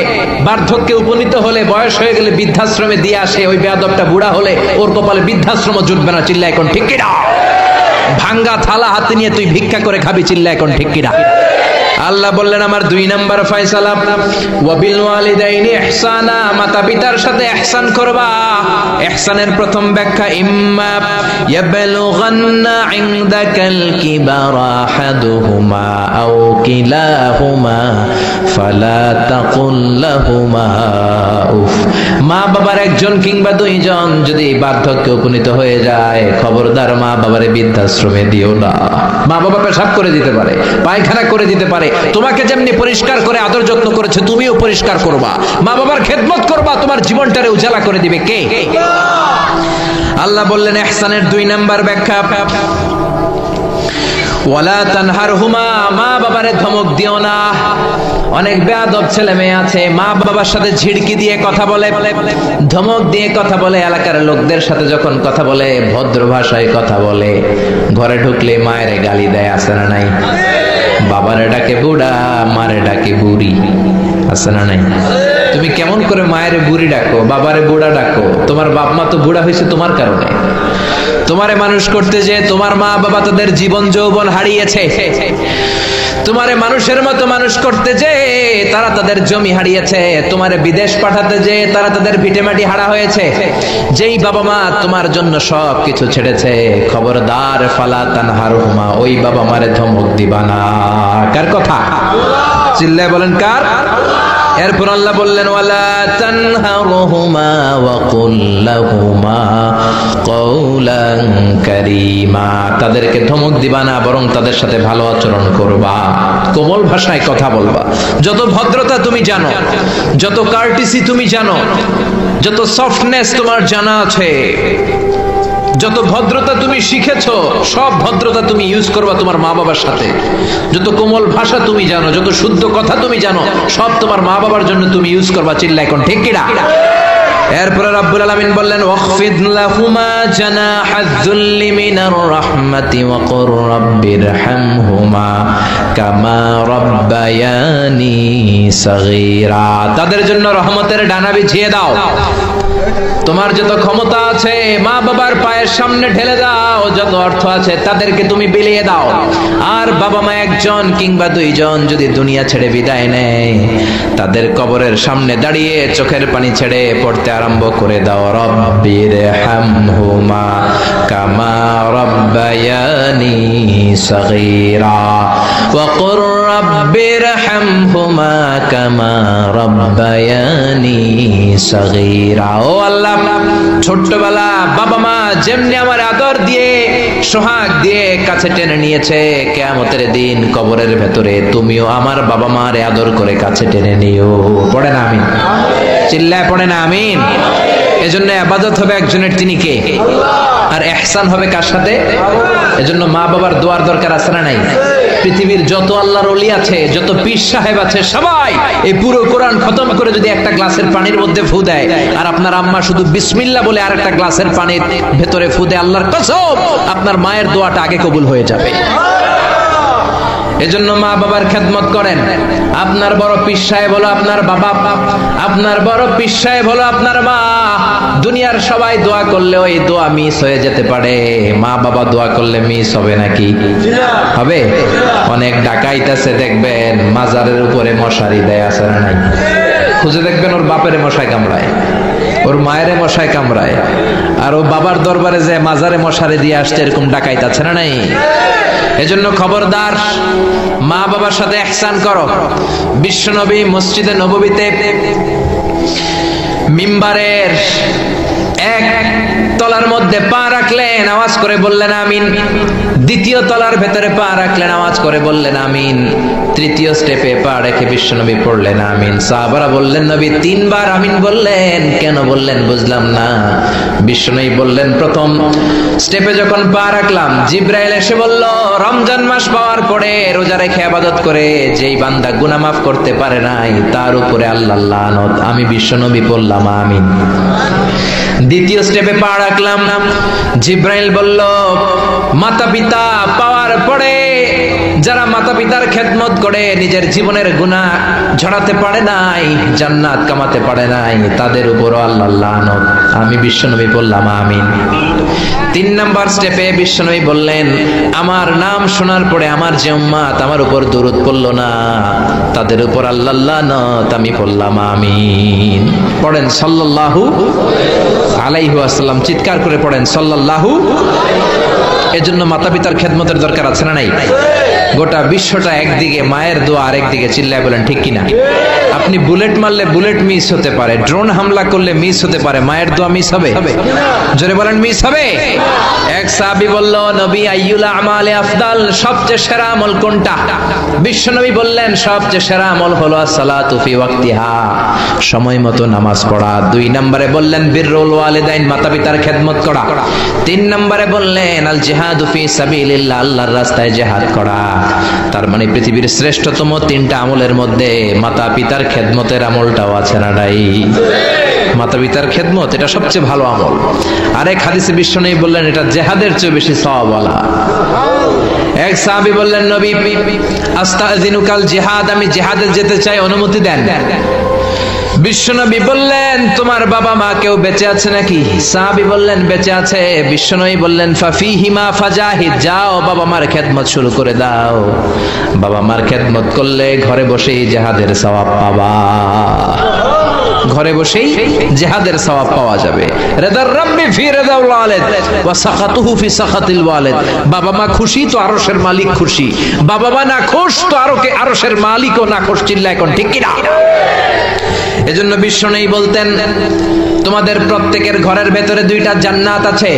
বার্ধক্যে উপনীত হলে, বয়স হয়ে গেলে বৃদ্ধাশ্রমে দিয়ে আসে, ওই বেয়াদবটা বুড়া হলে ওর কপালে বৃদ্ধাশ্রম জুটবে না। চিল্লায় এখন ঠিক কি না? ভাঙ্গা থালা হাতে নিয়ে তুই ভিক্ষা করে খাবি, চিল্লা এখন ঠিক কিনা? আল্লাহ বললেন আমার 2 নাম্বার ফয়সালা, ওয়া বিল ওয়ালিদাইনি ইহসানা, মাতা পিতার সাথে ইহসান করবা। ইহসানের প্রথম ব্যাখ্যা, ইম্মা ইয়াবলুগান্না ইনদাকাল কিবারা আহাদুহুমা আও কিলাহুমা ফালা তাকুল লাহুমা উফ। মা বাবার একজন কিংবা 2 জন যদি বার্ধক্যে উপনীত হয়ে যায়, খবরদার মা বাবারে বৃদ্ধাশ্রমে দিও না। মা বাবা পেশাব করে দিতে পারে, পায়খানা করে দিতে পারে, তোমাকে যেমনি পরিষ্কার করে আদর যত্ন করেছে তুমিও পরিষ্কার করবা, মা বাবার খেদমত করবা, তোমার জীবনটারে উজালা করে দিবে কে? আল্লাহ বললেন ইহসানের 2 নাম্বার ব্যাখ্যা, ওয়ালা তানহারহুমা, মা বাবারে ধমক দিও না। অনেক বেয়াদব ছেলে মেয়ে আছে, মা বাবার সাথে ঝিড়কি দিয়ে কথা বলে, ধমক দিয়ে কথা বলে, এলাকার লোকদের সাথে যখন কথা বলে ভদ্র ভাষায় কথা বলে, ঘরে ঢুকলে মায়ের গালি দেয়, আছে না নাই? বাবারে ডাকে বুড়া, মারে ডাকে বুড়ি, আছে না নাই? তুমি কেমন করে মায়ের বুড়ি ডাকো, বাবারে বুড়া ডাকো? তোমার বাপ মা তো বুড়া হয়েছে তোমার কারণে। তোমারে মানুষ করতে যে তোমার মা বাবা তাদের জীবন যৌবন হারিয়েছে, তোমারে মানুষের মতো মানুষ করতে যে তারা তাদের জমি হারিয়েছে, তোমারে বিদেশ পাঠাতে যে তারা তাদের ভিটেমাটি হারা হয়েছে। যেই বাবা মা তোমার জন্য সব কিছু ছেড়েছে, খবরদার ফালা তানহারহুমা, ওই বাবা মারে ধমক দিবা না। কার কথা? চিল্লায় বলেন কার? এরপর আল্লাহ বললেন ওয়ালা তানহারহুমা ওয়া কুল লাহুমা কওলান কারীমা, তাদেরকে ধমক দিবা না, বরং তাদের সাথে ভালো আচরণ করবা, কোমল ভাষায় কথা বলবা। যত ভদ্রতা তুমি জানো, যত কার্টিসি তুমি জানো, যত সফটনেস তোমার জানা আছে, যত ভদ্রতা তুমি শিখেছো, সব ভদ্রতা তুমি ইউজ করবা তোমার মা বাবার সাথে। যত কোমল ভাষা তুমি জানো, যত শুদ্ধ কথা তুমি জানো, সব তোমার মা বাবার জন্য তুমি ইউজ করবা, চিল্লা এখন ঠিক কিনা? এরপরে রাব্বুল আলামিন বললেন ওয়াখফিদ লাহুমা জানাহায-যুল্লি মিনার রাহমাতি ওয়া কুর রাব্বিরহামহুমা কামা রাব্বায়ানি সাগীরা, তাদের জন্য রহমতের ডানা বিছিয়ে দাও। তোমার যত ক্ষমতা আছে মা বাবার পায়ের সামনে ঢেলে দাও, যত অর্থ আছে তাদেরকে তুমি বিলিয়ে দাও। আর বাবা মা 1 জন কিংবা 2 জন যদি দুনিয়া ছেড়ে বিদায় নেয়, তাদের কবরের সামনে দাঁড়িয়ে চোখের পানি ছেড়ে পড়তে আরম্ভ করে দাও, রব্বিরহামহুমা কামা রাব্বায়ানি সাগীরা ওয়া কুর রাব্বিরহামহুমা কামা রাব্বায়ানি সাগীরা। ও আল্লাহ, ছোট্টবেলা বাবা মা যেমনি আমার আদর দিয়ে সোহাগ দিয়ে কাছে টেনে নিয়েছে, কিয়ামতের দিন কবরের ভেতরে তুমিও আমার বাবা মারে আদর করে কাছে টেনে নিও। পড়ে না আমিন? চিল্লায় পড়ে না আমিন? এজন্য ইবাদত হবে একজনের, তিনি কে? আর ইহসান হবে কার সাথে? এজন্য মা বাবার দোয়ার দরকার আছে না নাই? পৃথিবীর যত আল্লাহর ওলি আছে, যত পীর সাহেব আছে, সবাই এই পুরো কোরআন খতম করে যদি একটা গ্লাসের পানির মধ্যে ফু দেয়, আর আপনার আম্মা শুধু বিসমিল্লাহ বলে আর একটা গ্লাসের পানির ভেতরে ফু দেয়, আল্লাহর কসম আপনার মায়ের দোয়াটা আগে কবুল হয়ে যাবে। এজন্য মা বাবার খেদমত করেন। আপনার বড় পীর সাহেব হলো আপনার বাবা, আপনার বড় পীর সাহেব হলো আপনার মা। দুনিয়ার সবাই দোয়া করলে ওই দোয়া মিস হয়ে যেতে পারে, মা বাবা দোয়া করলে মিস হবে নাকি? হবে। অনেক ডাকাইত আছে দেখবেন মাজারের উপরে মশারি দেয়, আছে না নাই? খুঁজে দেখবেন ওর বাপের মশায় কামড়ায়, ওর মায়ের মশায় কামড়ায়, আর ও বাবার দরবারে যায় মাজারে মশারি দিয়ে আসছে, এরকম ডাকাইত আছে না নাই? এজন্য খবরদার, মা বাবার সাথে ইহসান করো। বিশ্বনবী মসজিদে নববীতে মিম্বারের 1 তলার মধ্যে পা রাখলেন, আওয়াজ করে বললেন আমিন। 2য় তলার ভেতরে পা রাখলেন, আওয়াজ করে বললেন আমিন। 3য় স্টেপে পা রেখে বিশ্বনবী পড়লেন আমিন। সাহাবারা বললেন নবী 3 বার আমিন বললেন, কেন বললেন বুঝলাম না। বিশ্বনবী বললেন প্রথম স্টেপে যখন পা রাখলাম, জিবরাইল এসে বলল রমজান মাস পাওয়ার পরে রোজা রেখে ইবাদত করে যেই বান্দা গুনাহ মাফ করতে পারে নাই, তার উপরে আল্লাহর লানত। আমি বিশ্বনবী বললাম আমিন। 2য় স্টেপে পা রাখলাম, জিবরাইল বলল মাতা পিতা পাওয়ার পরে যারা মাতা পিতার খেদমত করে নিজের জীবনের গুনাহ ঝরাতে পারে নাই, জান্নাত কামাতে পারে নাই, তাদের উপর আল্লাহর লানত। আমি বিশ্বনবী বললাম আমিন। 3 নাম্বার স্টেপে বিশ্বনবী বললেন, আমার নাম শোনার পরে আমার যে উম্মত আমার উপর দরুদ পড়লো না, তাদের উপর আল্লাহর লানত। আমি বললাম আমিন। পড়েন সাল্লাল্লাহু আলাইহি ওয়াসাল্লাম, চিৎকার করে পড়েন সাল্লাল্লাহু। এজন্য মাতা পিতার খেদমতের দরকার আছে না নাই? গোটা বিশ্বটা একদিকে, মায়ের দোয়া আরেকদিকে, চিল্লায় বলেন ঠিক কিনা? আপনি বুলেট মারলে বুলেট মিস হতে পারে, ড্রোন হামলা করলে মিস হতে পারে, মায়ের দোয়া মিস হবে? জোরে বলেন মিস হবে? এক সাহাবী বলল, নবী আইয়ুল আমালে আফদাল, সবচেয়ে সেরা আমল কোনটা? বিশ্ব নবী বললেন, সবচেয়ে সেরা আমল হলো আসসালাতু ফি ওয়াক্তিহা, সময় মতো নামাজ পড়া। 2 নম্বরে বললেন বিররুল ওয়ালিদাইন, মাতা পিতার খেদমত করা। 3 নম্বরে বললেন আল জিহাদু ফি সাবিলিল্লাহ, আল্লাহর রাস্তায় জিহাদ করা। তার মানে পৃথিবীর শ্রেষ্ঠতম 3টা আমলের মধ্যে মাতা পিতার খেদমতের আমলটাও আছে না নাই? মাতা পিতার খেদমত এটা সবচেয়ে ভালো আমল। আরেক হাদিসে বিশ্বনবী বললেন এটা জিহাদের চেয়ে বেশি সওয়াবওয়ালা। এক সাহাবী বললেন, নবী আস্তাযিনুকাল জিহাদ, আমি জিহাদে যেতে চাই, অনুমতি দেন। বিশ্বনবী বললেন, তোমার বাবা মা কেউ বেঁচে আছে নাকি? সাহাবী বললেন বেঁচে আছে। বিশ্বনবী বললেন ফাফিহিমা ফাজাহিদ, যাও বাবা মার খেদমত শুরু করে দাও। বাবা মার খেদমত করলে ঘরে বসেই জিহাদের সওয়াব পাবা, ঘরে বসেই জিহাদের সওয়াব পাওয়া যাবে। রিদার রাব্বি ফি রিদাল ওয়ালিদ ওয়া সাখাতুহু ফি সাখাতিল ওয়ালিদ, বাবা মা খুশি তো আরশের মালিক খুশি, বাবা মা না খুশ তো আরশের মালিকও না খুশ। চিল্লায় কোন ঠিক কিনা? এজন্য বিশ্বনবী বলতেন, তোমাদের প্রত্যেকের ঘরের ভেতরে 2টা জান্নাত আছে,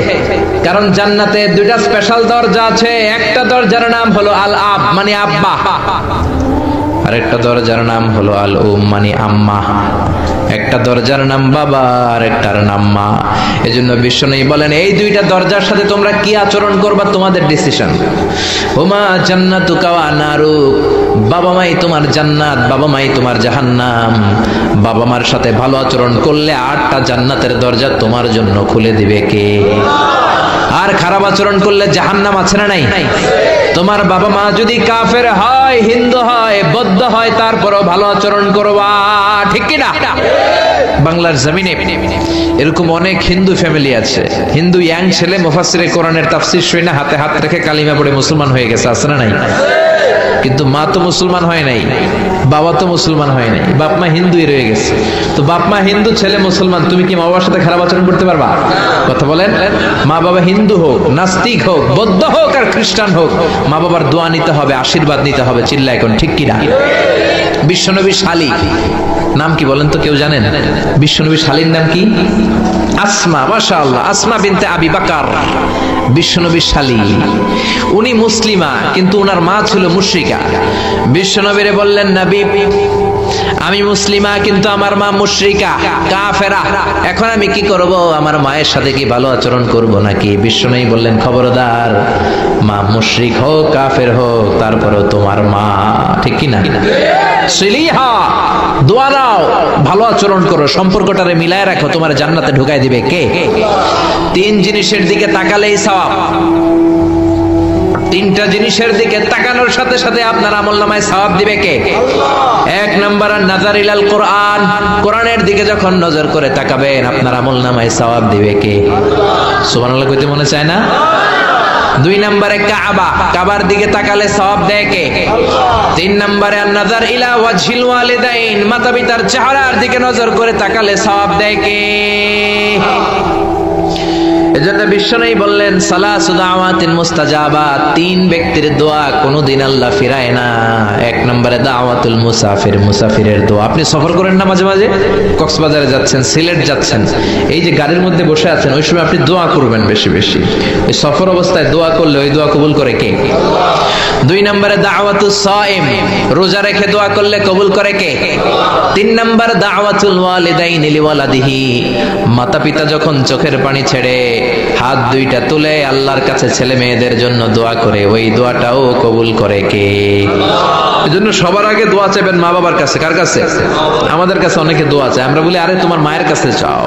কারণ জান্নাতে 2টা স্পেশাল দরজা আছে। একটা দরজার নাম হলো আল আব মানে আব্বা, আর একটা দরজার নাম হলো আল উম মানে আম্মা। একটা দরজার নাম বাবা আর একটার নাম মা। এজন্য বিশ্বনবী বলেন, এই 2টা দরজার সাথে তোমরা কি আচরণ করবা তোমাদের ডিসিশন। হুমা জান্নাতুকা ওয়া নারুক, বাবা মাই তোমার জান্নাত, বাবা মাই তোমার জাহান্নাম। বাবা মার সাথে ভালো আচরণ করলে 8টা জান্নাতের দরজা তোমার জন্য খুলে দিবে কে? আর খারাপ আচরণ করলে জাহান্নাম আছে না নাই? তোমার বাবা মা যদি কাফের হয়, হিন্দু হয়, বৌদ্ধ হয়, তারপরও ভালো আচরণ করবা, ঠিক কি না? বাংলার জমিনে এরকম অনেক হিন্দু ফ্যামিলি আছে, হিন্দু ইয়াং ছেলে মুফাসসিরে কোরআনের তাফসীর শুনে না হাতে হাত রেখে কালিমা পড়ে মুসলমান হয়ে গেছে, আছে না নাই? কিন্তু মা তো মুসলমান হয় নাই, বাবা তো মুসলমান হয় নাই, বাপ মা হিন্দুই রয়ে গেছে। তো বাপ মা হিন্দু, ছেলে মুসলমান, তুমি কি মা বাবার সাথে খারাপ আচরণ করতে পারবা? কথা বলেন। মা বাবা হিন্দু হোক, নাস্তিক হোক, বৌদ্ধ হোক আর খ্রিস্টান হোক, মা বাবার দোয়া নিতে হবে, আশীর্বাদ নিতে হবে। চিল্লা এখন ঠিক কিনা? বিশ্বনবী শালী নাম কি বলেন তো, কেউ জানেন? বিশ্বনবী শালীর নাম কি? আসমা। মাশাআল্লাহ, আসমা বিনতে আবি বকর বিশ্বনবীর শালী। উনি মুসলিমা, কিন্তু উনার মা ছিল মুশরিকা। বিশ্বনবীরে বললেন, নবী আমি মুসলিমা কিন্তু আমার মা মুশরিকা, কাফেরা, এখন আমি কি করব? আমার মায়ের সাথে কি ভালো আচরণ করব নাকি? বিশ্বনবী বললেন, খবরদার, মা মুশরিক হোক কাফের হোক, তারপরেও তোমার মা, ঠিক কি না? সিলিহা, দোয়া নাও, ভালো আচরণ করো, সম্পর্কটারে মিলায় রাখো, তোমার জান্নাতে ঢুকাই দিবে কে? 3 জিনিসের দিকে তাকালেই সওয়াব। 3টা জিনিসের দিকে তাকানোর সাথে সাথে আপনার আমলনামায় সওয়াব দিবে কে? 1 নাম্বার নাযার ইলাল কোরআন, কোরআনের দিকে যখন নজর করে তাকাবেন আপনার আমলনামায় সওয়াব দিবে কে? সুবহানাল্লাহ কইতে মনে চায় না? 2 নম্বরে কাবা, কাবার দিকে তাকালে সওয়াব দেয় কে? 3 নম্বরে নাযার ইলা ওয়াজহিল ওয়ালিদাইন, মাতা পিতার চেহারার দিকে নজর করে তাকালে সওয়াব দেয় কে? এজন্য বিশ্বনবী বললেন, সালাসু দাওয়াতিন মুস্তাজাবাত, 3 ব্যক্তির দোয়া কোনদিন আল্লাহ ফিরায় না। 1 নম্বরে দাওয়াতুল মুসাফির, মুসাফিরের দোয়া। আপনি সফর করেন না মাঝে মাঝে, কক্সবাজারে যাচ্ছেন, সিলেট যাচ্ছেন, এই যে গাড়ির মধ্যে বসে আছেন, ওই সময় আপনি দোয়া করবেন বেশি বেশি। এই সফর অবস্থায় দোয়া করলে ওই দোয়া কবুল করে কে? 2 নম্বরে দাওয়াতুস সাইম, রোজা রেখে দোয়া করলে কবুল করে কে? 3 নম্বর দাওয়াতুল ওয়ালিদাইন লিওয়ালাদিহি, মাতা পিতা যখন চোখের পানি ছেড়ে হাত 2টা তুলে আল্লাহর কাছে ছেলে মেয়েদের জন্য দোয়া করে, ওই দোয়াটাও কবুল করে কে? এজন্য সবার আগে দোয়া চাইবেন মা বাবার কাছে। কার কাছে? আমাদের কাছে অনেকে দোয়া চায়, আমরা বলি আরে তোমার মায়ের কাছে চাও,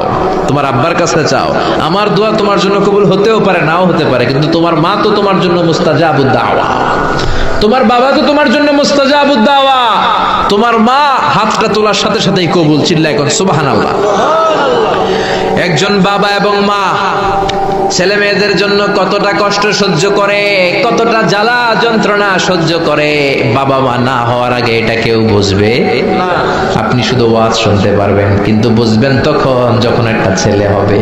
তোমার আব্বার কাছে চাও, আমার দোয়া তোমার জন্য কবুল হতেও পারে নাও হতে পারে, কিন্তু তোমার মা তো তোমার জন্য মুস্তাজাবুদ দাওয়া। তোমার বাবা তো তোমার জন্য মুস্তাজাবুদ দাওয়া, তোমার মা হাতটা তোলার সাথে সাথেই কবুল। চিল্লায় এখন সুবহানাল্লাহ। একজন বাবা এবং মা ছেলে মেয়েদের জন্য কতটা কষ্ট সহ্য করে, কতটা জ্বালা যন্ত্রণা সহ্য করে, বাবা মা না হওয়ার আগে এটা কেউ বুঝবে না। আপনি শুধু ওয়াজ শুনতে পারবেন, কিন্তু বুঝবেন তখন যখন একটা ছেলে হবে,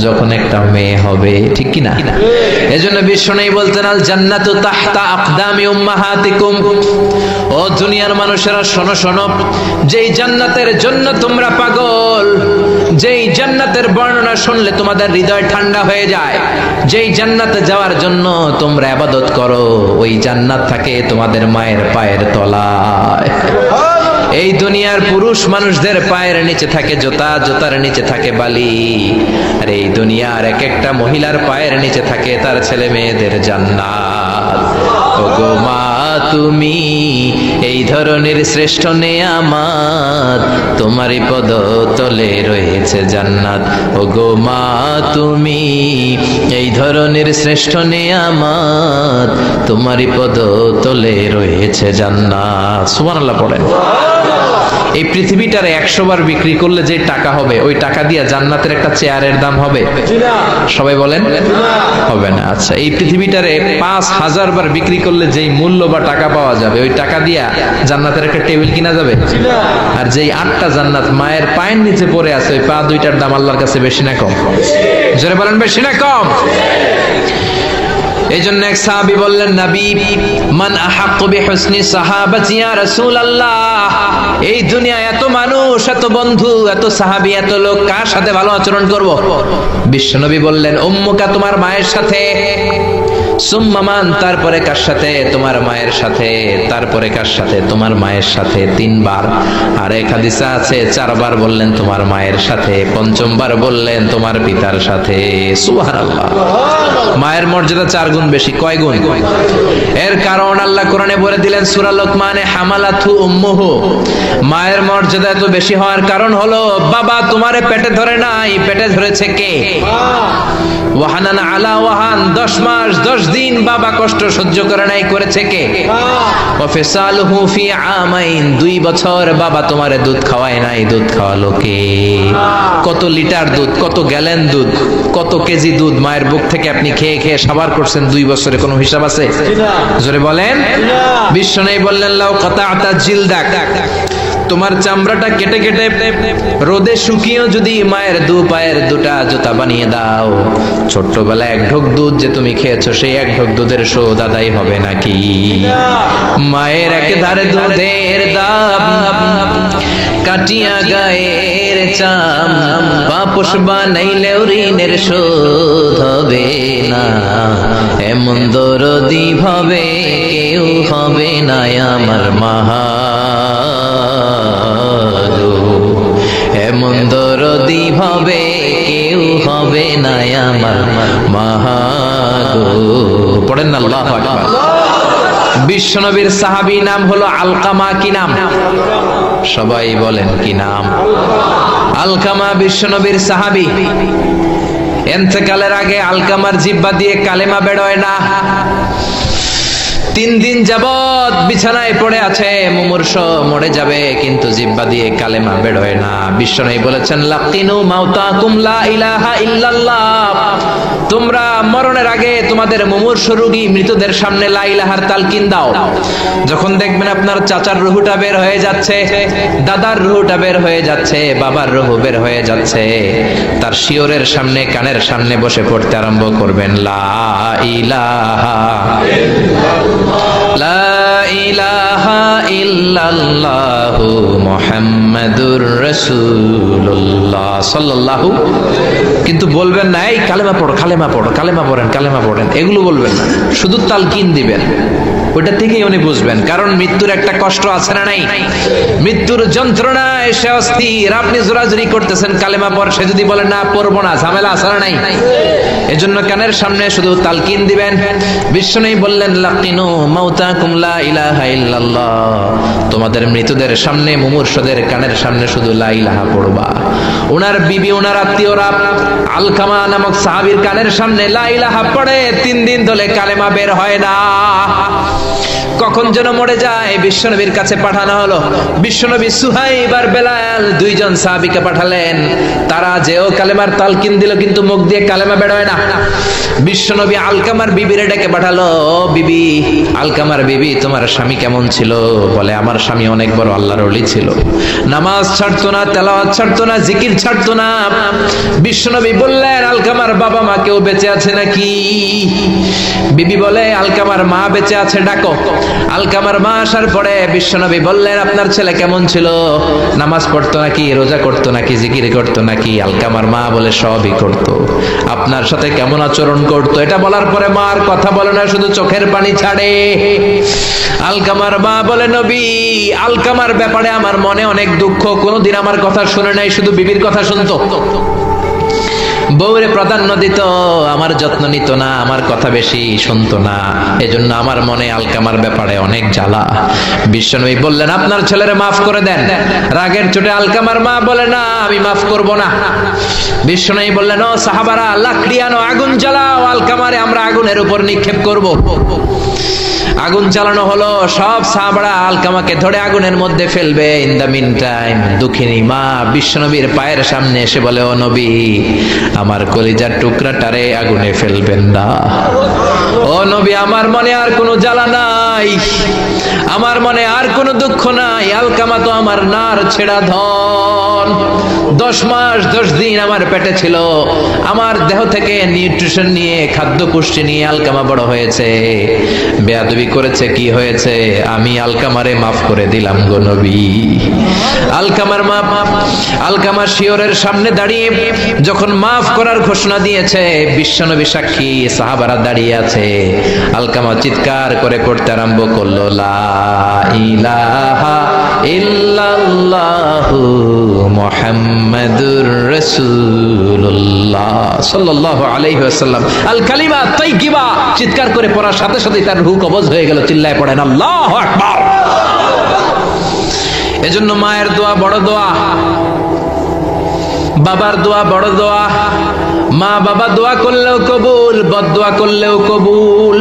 যখন একটা মেয়ে হবে, ঠিক কি না? এজন্য বিষ্ণু বলতেন আল জান্নাতু তাহতা আকদামি উম্মাহাতিকুম। ও দুনিয়ার মানুষেরা শোনো শোনো, যেই জান্নাতের জন্য তোমরা পাগল, যেই জান্নাতের বর্ণনা শুনলে তোমাদের হৃদয় ঠান্ডা হয়ে যায়, যেই জান্নাতে যাওয়ার জন্য তোমরা ইবাদত করো, ওই জান্নাত থাকে তোমাদের মায়ের পায়ের তলায়। এই দুনিয়ার পুরুষ মানুষদের পায়ের নিচে থাকে জুতা, জুতার নিচে থাকে বালি, আর এই দুনিয়ার এক একটা মহিলার পায়ের নিচে থাকে তার ছেলে মেয়েদের জান্নাত। ওগো মা তুমি এই ধরনের শ্রেষ্ঠ নেয়ামত, তোমারই পদ তলে রয়েছে জান্নাত। ওগো মা তুমি এই ধরনের শ্রেষ্ঠ নেয়ামত, তোমারই পদ তলে রয়েছে জান্নাত। সুবহানাল্লাহ পড়েন। এই পৃথিবীটারে 100 বার বিক্রি করলে যে টাকা হবে, ওই টাকা দিয়ে জান্নাতের একটা চেয়ারের দাম হবে? সবাই বলেন হবে না। আচ্ছা, এই পৃথিবীটারে 5000 বার বিক্রি করলে যেই মূল্য বা টাকা পাওয়া যাবে, ওই টাকা দিয়া জান্নাতের একটা টেবিল কিনা যাবে? আর যেই 8টা জান্নাত মায়ের পায়ের নিচে পড়ে আছে, ওই পা 2টার দাম আল্লাহর কাছে বেশি না কম? জোরে বলেন বেশি না কম? এই জন্য এক সাহাবী বললেন, নবী মান আহাক্কু বিহুসনি সাহাবাতি ইয়া রাসূলুল্লাহ, এই দুনিয়ায় এত মানুষ, এত বন্ধু, এত সাহাবী, এত লোক, কার সাথে ভালো আচরণ করব? বিশ্বনবী বললেন, উম্মুকা, তোমার মায়ের সাথে, সুম্মা মান, তারপরে কার সাথে? তোমার মায়ের সাথে, তারপরে কার সাথে? তোমার মায়ের সাথে। 3 বার। আর এক হাদিসে আছে 4 বার বললেন তোমার মায়ের সাথে, 5ম বার বললেন তোমার পিতার সাথে। সুবহানাল্লাহ। মায়ের মর্যাদা 4 গুণ বেশি। কয় গুণ? এর কারণ আল্লাহ কোরআনে বলে দিলেন সূরা লোকমানে, হামালাতু উম্মুহু। মায়ের মর্যাদা এত বেশি হওয়ার কারণ হলো, বাবা তোমারে পেটে ধরে নাই, পেটে ধরেছে কে? ওয়াহানান আলা ওয়াহান, 10 মাস 10 দিন বাবা কষ্ট সহ্য করে নাই, করেছে কে? ওয়াফিসালুহু ফি আমাইন, 2 বছর বাবা তোমারে দুধ খাওয়ায় নাই, দুধ খাওয়ালো কে? কত লিটার দুধ, কত গ্যালন দুধ, কত কেজি দুধ মায়ের বুক থেকে আপনি খেয়ে খেয়ে সাবার করছেন 2 বছরে, কোনো হিসাব আছে? জোরে বলেন। বিশ্বনবী বললেন, লাউ কাতাআতা জিলদাক, তোমার চামড়াটা কেটে কেটে রোদে শুকিয়েও যদি মায়ের 2 পায়ের 2টা জুতা বানিয়ে দাও, ছোট্টবেলায় 1 ঢোক দুধ যে তুমি খেয়েছো, সেই 1 ঢোক দুধের শোধ আদায় হবে নাকি? মায়ের একেধারে দুধের দাম, কাটিয়া গায়ের চাম, পাপোশ বানাইলেও ঋণের শোধ হবে না, এমন দরদি ভাবে কেউ হবে না আমার মা, এমন দরদি ভাবে কেউ হবে না আমার মা গো। পড়েন না আল্লাহু আকবার। বিশ্বনবীর সাহাবী নাম হলো আলকামা। কি নাম? সবাই বলেন কি নাম? আলকামা বিশ্বনবীর সাহাবী। ইন্তেকালের আগে আলকামার জিহ্বা দিয়ে কালেমা বের হয় না। 3 দিন যাবত বিছানায় পড়ে আছে, মুমূর্ষ, মরে যাবে, কিন্তু জিহ্বা দিয়ে কালেমা বের হয় না। বিশ্বনবী বলেছেন, লাকিনু মাউতাকুম লা ইলাহা ইল্লাল্লাহ, তোমরা মরণের আগে তোমাদের মুমূর্ষ রোগী মৃতদের সামনে লা ইলাহার তালকিন দাও। যখন দেখবেন আপনার চাচার রুহুটা বের হয়ে যাচ্ছে, দাদার রুহুটা বের হয়ে যাচ্ছে, বাবার রুহু বের হয়ে যাচ্ছে, তার শিয়রের সামনে, কানের সামনে বসে পড়তে আরম্ভ করবেন, লা ইলাহা লা ইলাহা ইল্লাল্লাহু মুহাম্মাদুর রাসূলুল্লাহ সাল্লাল্লাহু। কিন্তু বলবেন না এই কালেমা পড়ো, কালেমা পড়ো, কালেমা পড়েন, কালেমা পড়েন, এগুলো বলবেন না, শুধু তালকিন দিবেন। ওইটা থেকেই উনি বুঝবেন, কারণ মৃত্যুর একটা কষ্ট আছে না নাই? মৃত্যুর যন্ত্রণায় সে অস্থির, আপনি জোরাজুরি করতেছেন কালেমা পড়, সে যদি বলে না পড়বো না, ঝামেলা আছে না নাই? এজন্য কানের সামনে শুধু তালকিন দিবেন। বিশ্বনবী বললেন, লাকিনু মাউতাকুম লা ইলাহা ইল্লাল্লাহ, তোমাদের মৃতদের সামনে, মুমূর্ষদের কানের সামনে শুধু লা ইলাহা পড়বা। ওনার বিবি, ওনার আত্মীয়রা আলকামা নামক সাহাবীর কানের সামনে লা ইলাহা পড়ে 3 দিন ধরে কালেমা বের হয় না। কখন যেন মরে যায়, বিশ্বনবীর কাছে পাঠানো হলো। বিশ্বনবী সুহাইব আর বেলাল দুইজন সাহাবীকে পাঠালেন। তারা যেও কালেমার তালকিন দিল, কিন্তু মুখ দিয়ে কালেমা বের হয় না। বিশ্বনবী আলকামার বিবিরে ডেকে পাঠালো, বিবি, আলকামার বিবি, তোমার স্বামী কেমন ছিল? বলে, আমার স্বামী অনেক বড় আল্লাহর ওলি ছিল, নামাজ ছাড়তো না, তেলাওয়াত ছাড়তো না, জিকির ছাড়তো না। বিশ্বনবী বললেন, আলকামার বাবা মা কেউ বেঁচে আছে নাকি? বিবি বলে, আলকামার মা বেঁচে আছে, ডাকো। আলকামার মা আসার পরে বিশ্বনবী বললেন, আপনার ছেলে কেমন ছিল? নামাজ পড়তো নাকি, রোজা করতো নাকি, জিকির করতো নাকি? আলকামার মা বলে, সবই করতো। আপনার সাথে কেমন আচরণ করতো? এটা বলার পরে মা আর কথা বলে না, শুধু চোখের পানি ছাড়ে। আলকামার মা বলে, নবী, আলকামার ব্যাপারে আমার মনে অনেক দুঃখ, কোনোদিন আমার কথা শুনে নাই, শুধু বিবির কথা শুনতো, বউরে প্রাধান্য দিত, আমার যত্ন নিত না, আমার কথা বেশি শুনতো না, এজন্য আমার মনে আলকামার ব্যাপারে অনেক জ্বালা। বিশ্বনবী বললেন, আপনার ছেলেরে মাফ করে দেন। রাগের চোটে আলকামার মা বলে, না, আমি মাফ করব না। বিশ্বনবী বললেন, ও সাহাবারা, লাকড়ি আনো, আগুন জ্বালাও, আলকামারে আমরা আগুনের উপর নিক্ষেপ করব। আগুন চালানো হলো, সব সাহাবারা আলকামাকে ধরে আগুনের মধ্যে ফেলবে। ইন দা মিন টাইম দুঃখিনী মা বিশ্বনবীর পায়ের সামনে এসে বলে, ও নবী, আমার কলিজার টুকরাটারে আগুনে ফেলবেন না। ও নবী, আমার মনে আর কোনো জ্বালা নাই, আমার মনে আর কোনো দুঃখ নাই। আলকামা তো আমার নার ছেড়া ধন, 10 মাস 10 দিন আমার পেটে ছিল, আমার দেহ থেকে নিউট্রিশন নিয়ে, খাদ্য পুষ্টি নিয়ে আলকামা বড় হয়েছে। বেয়াদবি করেছে, কি হয়েছে? আমি আলকামারে মাফ করে দিলাম গো নবী। আলকামার মা, আলকামার শিয়রের সামনে দাঁড়িয়ে যখন মাফ করার ঘোষণা দিয়েছে, বিশ্বনবী সাক্ষী, সাহাবারা দাঁড়িয়ে আছে। আলকামা চিৎকার করে পড়তে আরম্ভ করলো, লা ইলাহা ইল্লাল্লাহু মুহাম্মাদুর রাসূলুল্লাহ সাল্লাল্লাহু আলাইহি ওয়াসাল্লাম। আল কালিমা তাইয়্যিবা চিৎকার করে পড়ার সাথে সাথে তার রূহ কবজ হয়ে গেল। চিল্লায় পড়েন আল্লাহু আকবার। এজন্য মায়ের দোয়া বড় দোয়া, বাবার দোয়া বড় দোয়া। মা বাবা দোয়া করলেও কবুল, বদদোয়া করলেও কবুল।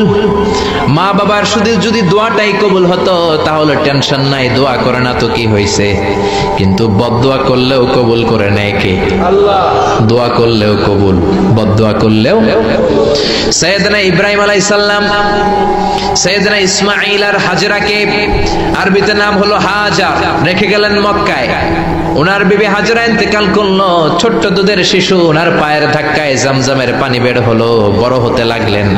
মা বাবার শুধু যদি দোয়াটাই কবুল হতো তাহলে টেনশন নাই, দোয়া করে না তো কি হয়েছে। কিন্তু বদদোয়া করলেও কবুল করে নেয় কে? আল্লাহ। দোয়া করলেও কবুল, বদদোয়া করলেও। সাইয়েদনা ইব্রাহিম আলাইহিস সালাম সাইয়েদনা ইসমাঈল আর হাজরাকে, আরবিতে নাম হলো হাজার, রেখে গেলেন মক্কায়। ওনার বিবি হাজরা ইন্তেকাল করলো, ছোট্ট দুধের শিশু, ওনার পায়ের ধাক্কায় জামজামের পানি বের হলো, বড় হতে লাগলেন।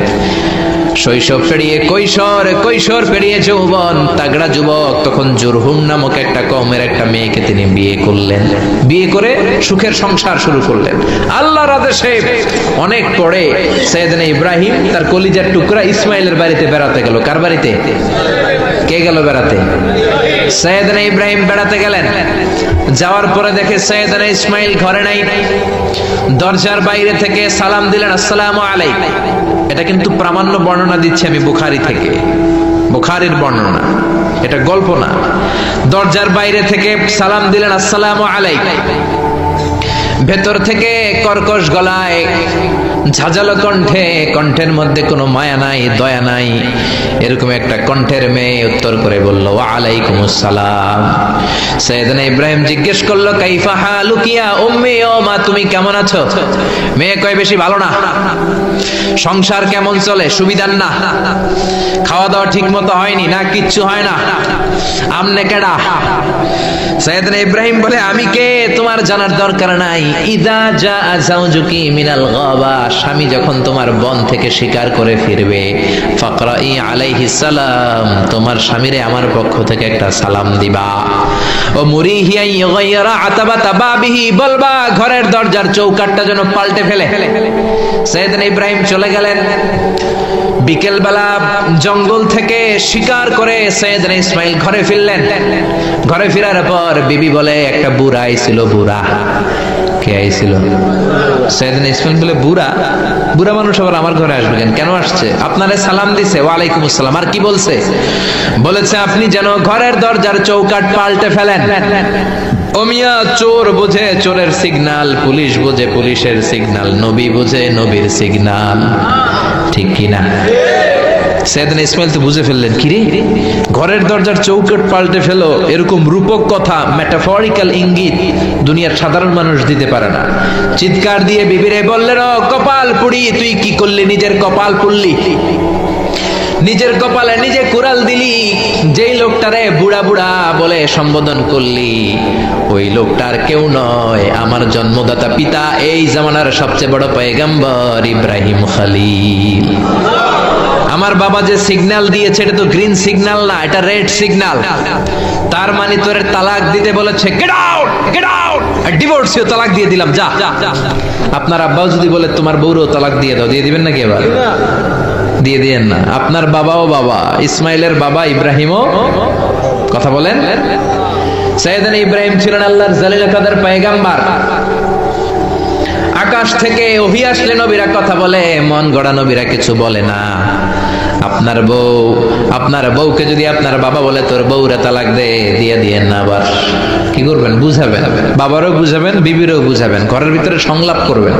শৈশব পেরিয়ে কৈশোর, কৈশোর পেরিয়ে যৌবন, তাগড়া যুবক। তখন জুরহুম নামক একটা কওমের একটা মেয়েকে তিনি বিয়ে করলেন। বিয়ে করে সুখের সংসার শুরু করলেন আল্লাহর আদেশে। অনেক পরে সাইয়েদনা ইব্রাহিম তার কলিজার টুকরা ইসমাইলের বাড়িতে বেড়াতে গেল। কার বাড়িতে? কে গেল বেড়াতে? সাইয়েদনা ইব্রাহিম বেড়াতে গেলেন। যাওয়ার পরে দেখে সাইয়েদনা ইসমাইল ঘরে নাই। দরজার বাইরে থেকে সালাম দিলেন, আসসালামু আলাইকুম। এটা কিন্তু প্রামাণ্য বর্ণনা দিচ্ছি আমি বুখারী থেকে, বুখারীর বর্ণনা, এটা গল্প না। দরজার বাইরে থেকে সালাম দিলেন, আসসালামু আলাইকুম। ভেতর থেকে কর্কশ গলায়, ঝাঁঝালো কণ্ঠে, কণ্ঠের মধ্যে কোনো মায়া নাই, দয়া নাই, এরকম একটা কণ্ঠের মেয়ে উত্তর করে বলল, ওয়া আলাইকুমুস সালাম। সাইয়েদনা ইব্রাহিম জিজ্ঞেস করলো, কাইফা হালুকি ইয়া উম্মি, ও মা তুমি কেমন আছো? মেয়ে কয়, বেশি ভালো না। সংসার কেমন চলে? সুবিধার না। খাওয়া দাওয়া ঠিক মতো হয়নি না, কিচ্ছু হয় না। আমনে কেডা? সাইয়েদনা ইব্রাহিম বলে, আমি কে তোমার জানার দরকার নাই। ইদা জা যাওজুকি মিনাল গাবা, স্বামী যখন তোমার বন থেকে শিকার করে ফিরবে, ফাকরাই আলাইহিস সালাম, তোমার স্বামীরে আমার পক্ষ থেকে একটা সালাম দিবা। ও মুরিহিয়া ইগায়রা আতাবাতা বাবিহি, বলবা ঘরের দরজার চৌকাঠটা যেন পাল্টে ফেলে। সাইয়েদনা ইব্রাহিম চলে গেলেন। বিকেল বেলা জঙ্গল থেকে শিকার করে সাইয়েদনা ইসমাইল ঘরে ফিরলেন। ঘরে ফেরার পর বিবি বলে, একটা বুড়া আইছিল। বুড়া কে আইছিল? সাইয়েদনা ইসমাইল বলে, বুড়া? বুড়া মানুষ আবার আমার ঘরে আসবে কেন? কেন আসছে? আপনারে সালাম দিছে, ওয়ালাইকুম আসসালাম। আর কি বলছে? বলেছে, আপনি যেন ঘরের দরজার চৌকাঠ পাল্টে ফেলেন। ও মিয়া, চোর বোঝে চোরের সিগন্যাল, পুলিশ বোঝে পুলিশের সিগন্যাল, নবী বোঝে নবীর সিগন্যাল। ঠিক কিনা? সাইয়েদনা ইসমাইল তো বুঝে ফেললেন, কি রে ঘরের দরজার চৌকাঠ পাল্টে ফেলো, এরকম রূপক কথা, মেটাফরিক্যাল ইঙ্গিত দুনিয়ার সাধারণ মানুষ দিতে পারে না। চিৎকার দিয়ে বিবিরে বললেন, ও কপাল পুড়ি, তুই কি করলি? নিজের কপাল পুড়লি, নিজের কপালে নিজে কুড়াল দিলি। যেই লোকটারে বুড়া বুড়া বলে সম্বোধন করলি, ওই লোকটার কেউ নয়, আমার জন্মদাতা পিতা, এই জামানার সবচেয়ে বড় পয়গম্বর ইব্রাহিম খলিল। আমার বাবা যে সিগন্যাল দিয়েছে এটা তো গ্রিন সিগন্যাল না, এটা রেড সিগন্যাল। তার মানে তোর তালাক দিতে বলেছে, গেট আউট, গেট আউট, ডিভোর্সিও তালাক দিয়ে দিলাম, যা। আপনার আব্বাও যদি বলে তোমার বউরও তালাক দিয়ে দাও, দিয়ে দিবেন নাকি? এবার দিয়ে দিয়েন না। আপনার বাবাও বাবা, ইসমাইলের বাবা ইব্রাহিমও, কথা বলেন। সাইয়েদনা ইব্রাহিম ছিলেন আল্লাহর জালিল কাদের পয়গম্বর। আকাশ থেকে ওহী আসলে নবীরা কথা বলে, মন গড়া নবীরা কিছু বলে না। আপনার বউকে যদি আপনার বাবা বলে তোর বউরে তালাক দে, দিয়ে দিয়েন না। আবার কি করবেন? বুঝাবেন, বাবারও বুঝাবেন, বিবিরও বুঝাবেন, ঘরের ভিতরে সংলাপ করবেন,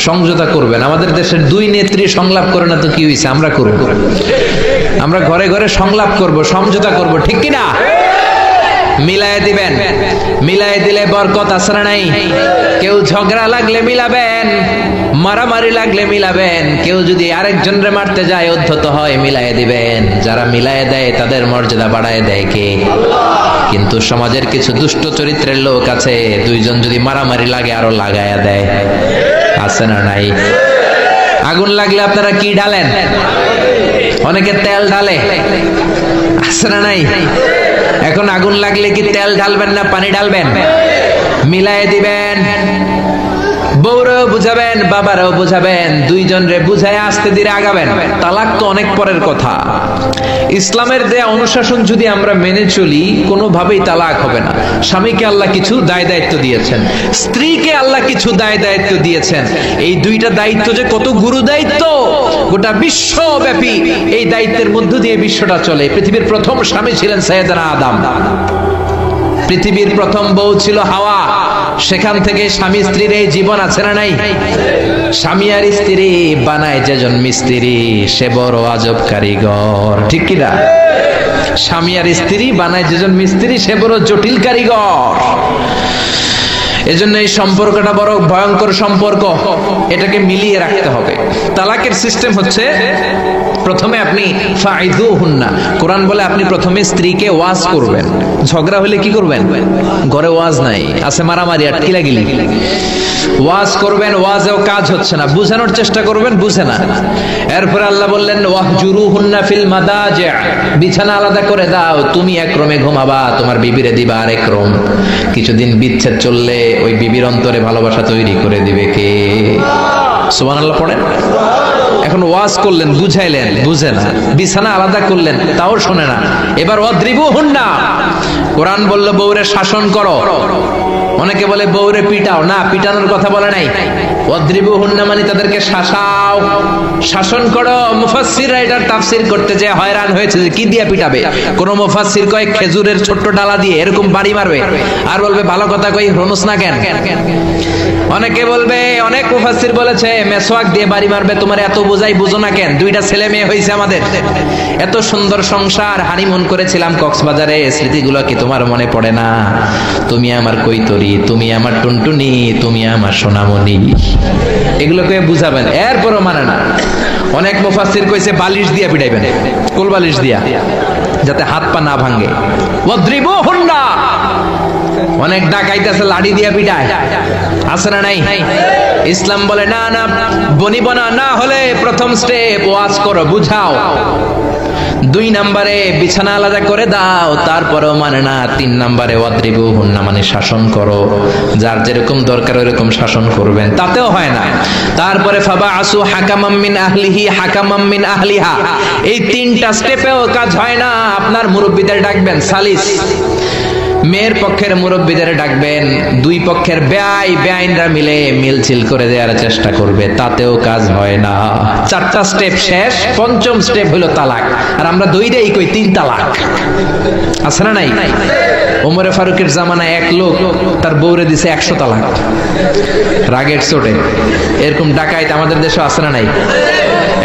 সমঝোতা করবেন। আমাদের দেশের দুই নেত্রী সংলাপ করে না তো কি হয়েছে? আমরা করব, আমরা ঘরে ঘরে সংলাপ করব, সমঝোতা করব, ঠিক কি না? মিলায়ে দিবেন, মিলায়ে দিলে বরকত আছে না নাই? কেউ ঝগড়া লাগলে মিলাবেন, মারামারি লাগলে মিলাবেন। কেউ যদি আরেকজনরে মারতে যায়, উদ্ধত হয়, মিলায়ে দিবেন। যারা মিলায়ে দেয় তাদের মর্যাদা বাড়ায় দেয় কে? কিন্তু সমাজের কিছু দুষ্ট চরিত্রের লোক আছে, দুইজন যদি মারামারি লাগে আরো লাগায়া দেয়, আছে না নাই? আগুন লাগলে আপনারা কি ঢালেন? অনেকে তেল ঢালে, আছে না নাই? এখন আগুন লাগলে কি তেল ঢালবেন না পানি ঢালবেন? মিলায়ে দিবেন। বউরাও বুঝাবেন, বাবারাও বুঝাবেন, দুইজনরে বুঝায় আস্তে ধীরে আগাবেন। তালাক তো অনেক পরের কথা। ইসলামের দেয়া অনুশাসন যদি আমরা মেনে চলি, কোনোভাবেই তালাক হবে না। স্বামীকে আল্লাহ কিছু দায় দায়িত্ব দিয়েছেন, স্ত্রীকে আল্লাহ কিছু দায় দায়িত্ব দিয়েছেন। এই দুইটা দায়িত্ব যে কত গুরু দায়িত্ব, গোটা বিশ্বব্যাপী এই দায়িত্বের মধ্য দিয়ে বিশ্বটা চলে। পৃথিবীর প্রথম স্বামী ছিলেন সাইয়েদনা আদম, পৃথিবীর প্রথম বউ ছিল হাওয়া। সেখান থেকে স্বামী স্ত্রীর এই জীবন আছে না নাই? স্বামী আর স্ত্রী বানায় যেজন মিস্ত্রি, সে বড় আজব কারিগর, ঠিক কি না? স্বামী আর স্ত্রী বানায় যেজন মিস্ত্রি, সে বড় জটিল কারিগর। এজন্য এই সম্পর্কটা বড় ভয়ঙ্কর সম্পর্ক, এটাকে মিলিয়ে রাখতে হবে। তালাকের সিস্টেম হচ্ছে, প্রথমে আপনি ফাইদুহুন্না, কোরআন বলে আপনি প্রথমে স্ত্রীকে ওয়াজ করবেন। ঝগড়া হলে কি করবেন? ঘরে ওয়াজ নাই, আছে মারামারি, আটকি লাগিলি, ওয়াজ করবেন, ওয়াজেও কাজ হচ্ছে না, বুঝানোর চেষ্টা করবেন, বুঝে না। এরপর আল্লাহ বললেন ওয়াহজুরুহুন্না ফিল মাদাজি', বিছানা আলাদা করে দাও, তুমি এক রুমে ঘুমাবা, তোমার বিবিরে দিবা আরেক রুম। কিছুদিন বিচ্ছেদ চললে ওই বিবির অন্তরে ভালোবাসা তৈরি করে দিবে কে? সুবহানাল্লাহ পড়েন। এখন ওয়াজ করলেন, বুঝাইলেন, বুঝে না, বিছানা আলাদা করলেন, তাও শোনে না। এবার ওয়াদ্রিবুহুন্না, কোরআন বলল বউরে শাসন করো। অনেকে বলে বউরে পিটাও, না, পিটানোর কথা বলে নাই। ওয়াদ্রিবুহুন্না মানে তাদেরকে শাসাও, শাসন করো। মুফাসসিররা এটার তাফসীর করতে যে হয়রান হয়েছে যে কি দিয়ে পিটাবে। কোন মুফাসসির কয় খেজুরের ছোট্ট ডালা দিয়ে এরকম বাড়ি মারবে, আর বলবে ভালো কথা কই হনুস না কেন। অনেকে বলবে, অনেক মুফাসসির বলেছে মেসওয়াক দিয়ে বাড়ি মারবে। তোমার এত বোঝাই বুঝো না কেন? দুইটা ছেলে মেয়ে হয়েছে আমাদের, এত সুন্দর সংসার, হানিমুন করেছিলাম কক্সবাজারে, স্মৃতিগুলো কি তোমার মনে পড়ে না? তুমি আমার কৈতরি, তুমি আমার টুনটুনি, তুমি আমার সোনামণি, এগুলোকে বুঝাবেন। এরপরও মানে না। অনেক মুফাসসির কইছে বালিশ দিয়া পিটাইবেন, কোল বালিশ দিয়া, যাতে হাত পা না ভাঙে। ওয়াদ্রিবুহুন্না, অনেক ডাকাইতেছে লাঠি দিয়া পিটায়, আছে না নাই? ইসলাম বলে না না, বনিবনা না হলে প্রথম স্টেপ ওয়াজ করো, বুঝাও। 2 নম্বরে বিছানা আলাদা করে দাও, তারপরেও মানে না। 3 নম্বরে ওয়াদ্রিবুহুন্না মানে শাসন করো, যার যেরকম দরকার ওইরকম শাসন করবেন, তাতেও হয় না। তারপরে ফাবাআসু হাকামাম মিন আহলিহি হাকামাম মিন আহলিহা, এই 3টা স্টেপেও কাজ হয় না। আপনার মুরব্বিদের ডাকবেন, সালিস, মেয়ের পক্ষের মুরব্বিদের ডাকবেন, 2 পক্ষের বেআইনরা মিলে মিলছিল করে দেওয়ার চেষ্টা করবে, তাতেও কাজ হয় না। 4টা স্টেপ শেষ, 5ম স্টেপ হলো তালাক। আর আমরা দইটাই কই 3 তালাক, আছে না নাই? ওমরে ফারুকের জামানায় এক লোক তার বউরে দিছে 100 তালাক, রাগের চোটে। এরকম ডাকাইত আমাদের দেশে আছে না নাই?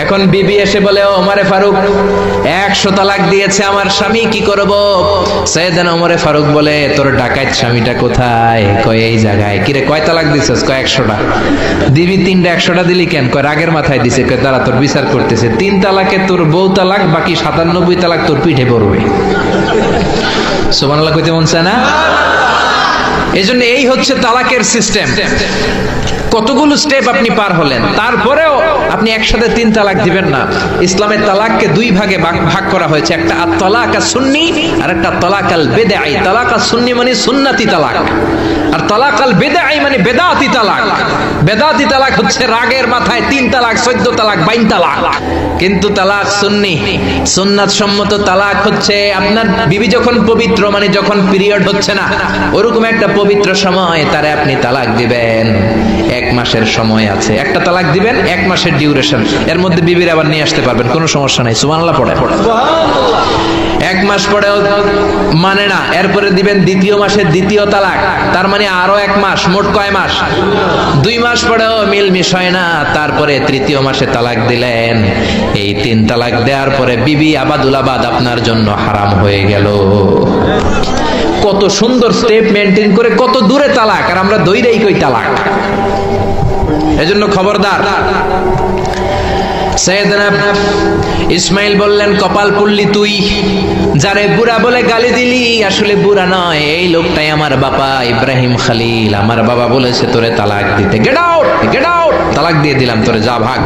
এখন বিবি এসে বলে, ও ওমরে ফারুক 100 তালাক দিয়েছে আমার স্বামী, কি করব? সাইয়েদনা ওমরে ফারুক বলে, তোর ডাকাত স্বামীটা কোথায়? কয় এই জায়গায়। কিরে কয় তালাক দিছিস? কয় 100টা। দিবি 3টা, 100টা দিলি কেন? কয় রাগের মাথায় দিছে। কয় তারা তোর বিচার করতেছে, 3 তালাকে তোর বউ তালাক, বাকি 97 তালাক তোর পিঠে পড়বে। সুবহানাল্লাহ কইতে মন চায় না? এজন্য এই হচ্ছে তালাকের সিস্টেম। কতগুলো স্টেপ আপনি পার হলেন, তারপরেও আপনি একসাথে 3 তালাক দিবেন না। ইসলামের তালাককে 2 ভাগে ভাগ করা হয়েছে, একটা আত-তালাক আস-সুন্নি আর একটা তালাক আল-বিদআই। তালাক আস-সুন্নি মানে সুন্নতি তালাক, আর তালাক আল-বিদআই মানে বেদাতি তালাক। বেদাতি তালাক হচ্ছে রাগের মাথায় 3 তালাক, 14 তালাক, 22 তালাক। কিন্তু তালাক সুন্নি, সুন্নাত সম্মত তালাক হচ্ছে আপনার বিবি যখন পবিত্র, মানে যখন পিরিয়ড হচ্ছে না, ওরকম একটা পবিত্র সময় তারে আপনি তালাক দিবেন। 1 মাসের সময় আছে, একটা তালাক দিবেন, 1 মাসের ডিউরেশন, এর মধ্যে বিবির আবার নিয়ে আসতে পারবেন, কোনো সমস্যা নাই। সুবহানাল্লাহ পড়ে। 1 মাস পরেও মানে না, এরপরে দিবেন 2য় মাসের 2য় তালাক, তার মানে আরো 1 মাস, মোট কয় মাস? 2 মাস পরেও মিলমিশ হয় না, তারপরে 3য় মাসে তালাক দিলেন। এই 3 তালাক দেওয়ার পরে বিবি আবাদুল আবাদ আপনার জন্য হারাম হয়ে গেল। কত সুন্দর স্টেপ মেনটেন করে কত দূরে তালাক, আর আমরা দইরেই কই তালাক। এজন্য খবরদার। সাইয়েদনা ইসমাইল বললেন, কপাল পুড়লি তুই, যারে বুড়া বলে গালি দিলি আসলে বুড়া নয়, এই লোকটাই আমার বাবা ইব্রাহিম খলিল। আমার বাবা বলেছে তোরে তালাক দিতে, গেট আউট, গেট আউট, তালাক দিয়ে দিলাম তোরে, যা ভাগ।